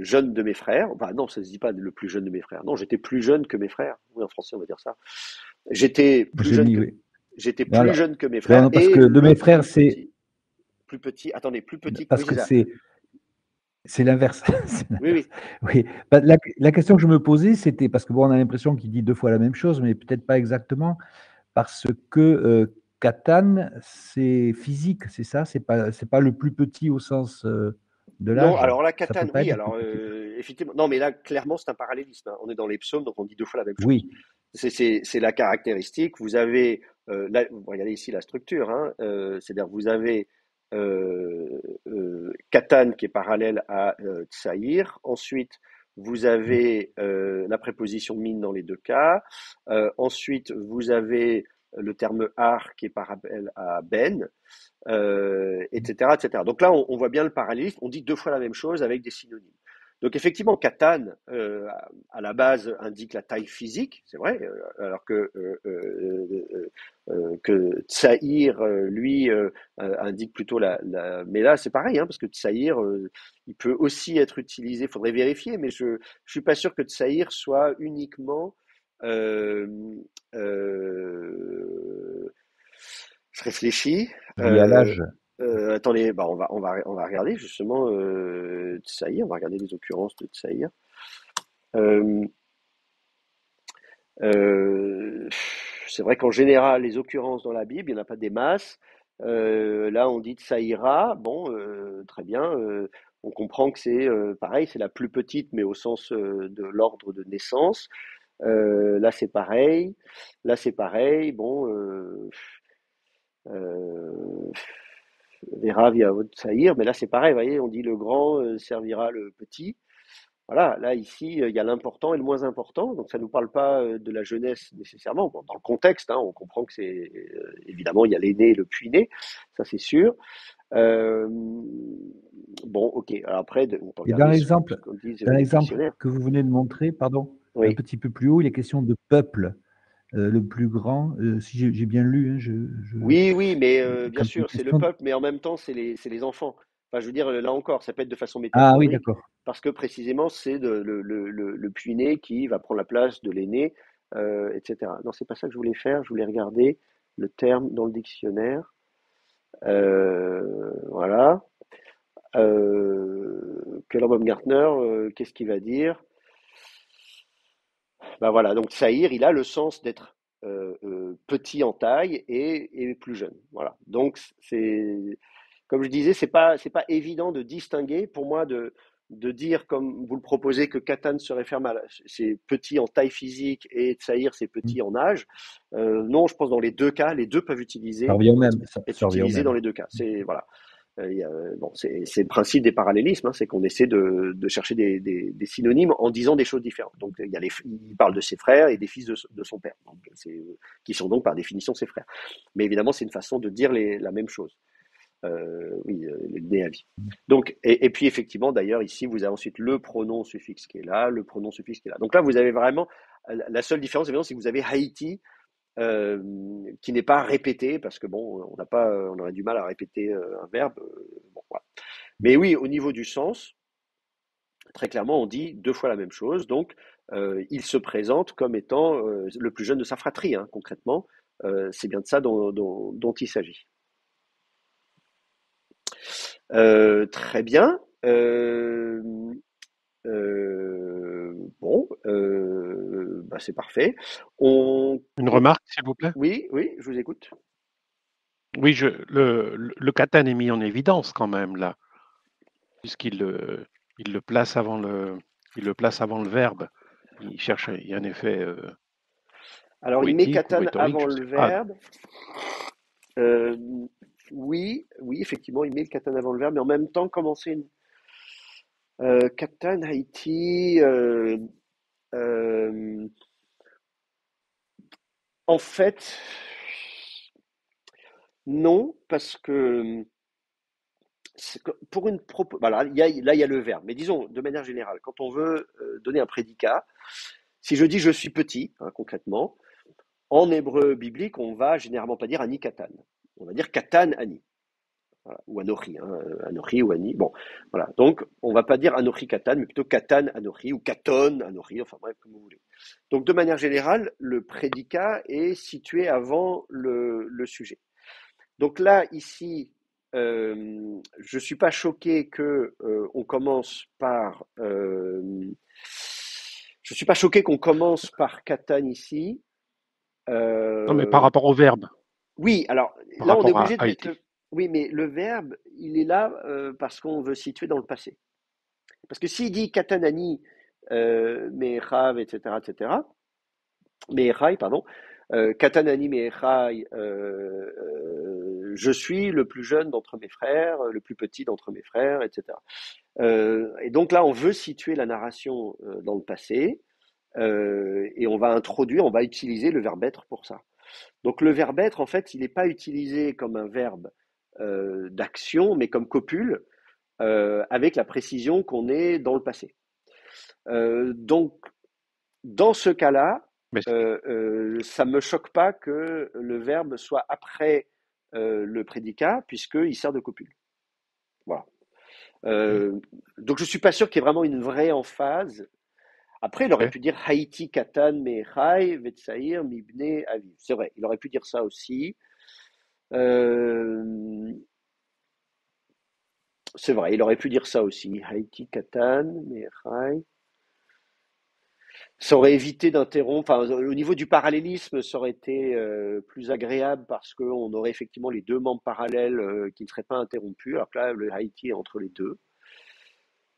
jeune de mes frères. Enfin, non, ça se dit pas le plus jeune de mes frères. Non, j'étais plus jeune que mes frères. Oui, en français, on va dire ça. J'étais plus J'ai jeune mis, que, oui. j'étais plus Voilà. jeune que mes Non, frères non, parce et que de mes le frères, plus c'est petit. Plus petit, attendez, plus petit, parce oui, c'est que ça. c'est l'inverse. C'est Oui, l'inverse. oui. Oui. Bah, la question que je me posais, c'était parce que bon, on a l'impression qu'il dit deux fois la même chose, mais peut-être pas exactement, parce que Catane, c'est physique, c'est ça? C'est pas le plus petit au sens de Non, l'âge? alors la Ça peut katane, pas oui, être le plus alors petit. effectivement, non, mais là, clairement, c'est un parallélisme, hein. On est dans les psaumes, donc on dit deux fois la même chose. Oui, C'est la caractéristique. Vous avez, là, vous regardez ici la structure, hein, c'est-à-dire vous avez Katan qui est parallèle à Tsaïr. Ensuite, vous avez la préposition mine dans les deux cas. Ensuite, vous avez le terme ar qui est parallèle à ben, etc., etc. Donc là, on voit bien le parallélisme. On dit deux fois la même chose avec des synonymes. Donc effectivement, Catane, à la base, indique la taille physique, c'est vrai, alors que Tsaïr, lui, indique plutôt Mais là, c'est pareil, hein, parce que Tsaïr, il peut aussi être utilisé, il faudrait vérifier, mais je suis pas sûr que Tsaïr soit uniquement... Euh, euh, je réfléchis. lié à l'âge. Attendez, bah on va regarder justement Tsaïr, on va regarder les occurrences de Tsaïr. Euh, euh, c'est vrai qu'en général, les occurrences dans la Bible, il n'y en a pas des masses. Là, on dit Tsaïra, bon, très bien. On comprend que c'est pareil, c'est la plus petite, mais au sens de l'ordre de naissance. Là, c'est pareil. Là, c'est pareil. Bon, euh, Vera via Saïr, mais là c'est pareil, vous voyez, on dit le grand servira le petit. Voilà, là ici, il y a l'important et le moins important, donc ça ne nous parle pas de la jeunesse nécessairement. Bon, dans le contexte, hein, on comprend que c'est évidemment il y a l'aîné et le puis-né, ça c'est sûr. Euh, bon, ok, alors après, on peut Et regarder ce qu'en disent dans les l'exemple dictionnaires. que vous venez de montrer, pardon, un Oui, petit peu plus haut, il est question de peuple, le plus grand. Si j'ai bien lu, hein, oui, oui, mais bien quand il est sûr, c'est le question. peuple, mais en même temps, c'est les enfants. Enfin, je veux dire, là encore, ça peut être de façon Ah oui, métaphorique, d'accord. parce que précisément, c'est le puîné qui va prendre la place de l'aîné, etc. Non, c'est pas ça que je voulais faire. Je voulais regarder le terme dans le dictionnaire. Voilà. Keller Baumgartner, qu'est-ce qu'il va dire? Ben voilà, donc Saïr, il a le sens d'être petit en taille et plus jeune. Voilà. Donc c'est comme je disais, c'est pas évident de distinguer pour moi de dire comme vous le proposez que Catan se réfère à c'est petit en taille physique et Tsaïr c'est Mmh. petit en âge. Non, je pense dans les deux cas, les deux peuvent Ça utiliser revient au même, être ça revient au utilisés dans même. les deux cas. C'est voilà. Bon, c'est le principe des parallélismes, hein, c'est qu'on essaie de chercher des synonymes en disant des choses différentes. Donc, il parle de ses frères et des fils de son père, donc, qui sont donc par définition ses frères. Mais évidemment, c'est une façon de dire la même chose. Oui, né à vie. Donc, et puis effectivement, d'ailleurs, ici, vous avez ensuite le pronom suffixe qui est là, le pronom suffixe qui est là. Donc là, vous avez vraiment, la seule différence, évidemment, c'est que vous avez Haïti euh, qui n'est pas répété parce que bon, on aurait du mal à répéter un verbe. Bon, voilà. Mais oui, au niveau du sens, très clairement, on dit deux fois la même chose. Donc, il se présente comme étant le plus jeune de sa fratrie, hein, concrètement. C'est bien de ça dont il s'agit. Très bien. Bon, bah, c'est parfait. On, Une on- remarque, s'il vous plaît? oui, oui, je vous écoute. Oui, le katan est mis en évidence quand même là, puisqu'il il le place avant il le place avant le verbe. Il cherche, il y a un effet Alors, il met poétique ou katane rhétorique, avant je le sais pas. verbe. Euh, oui, oui, effectivement, il met le katane avant le verbe, mais en même temps, commencer une katane Haïti. Euh, En fait, non, parce que pour une propos, voilà, là il y a le verbe, mais disons de manière générale, quand on veut donner un prédicat, si je dis je suis petit, hein, concrètement, en hébreu biblique, on va généralement pas dire ani katan, on va dire katan ani. Voilà, ou Anochi, hein, Anochi ou Ani. Bon, voilà. Donc, on va pas dire Anochi Katan, mais plutôt Katan Anochi ou Katon Anochi, enfin bref, comme vous voulez. Donc, de manière générale, le prédicat est situé avant le sujet. Donc là, ici, je suis pas choqué que on commence par. Je suis pas choqué qu'on commence par Katan ici. Non, mais par Euh, rapport au verbe, Oui, alors par là, on est rapport à obligé de mettre Haïti. le. Oui, mais le verbe, il est là parce qu'on veut situer dans le passé. Parce que s'il dit katanani, mechav, etc., etc., mechai, pardon, katanani, mechai, je suis le plus jeune d'entre mes frères, le plus petit d'entre mes frères, etc. Et donc là, on veut situer la narration dans le passé et on va introduire, on va utiliser le verbe être pour ça. Donc le verbe être, en fait, il n'est pas utilisé comme un verbe d'action, mais comme copule, avec la précision qu'on est dans le passé. Donc, dans ce cas-là, Mais ça ne me choque pas que le verbe soit après le prédicat, puisqu'il sert de copule. Voilà. Donc, je ne suis pas sûr qu'il y ait vraiment une vraie emphase. Après, il aurait ouais. pu dire Haïti, Katan, Mechai, Vetsaïr, Mibne, Aviv. C'est vrai, il aurait pu dire ça aussi. Euh, c'est vrai, il aurait pu dire ça aussi. Haïti, Katan, Mechai. Ça aurait évité d'interrompre, enfin, au niveau du parallélisme, ça aurait été plus agréable parce qu'on aurait effectivement les deux membres parallèles qui ne seraient pas interrompus, alors que là, le Haïti est entre les deux.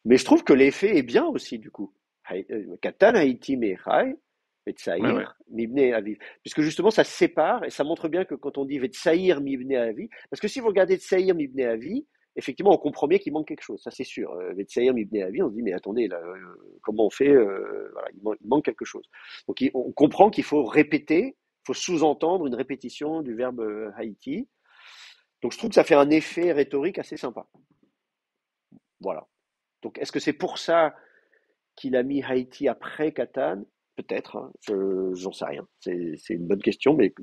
Mais je trouve que l'effet est bien aussi, du coup. Katan, Haïti, Mehai, Ouais, ouais. Vetsaïr, Mibne, Aviv. Puisque justement, ça se sépare et ça montre bien que quand on dit Vetsaïr, Mibne, Aviv, parce que si vous regardez Tsaïr, Mibne, Aviv, effectivement, on comprend bien qu'il manque quelque chose, ça c'est sûr. Vetsaïr, Mibne, Aviv, on se dit, mais attendez, là, comment on fait voilà, il manque quelque chose. Donc on comprend qu'il faut répéter, il faut sous-entendre une répétition du verbe Haïti. Donc je trouve que ça fait un effet rhétorique assez sympa. Voilà. Donc est-ce que c'est pour ça qu'il a mis Haïti après Catane? Peut-être, hein, j'en sais rien. C'est une bonne question, mais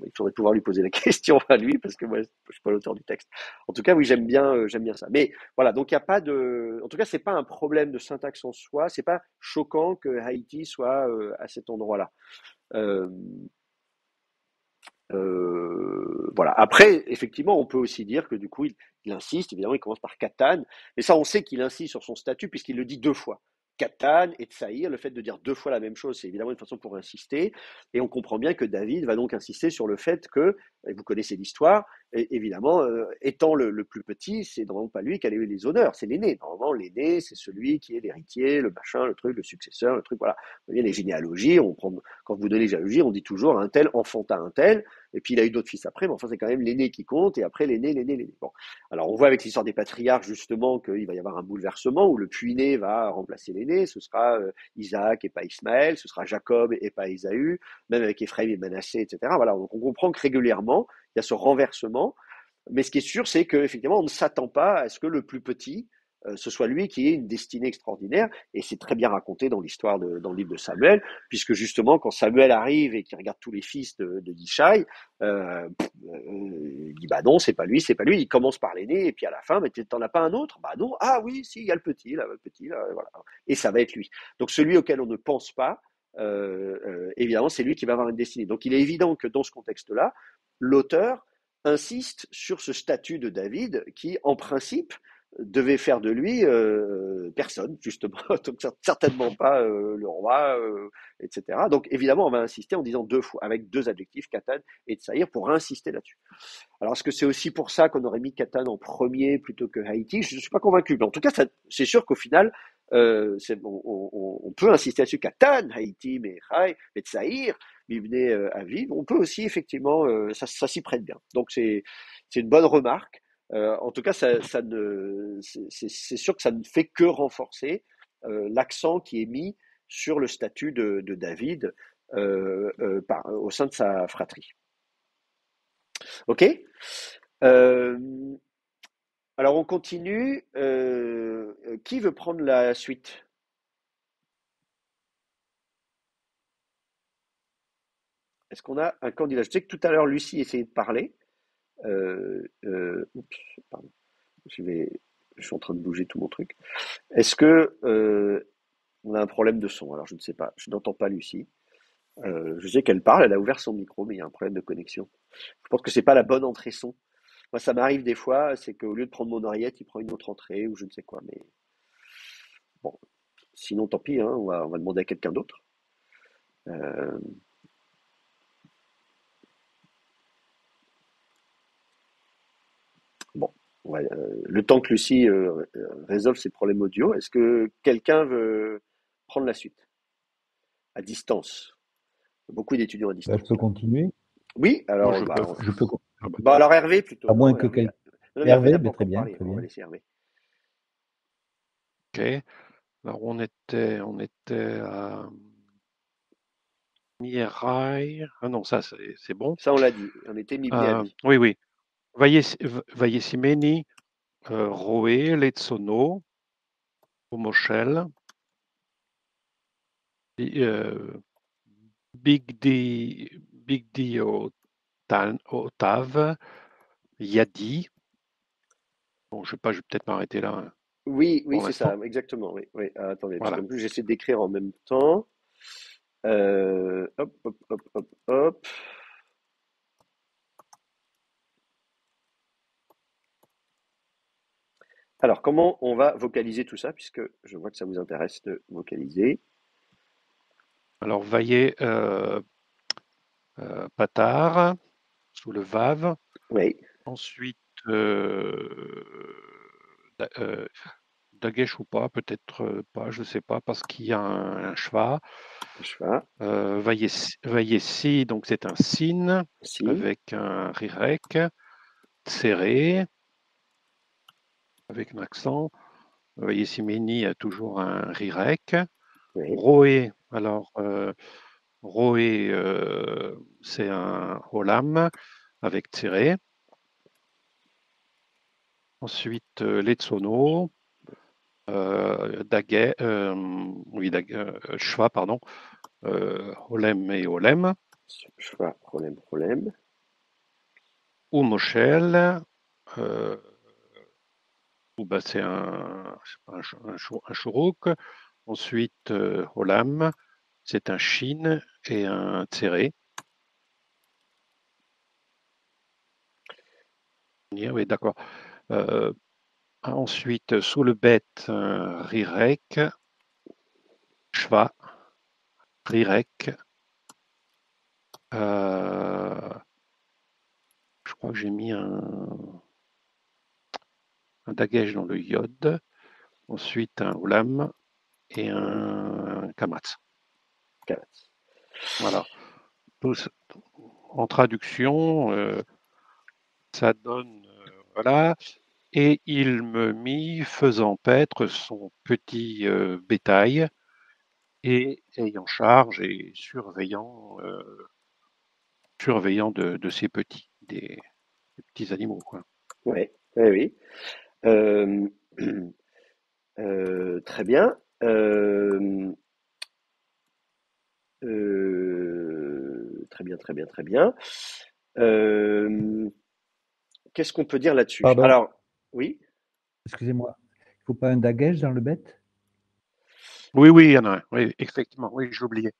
il faudrait pouvoir lui poser la question à lui, parce que moi, je ne suis pas l'auteur du texte. En tout cas, oui, j'aime bien ça. Mais voilà, donc il n'y a pas de. En tout cas, c'est pas un problème de syntaxe en soi. C'est pas choquant que Haïti soit à cet endroit-là. Euh, voilà. Après, effectivement, on peut aussi dire que du coup, il insiste, évidemment, il commence par Catane, mais ça, on sait qu'il insiste sur son statut puisqu'il le dit deux fois. Catane et Tsaïr, le fait de dire deux fois la même chose, c'est évidemment une façon pour insister, et on comprend bien que David va donc insister sur le fait que, et vous connaissez l'histoire, évidemment, étant le plus petit, c'est normalement pas lui qui a les honneurs, c'est l'aîné. Normalement, l'aîné, c'est celui qui est l'héritier, le machin, le truc, le successeur, le truc, voilà. Vous voyez, les généalogies, quand vous donnez les généalogies, on dit toujours un tel enfanta un tel, et puis il a eu d'autres fils après, mais enfin c'est quand même l'aîné qui compte, et après l'aîné. Bon. Alors on voit avec l'histoire des patriarches justement qu'il va y avoir un bouleversement où le puîné va remplacer l'aîné, ce sera Isaac et pas Ismaël, ce sera Jacob et pas Ésaü, même avec Éphraïm et Manassé, etc. Voilà, donc on comprend que régulièrement il y a ce renversement, mais ce qui est sûr c'est qu'effectivement on ne s'attend pas à ce que le plus petit ce soit lui qui ait une destinée extraordinaire, et c'est très bien raconté dans l'histoire dans le livre de Samuel, puisque justement quand Samuel arrive et qu'il regarde tous les fils de Yishai, il dit bah non, c'est pas lui, il commence par l'aîné, et puis à la fin, mais t'en as pas un autre? Bah non, ah oui, si, il y a le petit, là, voilà. Et ça va être lui. Donc celui auquel on ne pense pas, évidemment, c'est lui qui va avoir une destinée. Donc il est évident que dans ce contexte-là, l'auteur insiste sur ce statut de David qui, en principe, devait faire de lui personne, justement, donc certainement pas le roi, etc. Donc évidemment, on va insister en disant deux fois, avec deux adjectifs, Katan et Tsaïr, pour insister là-dessus. Alors est-ce que c'est aussi pour ça qu'on aurait mis Katan en premier plutôt que Haïti? Je ne suis pas convaincu, mais en tout cas, c'est sûr qu'au final, on peut insister là-dessus, Katan, Haïti, mais Tsaïr, Mibné Aviv, on peut aussi effectivement, ça s'y prête bien. Donc c'est une bonne remarque. En tout cas, c'est sûr que ça ne fait que renforcer l'accent qui est mis sur le statut de David au sein de sa fratrie. Ok? Euh, alors on continue. Qui veut prendre la suite? Est-ce qu'on a un candidat? Je sais que tout à l'heure Lucie essayait de parler. Oups, pardon. Je vais, je suis en train de bouger tout mon truc. Est-ce que on a un problème de son? Alors je ne sais pas. Je n'entends pas Lucie. Je sais qu'elle parle. Elle a ouvert son micro, mais il y a un problème de connexion. Je pense que c'est pas la bonne entrée son. Moi, ça m'arrive des fois, c'est qu'au lieu de prendre mon oreillette, il prend une autre entrée ou je ne sais quoi. Mais bon, sinon, tant pis, hein, on va demander à quelqu'un d'autre. Euh, bon, le temps que Lucie résolve ses problèmes audio, est-ce que quelqu'un veut prendre la suite à distance? Beaucoup d'étudiants à Bah, je distance. peux continuer. Oui, Moi, alors, je peux. Je peux. Ah bah, bah, alors Hervé À plutôt, moins non? que Hervé, quelqu'un. non, mais Hervé Hervé, n'a pas ben, très encore bien, parlé, très on va bien. laisser Hervé. ok. Alors, on était à Mirail. Ah non, ça, c'est bon. Ça, on l'a dit, on était mis bien avis. Oui, oui. Vaiesimeni, Roé, Letsono, Omochel, Big D Otav, Yadi. Bon, je sais pas, je vais peut-être m'arrêter là hein, Oui, oui, pour c'est ça, l'instant. exactement, oui, oui. Ah, attendez, parce Voilà. qu'en plus, j'essaie d'écrire en même temps. Hop, hop, hop, hop, hop. Alors, comment on va vocaliser tout ça, puisque je vois que ça vous intéresse de vocaliser. Alors, Vaillé Patar, sous le Vav. Oui, Ensuite, Da- euh, Dagesh ou pas, peut-être pas, je sais pas, parce qu'il y a un schwa. je vais. Vayessi, donc c'est un sin Si, avec un rirek. Tsere, avec un accent. Vayessimeni a toujours un rirek. oui. Roé, alors Roé, c'est un holam avec tsere. Ensuite, Letsono, oui, Shva, pardon, Holem et Holem. Je vais. Problème, problème. Ou Moshel, ou bah, c'est un shuruk. Ensuite, Holam, c'est un shin et un tsere. Oui, d'accord. Euh, ensuite, sous le bet, rirek, shva, rirek. Je crois que j'ai mis un dagesh dans le yod. Ensuite, un olam et Oui, un kamatz. Kalatz. Voilà. En traduction, ça donne, voilà. Et il me mit faisant paître son petit bétail et ayant charge et surveillant de ses petits, des petits animaux, quoi. Oui, oui, oui. Euh, très bien. Très bien, très bien, très bien. Euh, Qu'est-ce qu'on peut dire là-dessus? Pardon, Alors, oui, excusez-moi. Il faut pas un dagesh dans le bête? Oui, oui, il y en a un. Oui, effectivement. Oui, j'ai oublié.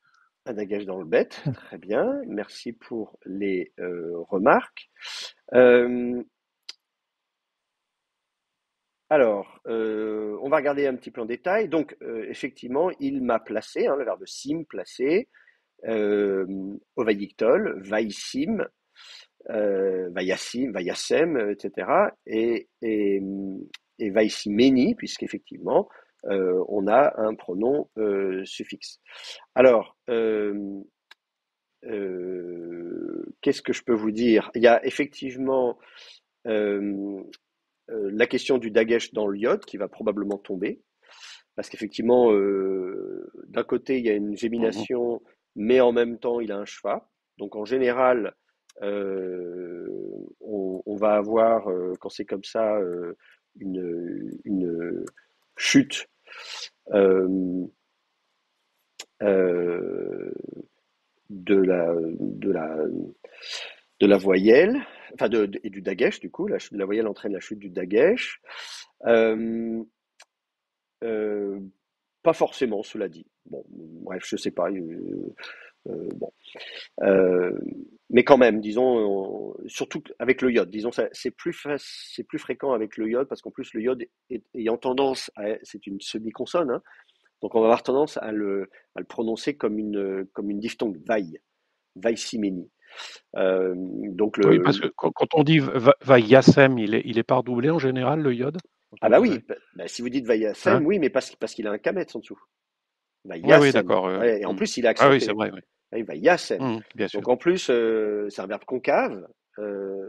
un dagage dans le bête. Très bien. Merci pour les remarques. Euh, alors, on va regarder un petit peu en détail. Donc, effectivement, il m'a placé, hein, le verbe sim, placé, euh, ovayictol, vaïsim, vayassim, vayasem, etc. Et vaïsimeni, puisqu'effectivement, on a un pronom suffixe. Alors, qu'est-ce que je peux vous dire? Il y a effectivement euh, la question du dagesh dans le yod qui va probablement tomber, parce qu'effectivement, d'un côté, il y a une Mhm. gémination mais en même temps, il a un schwa. Donc, en général, on va avoir, quand c'est comme ça, une chute euh, euh, de la voyelle, enfin et du dagesh, du coup, la chute de la voyelle entraîne la chute du dagesh. Euh, euh, Pas forcément, cela dit. Bon, bref, je sais pas. Bon. Euh, mais quand même, disons, surtout avec le iode, disons, c'est plus fréquent avec le iode parce qu'en plus le iode ayant tendance c'est une semi-consonne, hein, donc on va avoir tendance à le prononcer comme une diphtongue, vaille, vaille-siménie. Donc Oui, parce que quand on dit Vaïasem, il est pas redoublé en général, le iode, quand ah on bah dit oui, bah, si vous dites hein? vaïasem, oui, mais parce qu'il a un kamet en dessous. Oui, oui, Vaïasem. d'accord. Ouais, et en Mmh. plus, il est Ah oui, c'est accenté. vrai, oui. Ah, il va Yassem. Mmh, bien sûr. Donc en plus, c'est un verbe concave.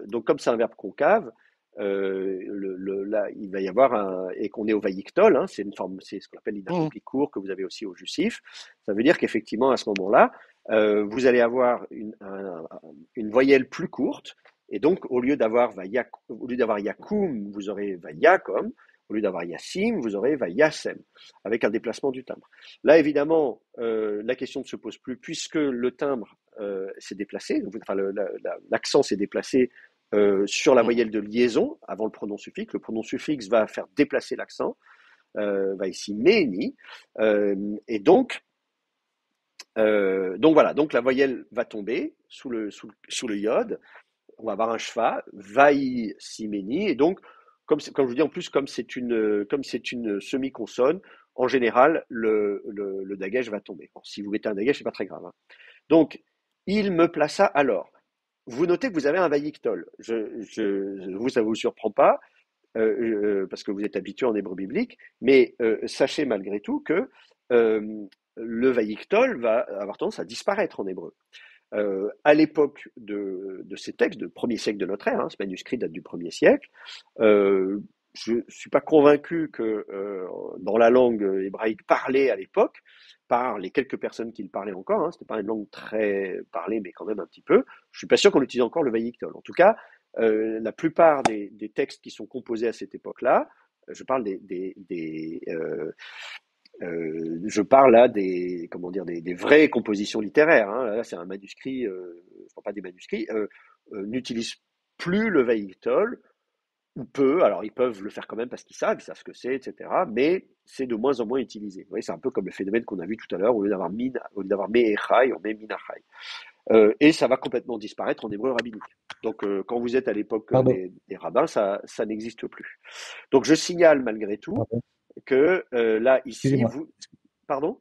Donc comme c'est un verbe concave, là, il va y avoir et qu'on est au vaïctol, hein, c'est une forme, c'est ce qu'on appelle Mmh. l'inaccompli court que vous avez aussi au justif. Ça veut dire qu'effectivement, à ce moment-là, vous allez avoir une voyelle plus courte. Et donc, au lieu d'avoir yakum, vous aurez vayakom. Au lieu d'avoir yassim, vous aurez vayassem, avec un déplacement du timbre. Là, évidemment, la question ne se pose plus puisque le timbre s'est déplacé, enfin l'accent s'est déplacé sur la Mmh. voyelle de liaison avant le pronom suffixe. Le pronom suffixe va faire déplacer l'accent, va ici méni, et donc voilà, donc la voyelle va tomber sous le iode. On va avoir un schwa, vaï siméni, et donc comme je vous dis en plus comme c'est une semi-consonne, en général le dagesh va tomber. Bon, si vous mettez un dagesh, c'est pas très grave, hein. Donc il me plaça alors. Vous notez que vous avez un vaïktol. Vous, ça vous surprend pas parce que vous êtes habitué en hébreu biblique, mais sachez malgré tout que le vaïktol va avoir tendance à disparaître en hébreu. À l'époque de ces textes, de premier siècle de notre ère, hein, ce manuscrit date du premier siècle, euh, je ne suis pas convaincu que dans la langue hébraïque parlée à l'époque, par les quelques personnes qui le parlaient encore, hein, ce n'était pas une langue très parlée, mais quand même un petit peu, je suis pas sûr qu'on utilise encore le vaïktol. En tout cas, la plupart des textes qui sont composés à cette époque-là, je parle je parle là comment dire, des vraies compositions littéraires, hein. Là, c'est un manuscrit, je parle pas des manuscrits, n'utilisent plus le vaïktol, ou peu. Alors, ils peuvent le faire quand même parce ils savent ce que c'est, etc. Mais c'est de moins en moins utilisé. Vous voyez, c'est un peu comme le phénomène qu'on a vu tout à l'heure, au lieu d'avoir me'echai, on met minachai. Et ça va complètement disparaître en hébreu rabbinique. Donc, quand vous êtes à l'époque Pardon. des rabbins, ça n'existe plus. Donc, je signale malgré tout Pardon. que là, ici, Excusez-moi. Pardon?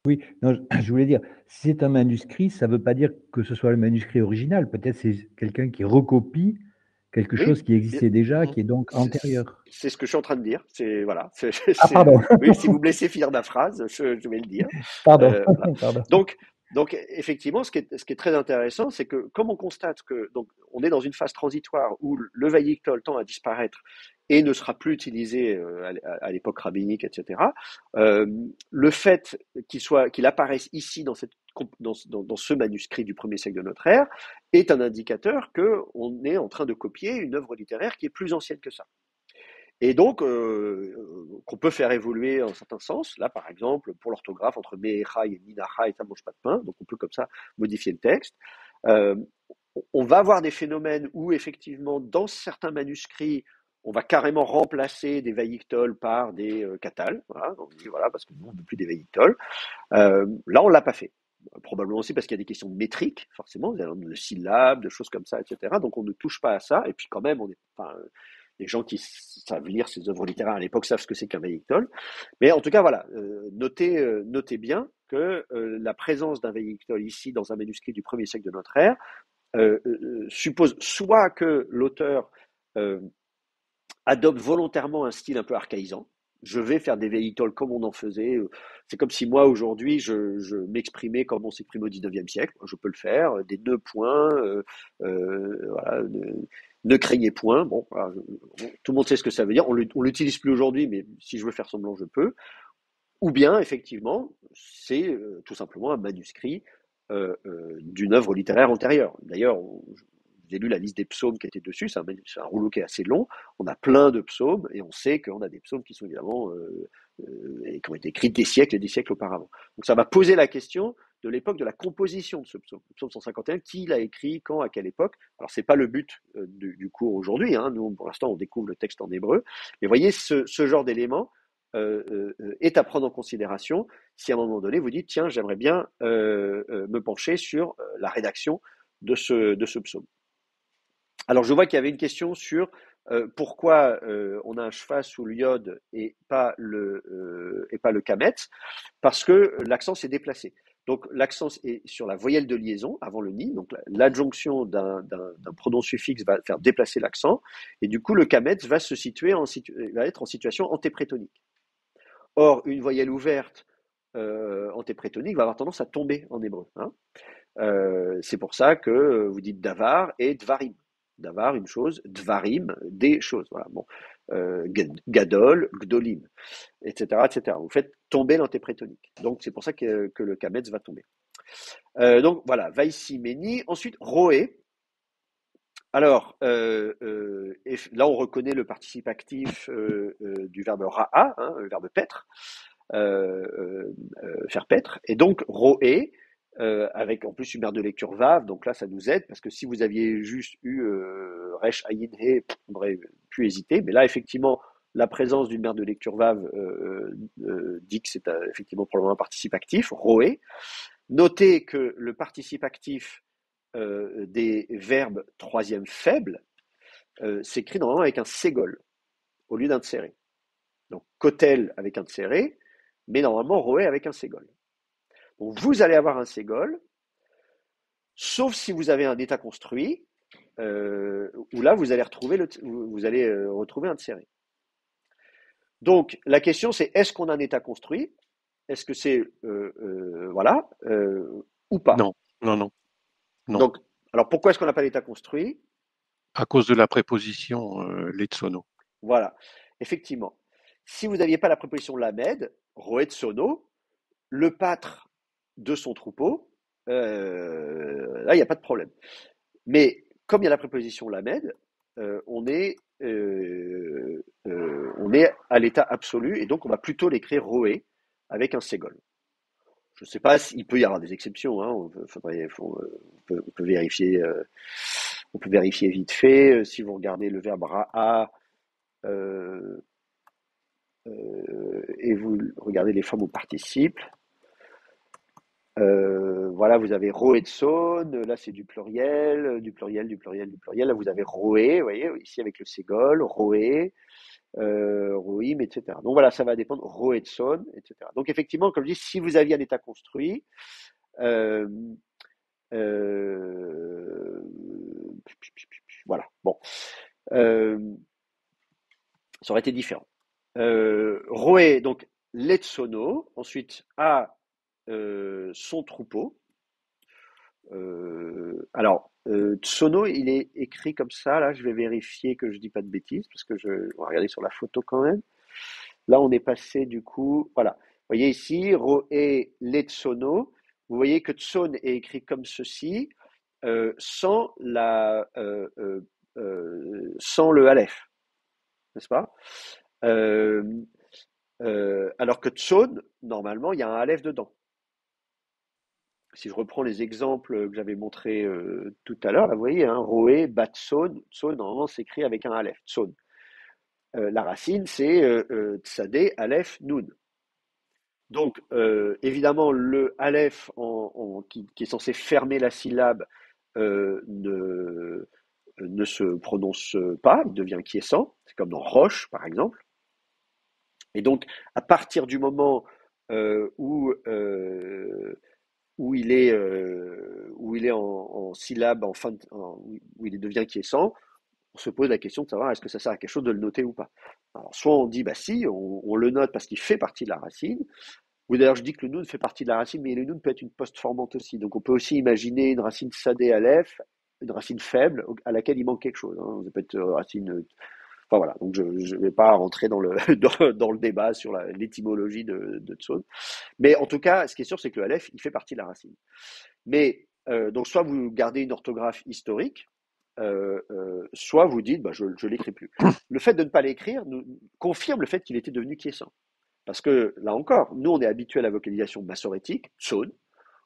Oui, non, je voulais dire, si c'est un manuscrit, ça ne veut pas dire que ce soit le manuscrit original. Peut-être c'est quelqu'un qui recopie quelque Oui, chose qui existait déjà, Mmh. qui est donc antérieur. c'est ce que je suis en train de dire. C'est voilà. Ah, pardon, Oui, si vous me laissez finir ma phrase, je vais le dire. pardon, Voilà. pardon. Donc, effectivement, ce qui est très intéressant, c'est que comme on constate que donc on est dans une phase transitoire où le vaïktol tend à disparaître et ne sera plus utilisé à l'époque rabbinique, etc. Le fait qu'il apparaisse ici dans ce manuscrit du premier siècle de notre ère est un indicateur que on est en train de copier une œuvre littéraire qui est plus ancienne que ça. Et donc, qu'on peut faire évoluer en certains sens. Là, par exemple, pour l'orthographe, entre Mehechai et Minachai, ça ne mange pas de pain. Donc, on peut comme ça modifier le texte. Euh, on va avoir des phénomènes où, effectivement, dans certains manuscrits, on va carrément remplacer des vaïktols par des catals. Voilà, donc, voilà, parce que nous, on ne veut plus des vaïktols. Là, on ne l'a pas fait. Probablement aussi parce qu'il y a des questions métriques, forcément, de syllabes, de choses comme ça, etc. Donc, on ne touche pas à ça. Et puis, quand même, les gens qui savent lire ces œuvres littéraires à l'époque savent ce que c'est qu'un vaïktol. Mais en tout cas, voilà, notez bien que la présence d'un vaïktol ici dans un manuscrit du premier siècle de notre ère suppose soit que l'auteur euh, adopte volontairement un style un peu archaïsant. Je vais faire des vaïktols comme on en faisait. C'est comme si moi, aujourd'hui, je m'exprimais comme on s'exprime au 19e siècle. Je peux le faire. Des nœuds points, voilà, ne craignez point. Bon, voilà, tout le monde sait ce que ça veut dire. On l'utilise plus aujourd'hui, mais si je veux faire semblant, je peux. Ou bien, effectivement, c'est tout simplement un manuscrit d'une œuvre littéraire antérieure. D'ailleurs, j'ai lu la liste des psaumes qui étaient dessus, c'est un rouleau qui est assez long. On a plein de psaumes et on sait qu'on a des psaumes qui sont évidemment et qui ont été écrits des siècles et des siècles auparavant. Donc ça va poser la question de l'époque de la composition de ce psaume. Le psaume 151, qui l'a écrit, quand, à quelle époque. Alors c'est pas le but du cours aujourd'hui, hein. Nous pour l'instant on découvre le texte en hébreu, mais voyez ce genre d'élément est à prendre en considération si à un moment donné vous dites tiens j'aimerais bien me pencher sur la rédaction de ce psaume. Alors je vois qu'il y avait une question sur pourquoi on a un cheval sous le yod et pas le kamet, parce que l'accent s'est déplacé. Donc l'accent est sur la voyelle de liaison avant le ni, donc l'adjonction d'un pronom suffixe va faire déplacer l'accent, et du coup le kamet va va être en situation antéprétonique. Or, une voyelle ouverte antéprétonique va avoir tendance à tomber en hébreu. Hein. C'est pour ça que vous dites davar et dvarim. Davar, une chose, dvarim, des choses. Voilà. Bon. Gadol, gdolim, etc., etc. Vous faites tomber l'antéprétonique. Donc, c'est pour ça que le kametz va tomber. Donc, voilà, vaïsi meni. Ensuite, roé. Alors, là, on reconnaît le participe actif du verbe ra'a, hein, le verbe paître, faire paître. Et donc, roé, avec en plus une mère de lecture vav, donc là, ça nous aide, parce que si vous aviez juste eu resh ayin he, on aurait pu hésiter. Mais là, effectivement, la présence d'une mère de lecture vav dit que c'est effectivement probablement un participe actif, roé. Notez que le participe actif des verbes troisième faible s'écrit normalement avec un ségol au lieu d'un tséré. Donc kotel avec un tséré, mais normalement roé avec un ségol. Donc vous allez avoir un ségol, sauf si vous avez un état construit, où là vous allez retrouver un tséré. Donc la question c'est est-ce qu'on a un état construit? Est-ce que c'est voilà ou pas? Non, non, non, non. Donc, alors pourquoi est-ce qu'on n'a pas d'état construit? À cause de la préposition letsono. Voilà, effectivement. Si vous n'aviez pas la préposition lamed, roetsono, le pâtre de son troupeau, là il n'y a pas de problème. Mais comme il y a la préposition lamed, on est à l'état absolu et donc on va plutôt l'écrire roé avec un ségol. Je ne sais pas s'il peut y avoir des exceptions, hein, on peut vérifier. On peut vérifier vite fait. Si vous regardez le verbe ra'a et vous regardez les formes au participe, voilà, vous avez roetson, là c'est du pluriel, du pluriel, du pluriel, du pluriel. Là vous avez roé, vous voyez, ici avec le ségol, roé, roim, etc. Donc voilà, ça va dépendre, roetson, etc. Donc effectivement, comme je dis, si vous aviez un état construit, euh, voilà, bon, ça aurait été différent. Roé, donc Letsono, ensuite a son troupeau. Alors, Tsono, il est écrit comme ça. Là, je vais vérifier que je dis pas de bêtises, parce que on va regarder sur la photo quand même. Là, on est passé du coup, voilà. Vous voyez ici, Roé Letsono. Vous voyez que Tson est écrit comme ceci, sans le Aleph, n'est-ce pas? Alors que Tson, normalement, il y a un Aleph dedans. Si je reprends les exemples que j'avais montrés tout à l'heure, là, vous voyez, hein, Roé, Batson, Tson, normalement, s'écrit avec un Aleph, Tson. La racine, c'est Tsadé, Aleph, Nun. Donc, évidemment, le Aleph qui est censé fermer la syllabe ne se prononce pas, il devient quiescent. C'est comme dans Roche, par exemple. Et donc, à partir du moment où il est en syllabe, où il devient quiescent, on se pose la question de savoir est-ce que ça sert à quelque chose de le noter ou pas. Alors, soit on dit, bah si, on le note parce qu'il fait partie de la racine, ou d'ailleurs je dis que le nun fait partie de la racine, mais le nun peut être une post-formante aussi. Donc on peut aussi imaginer une racine sadé aleph, une racine faible à laquelle il manque quelque chose. Hein. Ça peut être racine Enfin voilà, donc je ne vais pas rentrer dans le, dans le débat sur l'étymologie de Tson. Mais en tout cas, ce qui est sûr, c'est que le Aleph, il fait partie de la racine. Mais donc soit vous gardez une orthographe historique, soit vous dites, bah, je ne l'écris plus. Le fait de ne pas l'écrire confirme le fait qu'il était devenu quiescent. Parce que là encore, nous on est habitué à la vocalisation massorétique, Tson.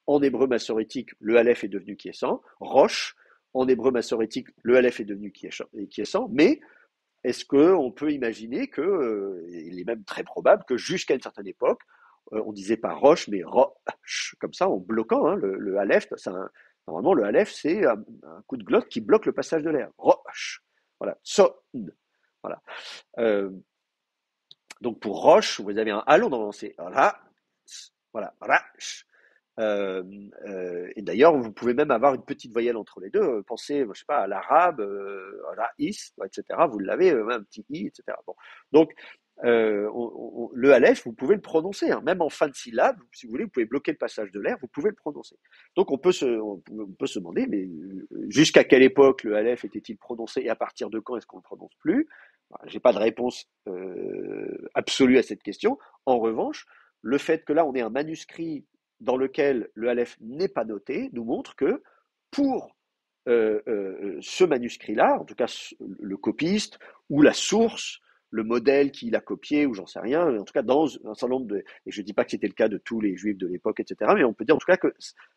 En hébreu massorétique, le Aleph est devenu quiescent. Roche, en hébreu massorétique, le Aleph est devenu quiescent. Mais est-ce qu'on peut imaginer que, il est même très probable que jusqu'à une certaine époque, on disait pas roche, mais roche, comme ça, en bloquant le Aleph. Normalement, le Aleph, c'est un coup de glotte qui bloque le passage de l'air. Roche. Voilà. Son. Voilà. Donc pour roche, vous avez un allon dans c'est ra. Voilà. Rash. Et d'ailleurs, vous pouvez même avoir une petite voyelle entre les deux. Pensez, je sais pas, à l'arabe, raïs, etc. Vous l'avez, un petit i, etc. Bon. Donc, le aleph, vous pouvez le prononcer, hein. Même en fin de syllabe, si vous voulez, vous pouvez bloquer le passage de l'air, vous pouvez le prononcer. Donc, on peut se demander, mais jusqu'à quelle époque le aleph était-il prononcé et à partir de quand est-ce qu'on le prononce plus? J'ai pas de réponse absolue à cette question. En revanche, le fait que là, on ait un manuscrit dans lequel le Aleph n'est pas noté, nous montre que pour ce manuscrit-là, en tout cas le copiste ou la source, le modèle qu'il a copié, ou j'en sais rien, en tout cas dans un certain nombre de... Et je ne dis pas que c'était le cas de tous les juifs de l'époque, etc., mais on peut dire en tout cas que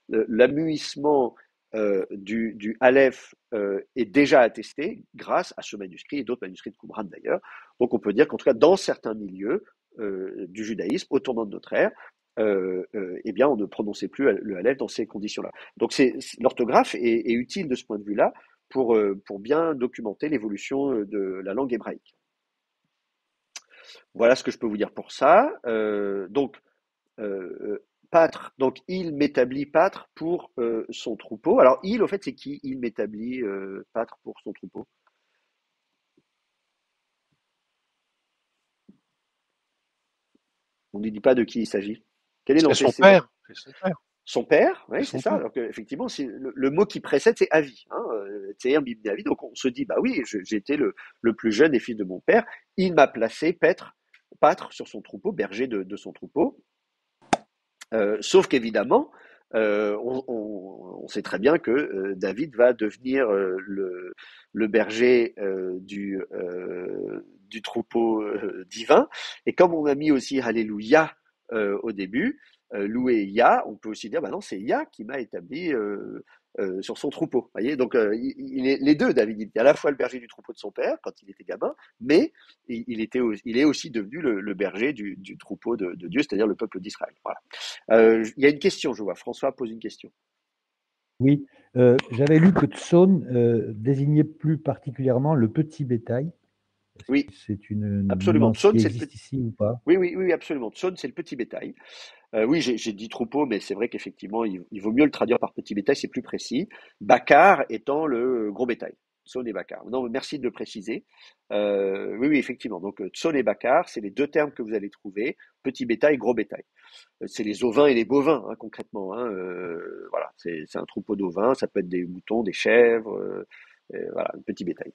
l'amuissement du Aleph est déjà attesté grâce à ce manuscrit et d'autres manuscrits de Qumran d'ailleurs. Donc on peut dire qu'en tout cas dans certains milieux du judaïsme, au tournant de notre ère, eh bien, on ne prononçait plus le Aleph dans ces conditions-là. Donc, l'orthographe est utile de ce point de vue-là pour bien documenter l'évolution de la langue hébraïque. Voilà ce que je peux vous dire pour ça. Pâtre, donc il m'établit pâtre pour son troupeau. Alors, il, au fait, c'est qui? Il m'établit pâtre pour son troupeau. On ne dit pas de qui il s'agit. Quel est C'est son l'antécédent? père. C'est son père. Son père, C'est oui, c'est son ça. père. Donc, effectivement, le mot qui précède, c'est Avi. Hein, Tseir Bibni Avi. Donc, on se dit, bah oui, j'étais le plus jeune des fils de mon père. Il m'a placé pâtre sur son troupeau, berger de son troupeau. Sauf qu'évidemment, on sait très bien que David va devenir le berger du troupeau divin. Et comme on a mis aussi Alléluia au début, louer Yah, on peut aussi dire, bah non, c'est Yah qui m'a établi sur son troupeau. Voyez, donc il est les deux, David. Il est à la fois le berger du troupeau de son père quand il était gamin, mais il est aussi devenu le berger du troupeau de Dieu, c'est-à-dire le peuple d'Israël. Voilà. Il y a une question, je vois. François pose une question. Oui, j'avais lu que Tson désignait plus particulièrement le petit bétail. Est-ce Oui, que c'est une absolument. nuance Tson, qui c'est le existe petit. ici ou pas? Oui, absolument. Tson, c'est le petit bétail. Oui, j'ai dit troupeau, mais c'est vrai qu'effectivement, il vaut mieux le traduire par petit bétail, c'est plus précis. Bakar étant le gros bétail. Tson et Bakar. Non, merci de le préciser. Oui, effectivement. Donc, Tson et Bakar, c'est les deux termes que vous allez trouver. Petit bétail, gros bétail. C'est les ovins et les bovins, hein, concrètement. Hein, voilà, c'est un troupeau d'ovins. Ça peut être des moutons, des chèvres. Voilà, le petit bétail.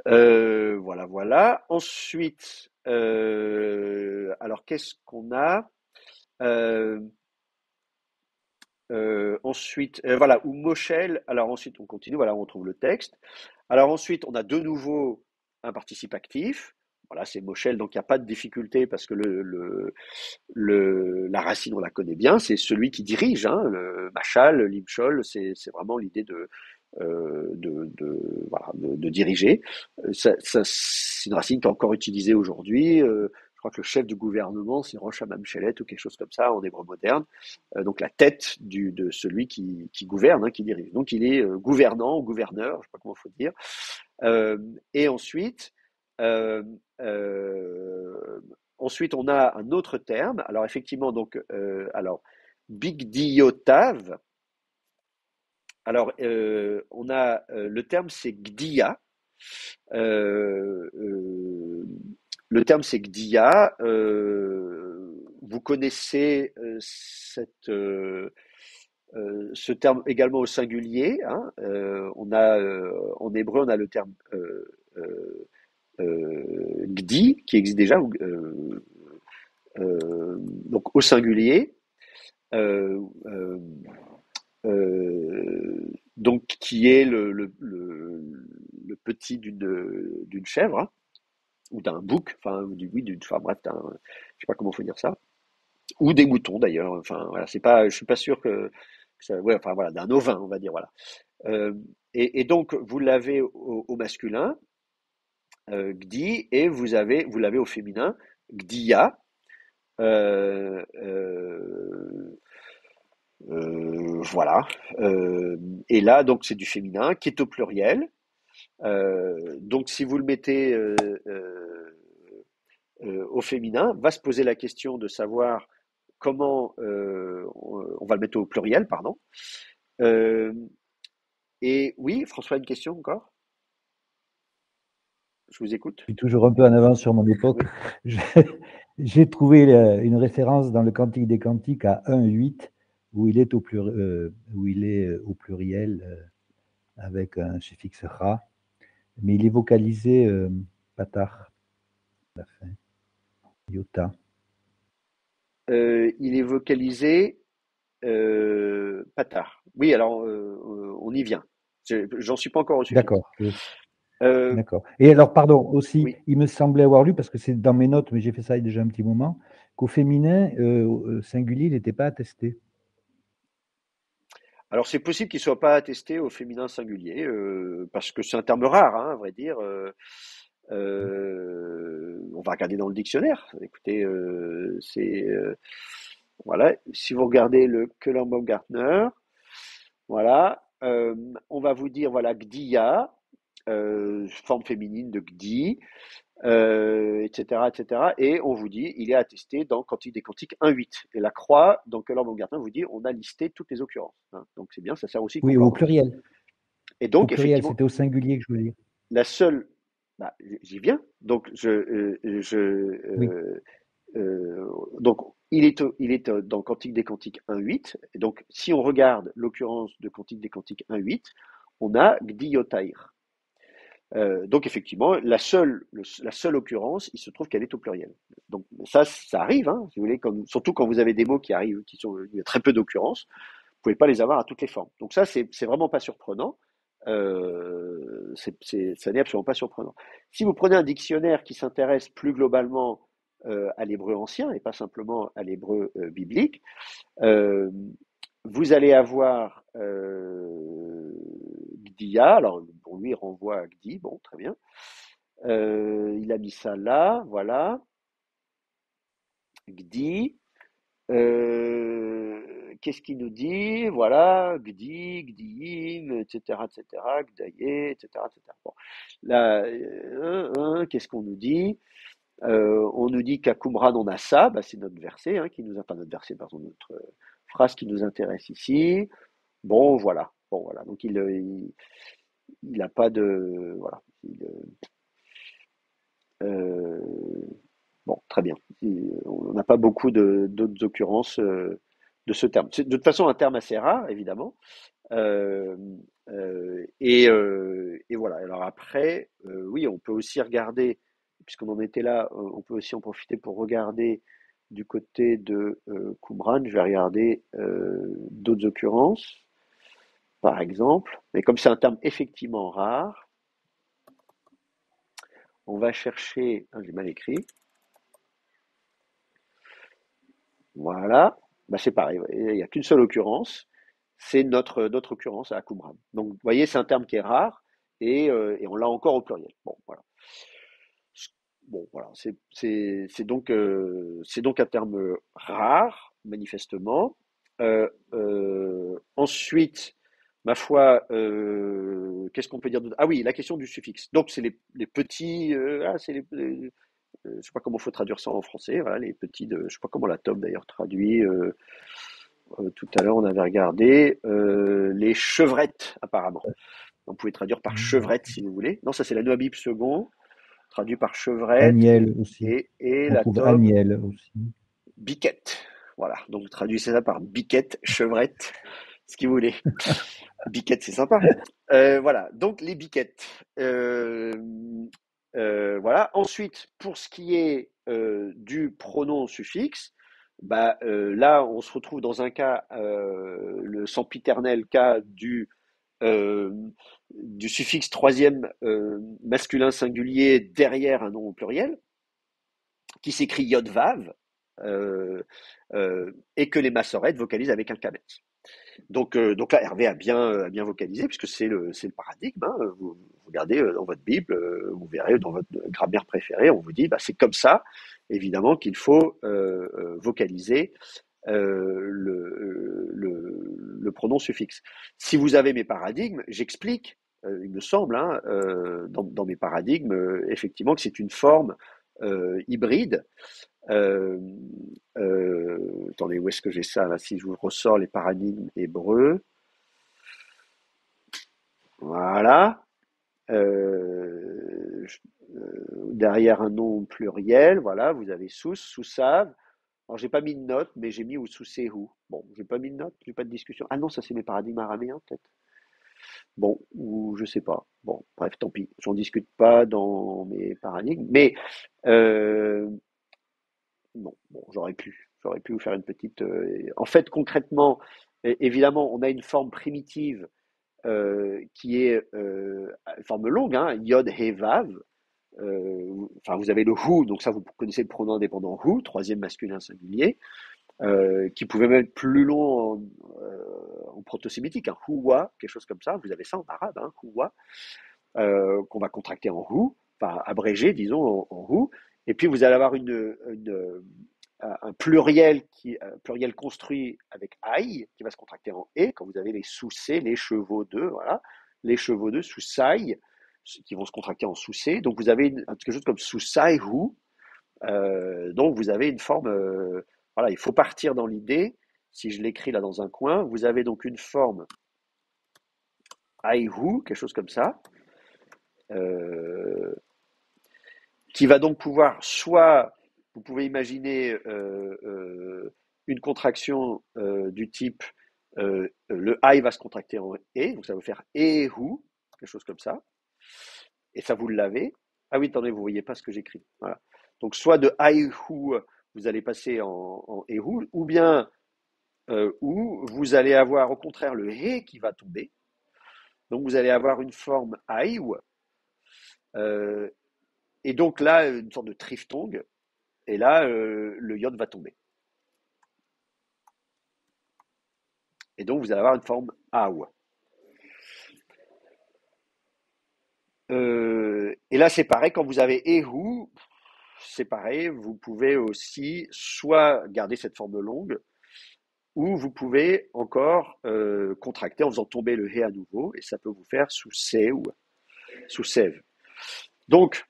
Voilà. Ensuite, alors qu'est-ce qu'on a? Euh, ensuite, voilà, ou Moshel. Alors ensuite, on continue. Voilà, on retrouve le texte. Alors ensuite, on a de nouveau un participe actif. Voilà, c'est Moshel, donc il n'y a pas de difficulté parce que la racine, on la connaît bien. C'est celui qui dirige, hein, le Machal, le Limchol. C'est vraiment l'idée voilà, de diriger. C'est une racine qui est encore utilisée aujourd'hui. Je crois que le chef du gouvernement, c'est Rosh Hamamshelet ou quelque chose comme ça en hébreu moderne. Donc la tête de celui qui gouverne, hein, qui dirige. Donc il est gouvernant ou gouverneur, je ne sais pas comment il faut dire. Et euh, euh, ensuite, on a un autre terme. Alors effectivement, donc Bigdiotav. Alors on a le terme c'est Gdia. Euh, euh, le terme c'est Gdia. Vous connaissez ce terme également au singulier. Hein. On a en hébreu on a le terme Gdi, qui existe déjà, donc au singulier, euh, euh, donc qui est le petit d'une chèvre, hein, ou d'un bouc, enfin, enfin bref, je sais pas comment faut dire ça, ou des moutons d'ailleurs, enfin voilà, c'est pas, je suis pas sûr que ça, ouais, enfin voilà, d'un ovin, on va dire, voilà. Euh, et donc vous l'avez au masculin, Gdi, et vous l'avez au féminin, Gdiya. Euh, euh, voilà. Et là, donc, c'est du féminin qui est au pluriel. Donc, si vous le mettez au féminin, va se poser la question de savoir comment on va le mettre au pluriel, pardon. Euh, et oui, François, une question encore? Je vous écoute. Je suis toujours un peu en avance sur mon époque. Oui. Je- J'ai trouvé une référence dans le Cantique des Cantiques à 1,8 où il est au pluriel avec un suffixe ra, mais il est vocalisé patar à la fin, iota. Il est vocalisé Patard. Oui, alors on y vient. J'en suis pas encore au suffixe. D'accord, Euh, d'accord. Et alors, pardon, aussi, oui. il me semblait avoir lu, parce que c'est dans mes notes, mais j'ai fait ça il y a déjà un petit moment, qu'au féminin, singulier, il n'était pas attesté. Alors c'est possible qu'il soit pas attesté au féminin singulier, parce que c'est un terme rare, hein, à vrai dire. On va regarder dans le dictionnaire. Écoutez, voilà. Si vous regardez le Köhler-Baumgartner, voilà, on va vous dire voilà Gdiya, forme féminine de Gdi, etc., etc. Et on vous dit, il est attesté dans Cantique des Cantiques 1.8. Et la croix, dans Köhler-Baumgartner, vous dit, on a listé toutes les occurrences, hein. Donc c'est bien, ça sert aussi de Oui, au concordance. pluriel. Et Au donc, pluriel, effectivement, c'était au singulier que je voulais dire. la seule, bah, j'y viens. Donc, Oui, donc il est dans Cantique des Cantiques 1.8. Et donc, si on regarde l'occurrence de Cantique des Cantiques 1.8, on a Gdiotaïr. Donc effectivement, la seule occurrence, il se trouve qu'elle est au pluriel. Donc ça arrive, hein, si vous voulez, surtout quand vous avez des mots qui arrivent, il y a très peu d'occurrences, vous pouvez pas les avoir à toutes les formes. Donc ça, c'est vraiment pas surprenant. Ça n'est absolument pas surprenant. Si vous prenez un dictionnaire qui s'intéresse plus globalement à l'hébreu ancien et pas simplement à l'hébreu biblique, euh, vous allez avoir Gdiya, alors pour lui il renvoie à Gdi, bon très bien. Il a mis ça là, voilà, Gdi. Qu'est-ce qu'il nous dit? Voilà, Gdi, Gdiim, etc., etc., Gdaye, etc., etc. Bon. Là, qu'est-ce qu'on nous dit? On nous dit qu'à Qumran on a ça, bah, c'est notre verset, hein, pas notre verset, pardon, notre phrase qui nous intéresse ici. Bon, voilà. Bon, voilà. Donc il a pas de, voilà. Euh, bon, très bien. On n'a pas beaucoup d'autres occurrences de ce terme. C'est de toute façon un terme assez rare, évidemment. Euh, et voilà. Alors après, oui, on peut aussi regarder, puisqu'on en était là, on peut aussi en profiter pour regarder du côté de Qumran. Je vais regarder d'autres occurrences, par exemple. Mais comme c'est un terme effectivement rare, on va chercher. Ah, j'ai mal écrit. Voilà. Bah, c'est pareil. Il n'y a qu'une seule occurrence. C'est notre occurrence à Qumran. Donc, vous voyez, c'est un terme qui est rare et on l'a encore au pluriel. Bon, voilà. Bon, voilà. C'est donc un terme rare, manifestement. Ensuite, ma foi, qu'est-ce qu'on peut dire d'autre? Ah oui, la question du suffixe. Donc, c'est les petits. Je sais pas comment faut traduire ça en français. Voilà, les petits de. Je sais pas comment la tome d'ailleurs traduit. Tout à l'heure, on avait regardé les chevrettes, apparemment. On pouvait traduire par chevrette si vous voulez. Non, ça c'est la Noabib second, traduit par chevrette, Aniel aussi. et On la trouve tome Aniel aussi. biquette. Voilà, donc traduisez ça par biquette, chevrette, ce que vous voulez. Biquette, c'est sympa. Voilà, donc les biquettes. Voilà. Ensuite, pour ce qui est du pronom suffixe, là, on se retrouve dans un cas, le sempiternel cas euh, du suffixe troisième masculin singulier derrière un nom au pluriel, qui s'écrit yod-vav, et que les massorètes vocalisent avec un kamet. Donc là, Hervé a bien vocalisé, puisque c'est le paradigme. Hein. Vous regardez dans votre Bible, vous verrez dans votre grammaire préférée, on vous dit, c'est comme ça, évidemment, qu'il faut vocaliser le pronom suffixe. Si vous avez mes paradigmes, j'explique, il me semble, hein, dans mes paradigmes, effectivement, que c'est une forme hybride. Attendez, où est-ce que j'ai ça là? Si je vous ressors les paradigmes hébreux, voilà. Derrière un nom pluriel, voilà, vous avez sous, sous-sav. Alors j'ai pas mis de note, mais j'ai mis ou sous-sehu. Bon, j'ai pas mis de note, j'ai pas de discussion. Ah non, ça c'est mes paradigmes araméens peut-être. Bon, ou je sais pas. Bon, bref, tant pis. J'en discute pas dans mes paradigmes, mais non, bon, j'aurais pu vous faire une petite. En fait, concrètement, évidemment, on a une forme primitive qui est une forme longue, hein, yod he vav. Enfin, vous avez le hu, donc ça, vous connaissez le pronom indépendant hu, troisième masculin singulier, qui pouvait même être plus long en proto-sémitique, hein, huwa, quelque chose comme ça. Vous avez ça en arabe, hein, huwa, qu'on va contracter en hu, enfin abrégé, disons, en hu. Et puis vous allez avoir un pluriel pluriel construit avec aïe qui va se contracter en et quand vous avez les sous-c, les chevaux de, voilà, les chevaux de sous-saï qui vont se contracter en sous-c. Donc vous avez quelque chose comme sous-saï-hu. Donc vous avez une forme, voilà, il faut partir dans l'idée. Si je l'écris là dans un coin, vous avez donc une forme aï-hu, quelque chose comme ça. Qui va donc pouvoir soit, vous pouvez imaginer une contraction du type le I va se contracter en E, donc ça va faire E-hu, quelque chose comme ça, et ça vous l'avez. Ah oui, attendez, vous voyez pas ce que j'écris. Voilà. Donc soit de I-hu, vous allez passer en E-hu, ou bien où vous allez avoir au contraire le He qui va tomber. Donc vous allez avoir une forme I, et donc là, une sorte de triphtongue, et là, le iode va tomber. Et donc, vous allez avoir une forme AW. Et là, c'est pareil, quand vous avez Ehu, c'est pareil, vous pouvez aussi soit garder cette forme longue, ou vous pouvez encore contracter en faisant tomber le He à nouveau, et ça peut vous faire sous Sew, sous Sev. Donc,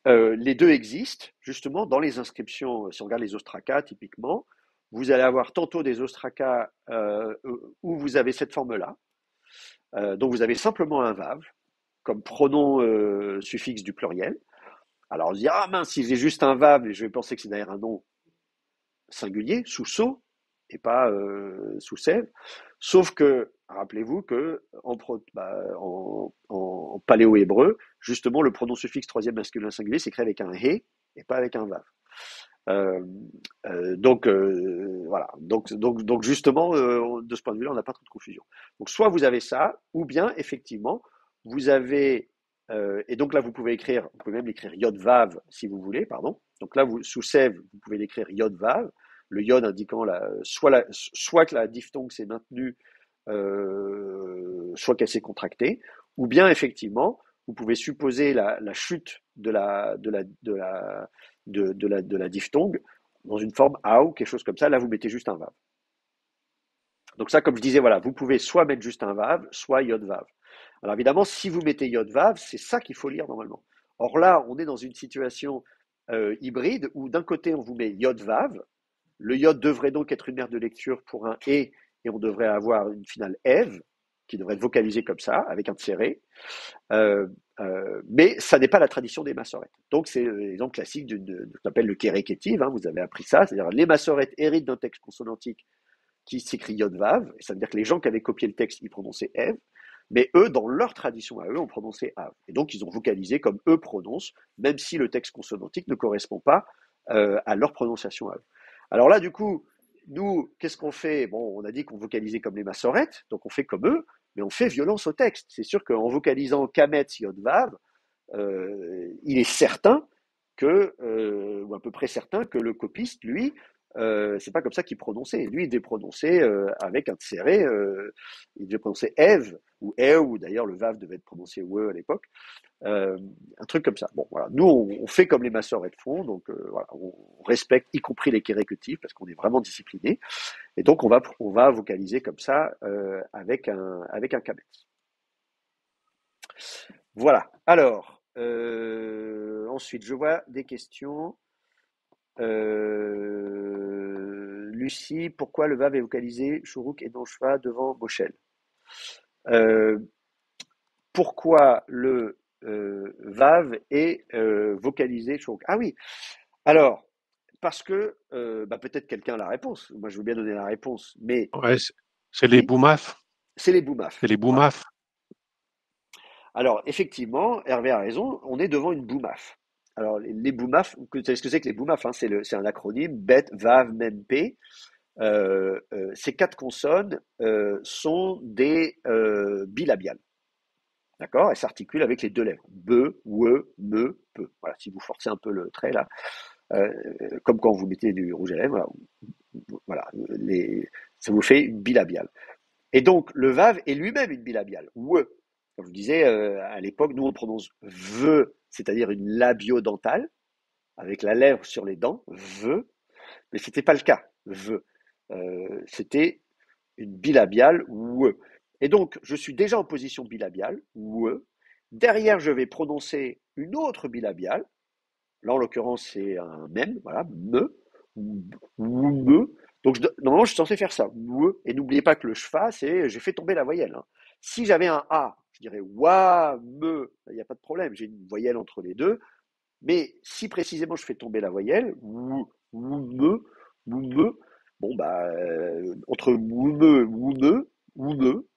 les deux existent, justement, dans les inscriptions. Si on regarde les ostracas, typiquement, vous allez avoir tantôt des ostracas où vous avez cette forme-là, donc vous avez simplement un vav, comme pronom suffixe du pluriel. Alors on se dit, ah mince, si j'ai juste un vav, je vais penser que c'est derrière un nom singulier, sous so, et pas sous sève. Sauf que, rappelez-vous que en paléo-hébreu, justement, le pronom suffixe troisième masculin singulier s'écrit avec un he et pas avec un vav. Donc voilà. Donc justement, de ce point de vue-là, on n'a pas trop de confusion. Donc soit vous avez ça, ou bien effectivement, vous avez et donc là vous pouvez même l'écrire yod vav si vous voulez, pardon. Donc là sous sève, vous pouvez l'écrire yod vav, le yod indiquant soit que la diphtongue s'est maintenue, soit qu'elle s'est contractée, ou bien effectivement vous pouvez supposer la chute de la diphtongue dans une forme AO, quelque chose comme ça. Là, vous mettez juste un vav. Donc ça, comme je disais, voilà, vous pouvez soit mettre juste un vav, soit yod vav. Alors évidemment, si vous mettez yod vav, c'est ça qu'il faut lire normalement. Or là, on est dans une situation hybride où d'un côté, on vous met yod vav. Le yod devrait donc être une aire de lecture pour un et on devrait avoir une finale ev qui devrait être vocalisée comme ça, avec un tséré. Mais ça n'est pas la tradition des massorètes. Donc c'est l'exemple classique de ce qu'on appelle le kérékétiv, hein, vous avez appris ça, c'est-à-dire les massorètes héritent d'un texte consonantique qui s'écrit yod vav, ça veut dire que les gens qui avaient copié le texte, ils prononçaient ev, Mais eux, dans leur tradition à eux, ont prononcé Av. Et donc, ils ont vocalisé comme eux prononcent, même si le texte consonantique ne correspond pas à leur prononciation à eux. Alors là, du coup, nous, qu'est-ce qu'on fait? Bon, on a dit qu'on vocalisait comme les massorettes, donc on fait comme eux, mais on fait violence au texte. C'est sûr qu'en vocalisant Kametz Yod Vav, il est certain que, ou à peu près certain que le copiste, lui, c'est pas comme ça qu'il prononçait. Lui, il devait prononcer avec un serré, il devait prononcer Eve ou E, ou d'ailleurs le Vav devait être prononcé We à l'époque, un truc comme ça. Bon, voilà. Nous, on fait comme les massorettes font, donc voilà, on respecte y compris les kérécutifs parce qu'on est vraiment discipliné, et donc on va vocaliser comme ça avec un kametz. Voilà. Alors, ensuite, je vois des questions. Lucie, pourquoi le Vav est vocalisé Shuruk et non Shva devant Moshel? Pourquoi le Vav est vocalisé Shuruk? Ah oui, alors, parce que peut-être quelqu'un a la réponse. Moi, je veux bien donner la réponse, mais Ouais, c'est les oui, boumaf. c'est les boumaf. C'est les Voilà. boumaf. Alors, effectivement, Hervé a raison, on est devant une boumaf. Alors, les boumaf, vous savez ce que c'est que les boumaf, hein, c'est un acronyme, Bet, Vav, Mem, P. Ces 4 consonnes sont des bilabiales. D'accord? Elles s'articulent avec les 2 lèvres. Be, we, me, peu. Voilà, si vous forcez un peu le trait là, comme quand vous mettez du rouge à lèvres, voilà, ça vous fait une bilabiale. Et donc, le Vav est lui-même une bilabiale. We. Comme je vous disais, à l'époque, nous on prononce ve, c'est-à-dire une labiodentale, avec la lèvre sur les dents, ve, mais c'était pas le cas, ve. C'était une bilabiale, we. Et donc, je suis déjà en position bilabiale, we. Derrière, je vais prononcer une autre bilabiale. Là, en l'occurrence, c'est un même, voilà, me, ou me. Donc, normalement, je suis censé faire ça, we. Et n'oubliez pas que le schwa, c'est j'ai fait tomber la voyelle. Hein. Si j'avais un A, je dirais wa, me, il n'y a pas de problème, j'ai une voyelle entre les deux. Mais si précisément je fais tomber la voyelle, ou me, bon bah entre ou me,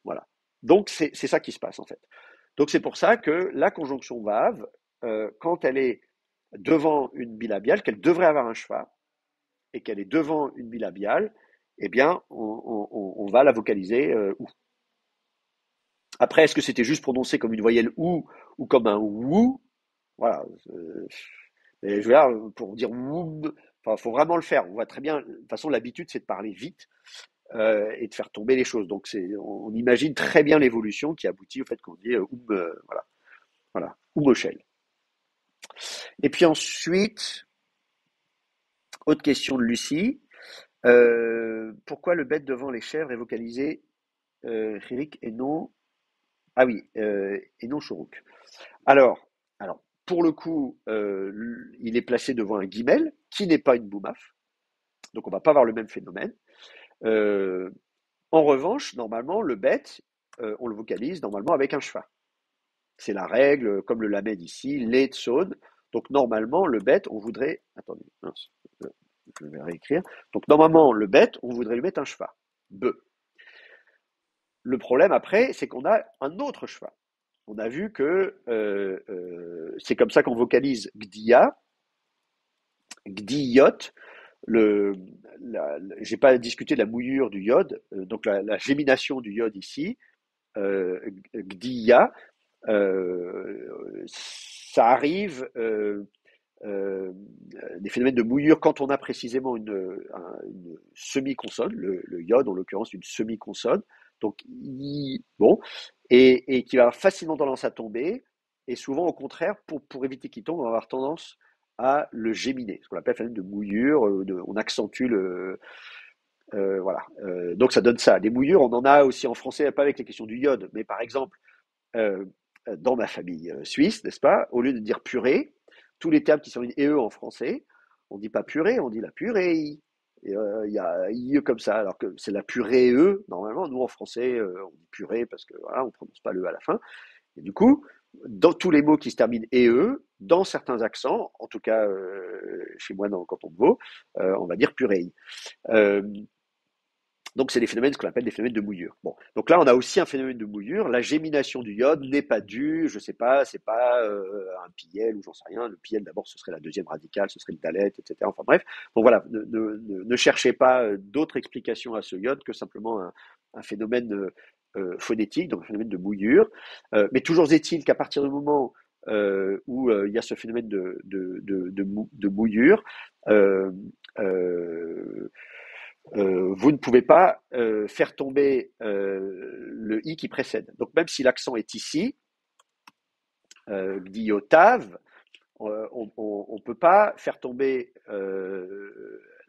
voilà. Donc c'est ça qui se passe en fait. Donc c'est pour ça que la conjonction Vav, quand elle est devant une bilabiale, qu'elle devrait avoir un schwa, et qu'elle est devant une bilabiale, eh bien on va la vocaliser ou. Après, est-ce que c'était juste prononcé comme une voyelle ou comme un ou? Voilà. Mais je veux dire, pour dire enfin, faut vraiment le faire. On voit très bien. De toute façon, l'habitude, c'est de parler vite et de faire tomber les choses. Donc, on imagine très bien l'évolution qui aboutit au fait qu'on dit voilà, ou Moshel. Et puis ensuite, autre question de Lucie. Pourquoi le bête devant les chèvres est vocalisé Chirik et non et non Shuruk. Alors, pour le coup, il est placé devant un guimel qui n'est pas une boumaf, donc on va pas avoir le même phénomène. En revanche, normalement, le bête, on le vocalise normalement avec un schwa. C'est la règle, comme le lamed ici, les tsod. Donc normalement, le bête, on voudrait. Attendez, mince, je vais réécrire. Donc normalement, le bête, on voudrait lui mettre un schwa. Be. Le problème après, c'est qu'on a un autre schwa. On a vu que c'est comme ça qu'on vocalise gdiya, gdiyot. J'ai pas discuté de la mouillure du iode, donc la gémination du iode ici, gdiya, ça arrive des phénomènes de mouillure quand on a précisément une semi-consonne, le iode en l'occurrence une semi-consonne, donc bon, et qui va avoir facilement tendance à tomber, et souvent au contraire, pour éviter qu'il tombe, on va avoir tendance à le géminer, ce qu'on appelle un phénomène de mouillure, on accentue voilà. Donc ça donne ça. Des mouillures, on en a aussi en français, pas avec les questions du iode, mais par exemple, euh, dans ma famille suisse, n'est-ce pas, au lieu de dire purée, tous les termes qui sont et en français, on dit pas purée, on dit la purée. Il y a IE comme ça, alors que c'est la purée normalement. Nous, en français, on dit purée parce que voilà, on prononce pas le à la fin. Et du coup, dans tous les mots qui se terminent dans certains accents, en tout cas chez moi dans le canton de Vaud, on va dire purée. Donc, c'est des phénomènes, ce qu'on appelle des phénomènes de mouillure. Bon, donc là, on a aussi un phénomène de mouillure. La gémination du iode n'est pas due, je sais pas, c'est pas un PiL ou j'en sais rien. Le PiL, d'abord, ce serait la deuxième radicale, ce serait le dalet, etc. Enfin bref, donc voilà, ne cherchez pas d'autres explications à ce iode que simplement un phénomène phonétique, donc un phénomène de mouillure. Mais toujours est-il qu'à partir du moment où il y a ce phénomène de mouillure, euh, euh, vous ne pouvez pas faire tomber le i qui précède. Donc même si l'accent est ici, dit octave, on ne peut pas faire tomber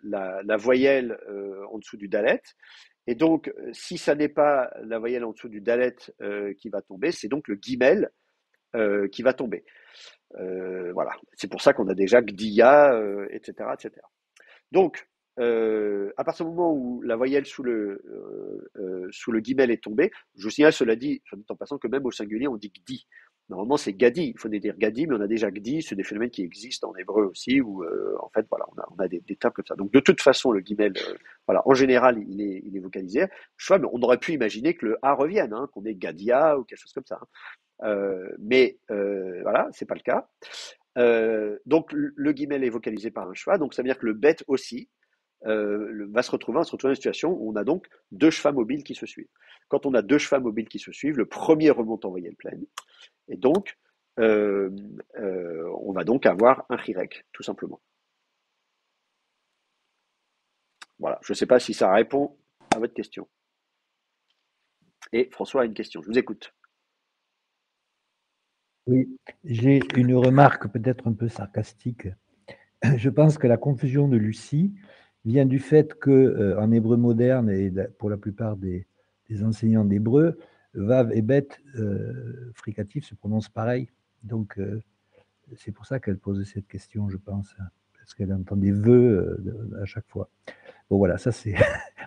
la voyelle en dessous du dalet. Et donc, si ça n'est pas la voyelle en dessous du dalet qui va tomber, c'est donc le guimel qui va tomber. Voilà. C'est pour ça qu'on a déjà gdia, etc., etc. Donc, à partir du moment où la voyelle sous le guimel est tombée, je vous signale, cela dit, soit dit en passant, que même au singulier, on dit gdi. Normalement, c'est gadi. Il faut dire gadi, mais on a déjà gdi. C'est des phénomènes qui existent en hébreu aussi, où en fait, voilà, on a des termes comme ça. Donc, de toute façon, le guimel, voilà, en général, il est vocalisé. Mais on aurait pu imaginer que le a revienne, hein, qu'on ait gadia ou quelque chose comme ça. Hein. Mais voilà, c'est pas le cas. Donc, le guimel est vocalisé par un schwa. Donc, ça veut dire que le bet aussi va se retrouver dans une situation où on a donc deux chevaux mobiles qui se suivent. Quand on a deux chevaux mobiles qui se suivent, le premier remonte en voyelle pleine, et donc on va donc avoir un chirek, tout simplement. Voilà, je ne sais pas si ça répond à votre question. Et François a une question, je vous écoute. Oui, j'ai une remarque peut-être un peu sarcastique. Je pense que la confusion de Lucie vient du fait que en hébreu moderne et pour la plupart des enseignants d'hébreu, vav et bet fricatif se prononcent pareil. Donc c'est pour ça qu'elle posait cette question, je pense, hein, parce qu'elle entend des vœux à chaque fois. Bon voilà, ça c'est.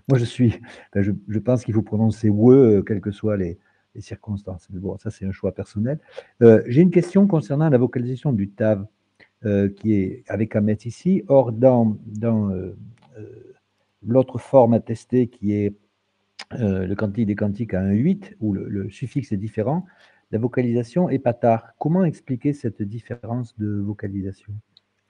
Moi je pense qu'il faut prononcer we quelles que soient les circonstances. Mais bon, ça c'est un choix personnel. J'ai une question concernant la vocalisation du tav. Qui est avec un met ici. Or, dans l'autre forme attestée qui est le quantique des quantiques à 1,8, où le suffixe est différent, la vocalisation est patard. Comment expliquer cette différence de vocalisation?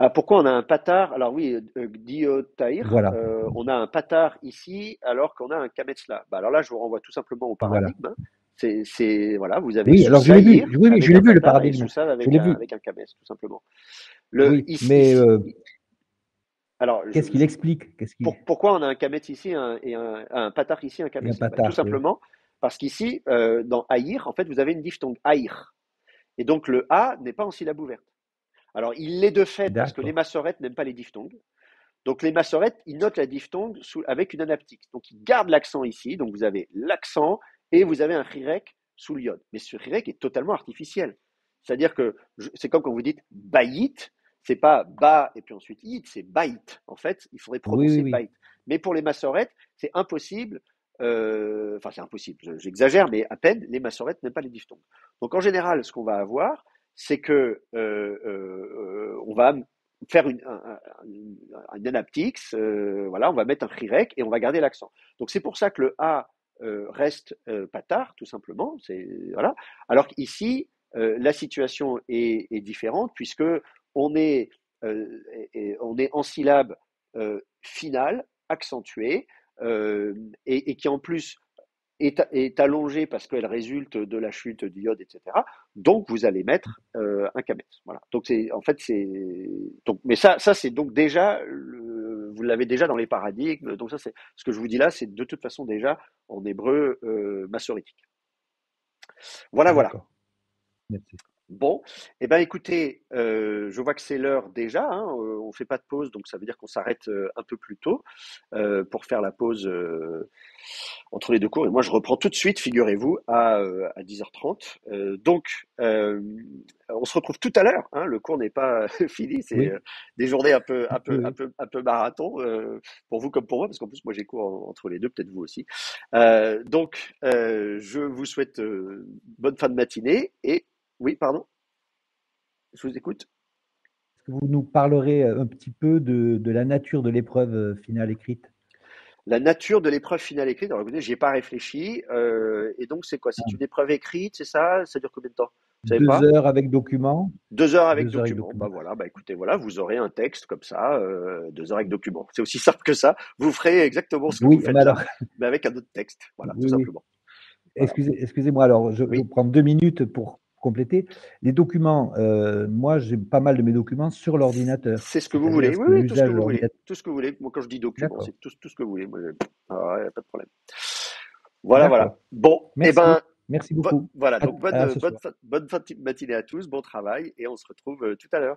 Ah, pourquoi on a un patard? Alors oui, diotaïr, Voilà, on a un patard ici alors qu'on a un kametz là. Bah alors là, je vous renvoie tout simplement au voilà. paradigme. Hein. Voilà, vous avez Oui, sous alors je l'ai vu, saïr oui, je avec l'ai un vu le patard et paradigme. sous sav Je avec l'ai un, vu, avec un kametz, tout simplement. oui, mais Alors, qu'est-ce qu'il explique? pourquoi on a un kametz ici et un patard ici, un Et un kametz là? Bah, tout patard, oui. simplement parce qu'ici, dans haïr, en fait, vous avez une diphtongue haïr. Et donc le a n'est pas en syllabe ouverte. Alors, il l'est de fait parce que les D'accord. massorètes n'aiment pas les diphtongues. Donc les massorètes, ils notent la diphtongue avec une anaptique. Donc ils gardent l'accent ici. Donc vous avez l'accent et vous avez un chirek sous l'iode. Mais ce chirek est totalement artificiel. C'est-à-dire que c'est comme quand vous dites baït, c'est pas ba et puis ensuite it, c'est baït. En fait, il faudrait Oui, oui, prononcer oui. baït. Mais pour les massorètes, c'est impossible. Enfin, c'est impossible. J'exagère, mais à peine les massorètes n'aiment pas les diphtongues. Donc en général, ce qu'on va avoir, c'est que on va faire un anaptix, voilà, on va mettre un chirek et on va garder l'accent. Donc c'est pour ça que le A reste patard, tout simplement. Voilà. Alors qu'ici, la situation est différente puisque on est, on est en syllabe finale, accentuée, et qui en plus est allongée parce qu'elle résulte de la chute d'iode, etc. Donc vous allez mettre un kamet. Voilà. Donc en fait mais ça c'est donc déjà vous l'avez déjà dans les paradigmes. Donc ça c'est ce que je vous dis là, c'est de toute façon déjà en hébreu maçonnique. Voilà voilà. D'accord. Merci. Bon, eh ben écoutez, je vois que c'est l'heure déjà, hein, on fait pas de pause, donc ça veut dire qu'on s'arrête un peu plus tôt pour faire la pause entre les deux cours. Et moi, je reprends tout de suite, figurez-vous, à 10h30. Donc, on se retrouve tout à l'heure. Hein, le cours n'est pas fini, c'est Oui, des journées oui. un peu marathon pour vous comme pour moi, parce qu'en plus, moi, j'ai cours entre les deux, peut-être vous aussi. Donc, je vous souhaite bonne fin de matinée et oui, pardon, je vous écoute. Est-ce que vous nous parlerez un petit peu de la nature de l'épreuve finale écrite? La nature de l'épreuve finale écrite, alors écoutez, j'y ai pas réfléchi. Et donc, c'est quoi? C'est une épreuve écrite, c'est ça? Ça dure combien de temps? Vous savez 2 pas? heures avec document. 2 heures avec 2 heures avec document. document. Bah voilà, bah écoutez, voilà, vous aurez un texte comme ça, 2 heures avec document. C'est aussi simple que ça. Vous ferez exactement ce que vous Oui, mais faites là, alors, mais avec un autre texte. Voilà, tout oui, oui. simplement. Voilà. Excusez-moi, alors je Oui, prends 2 minutes pour compléter. Les documents, moi j'ai pas mal de mes documents sur l'ordinateur, c'est ce que vous c'est-à-dire voulez. est-ce Oui, que oui, tout ce que l'usage de vous voulez. l'ordinateur Tout ce que vous voulez. Moi, quand je dis document, d'accord, c'est tout ce que vous voulez. Moi, ouais, pas de problème. Voilà, voilà. d'accord. Bon, eh Merci, ben, merci beaucoup. voilà. Donc, À ce soir. bonne fin de matinée à tous, bon travail, et on se retrouve tout à l'heure.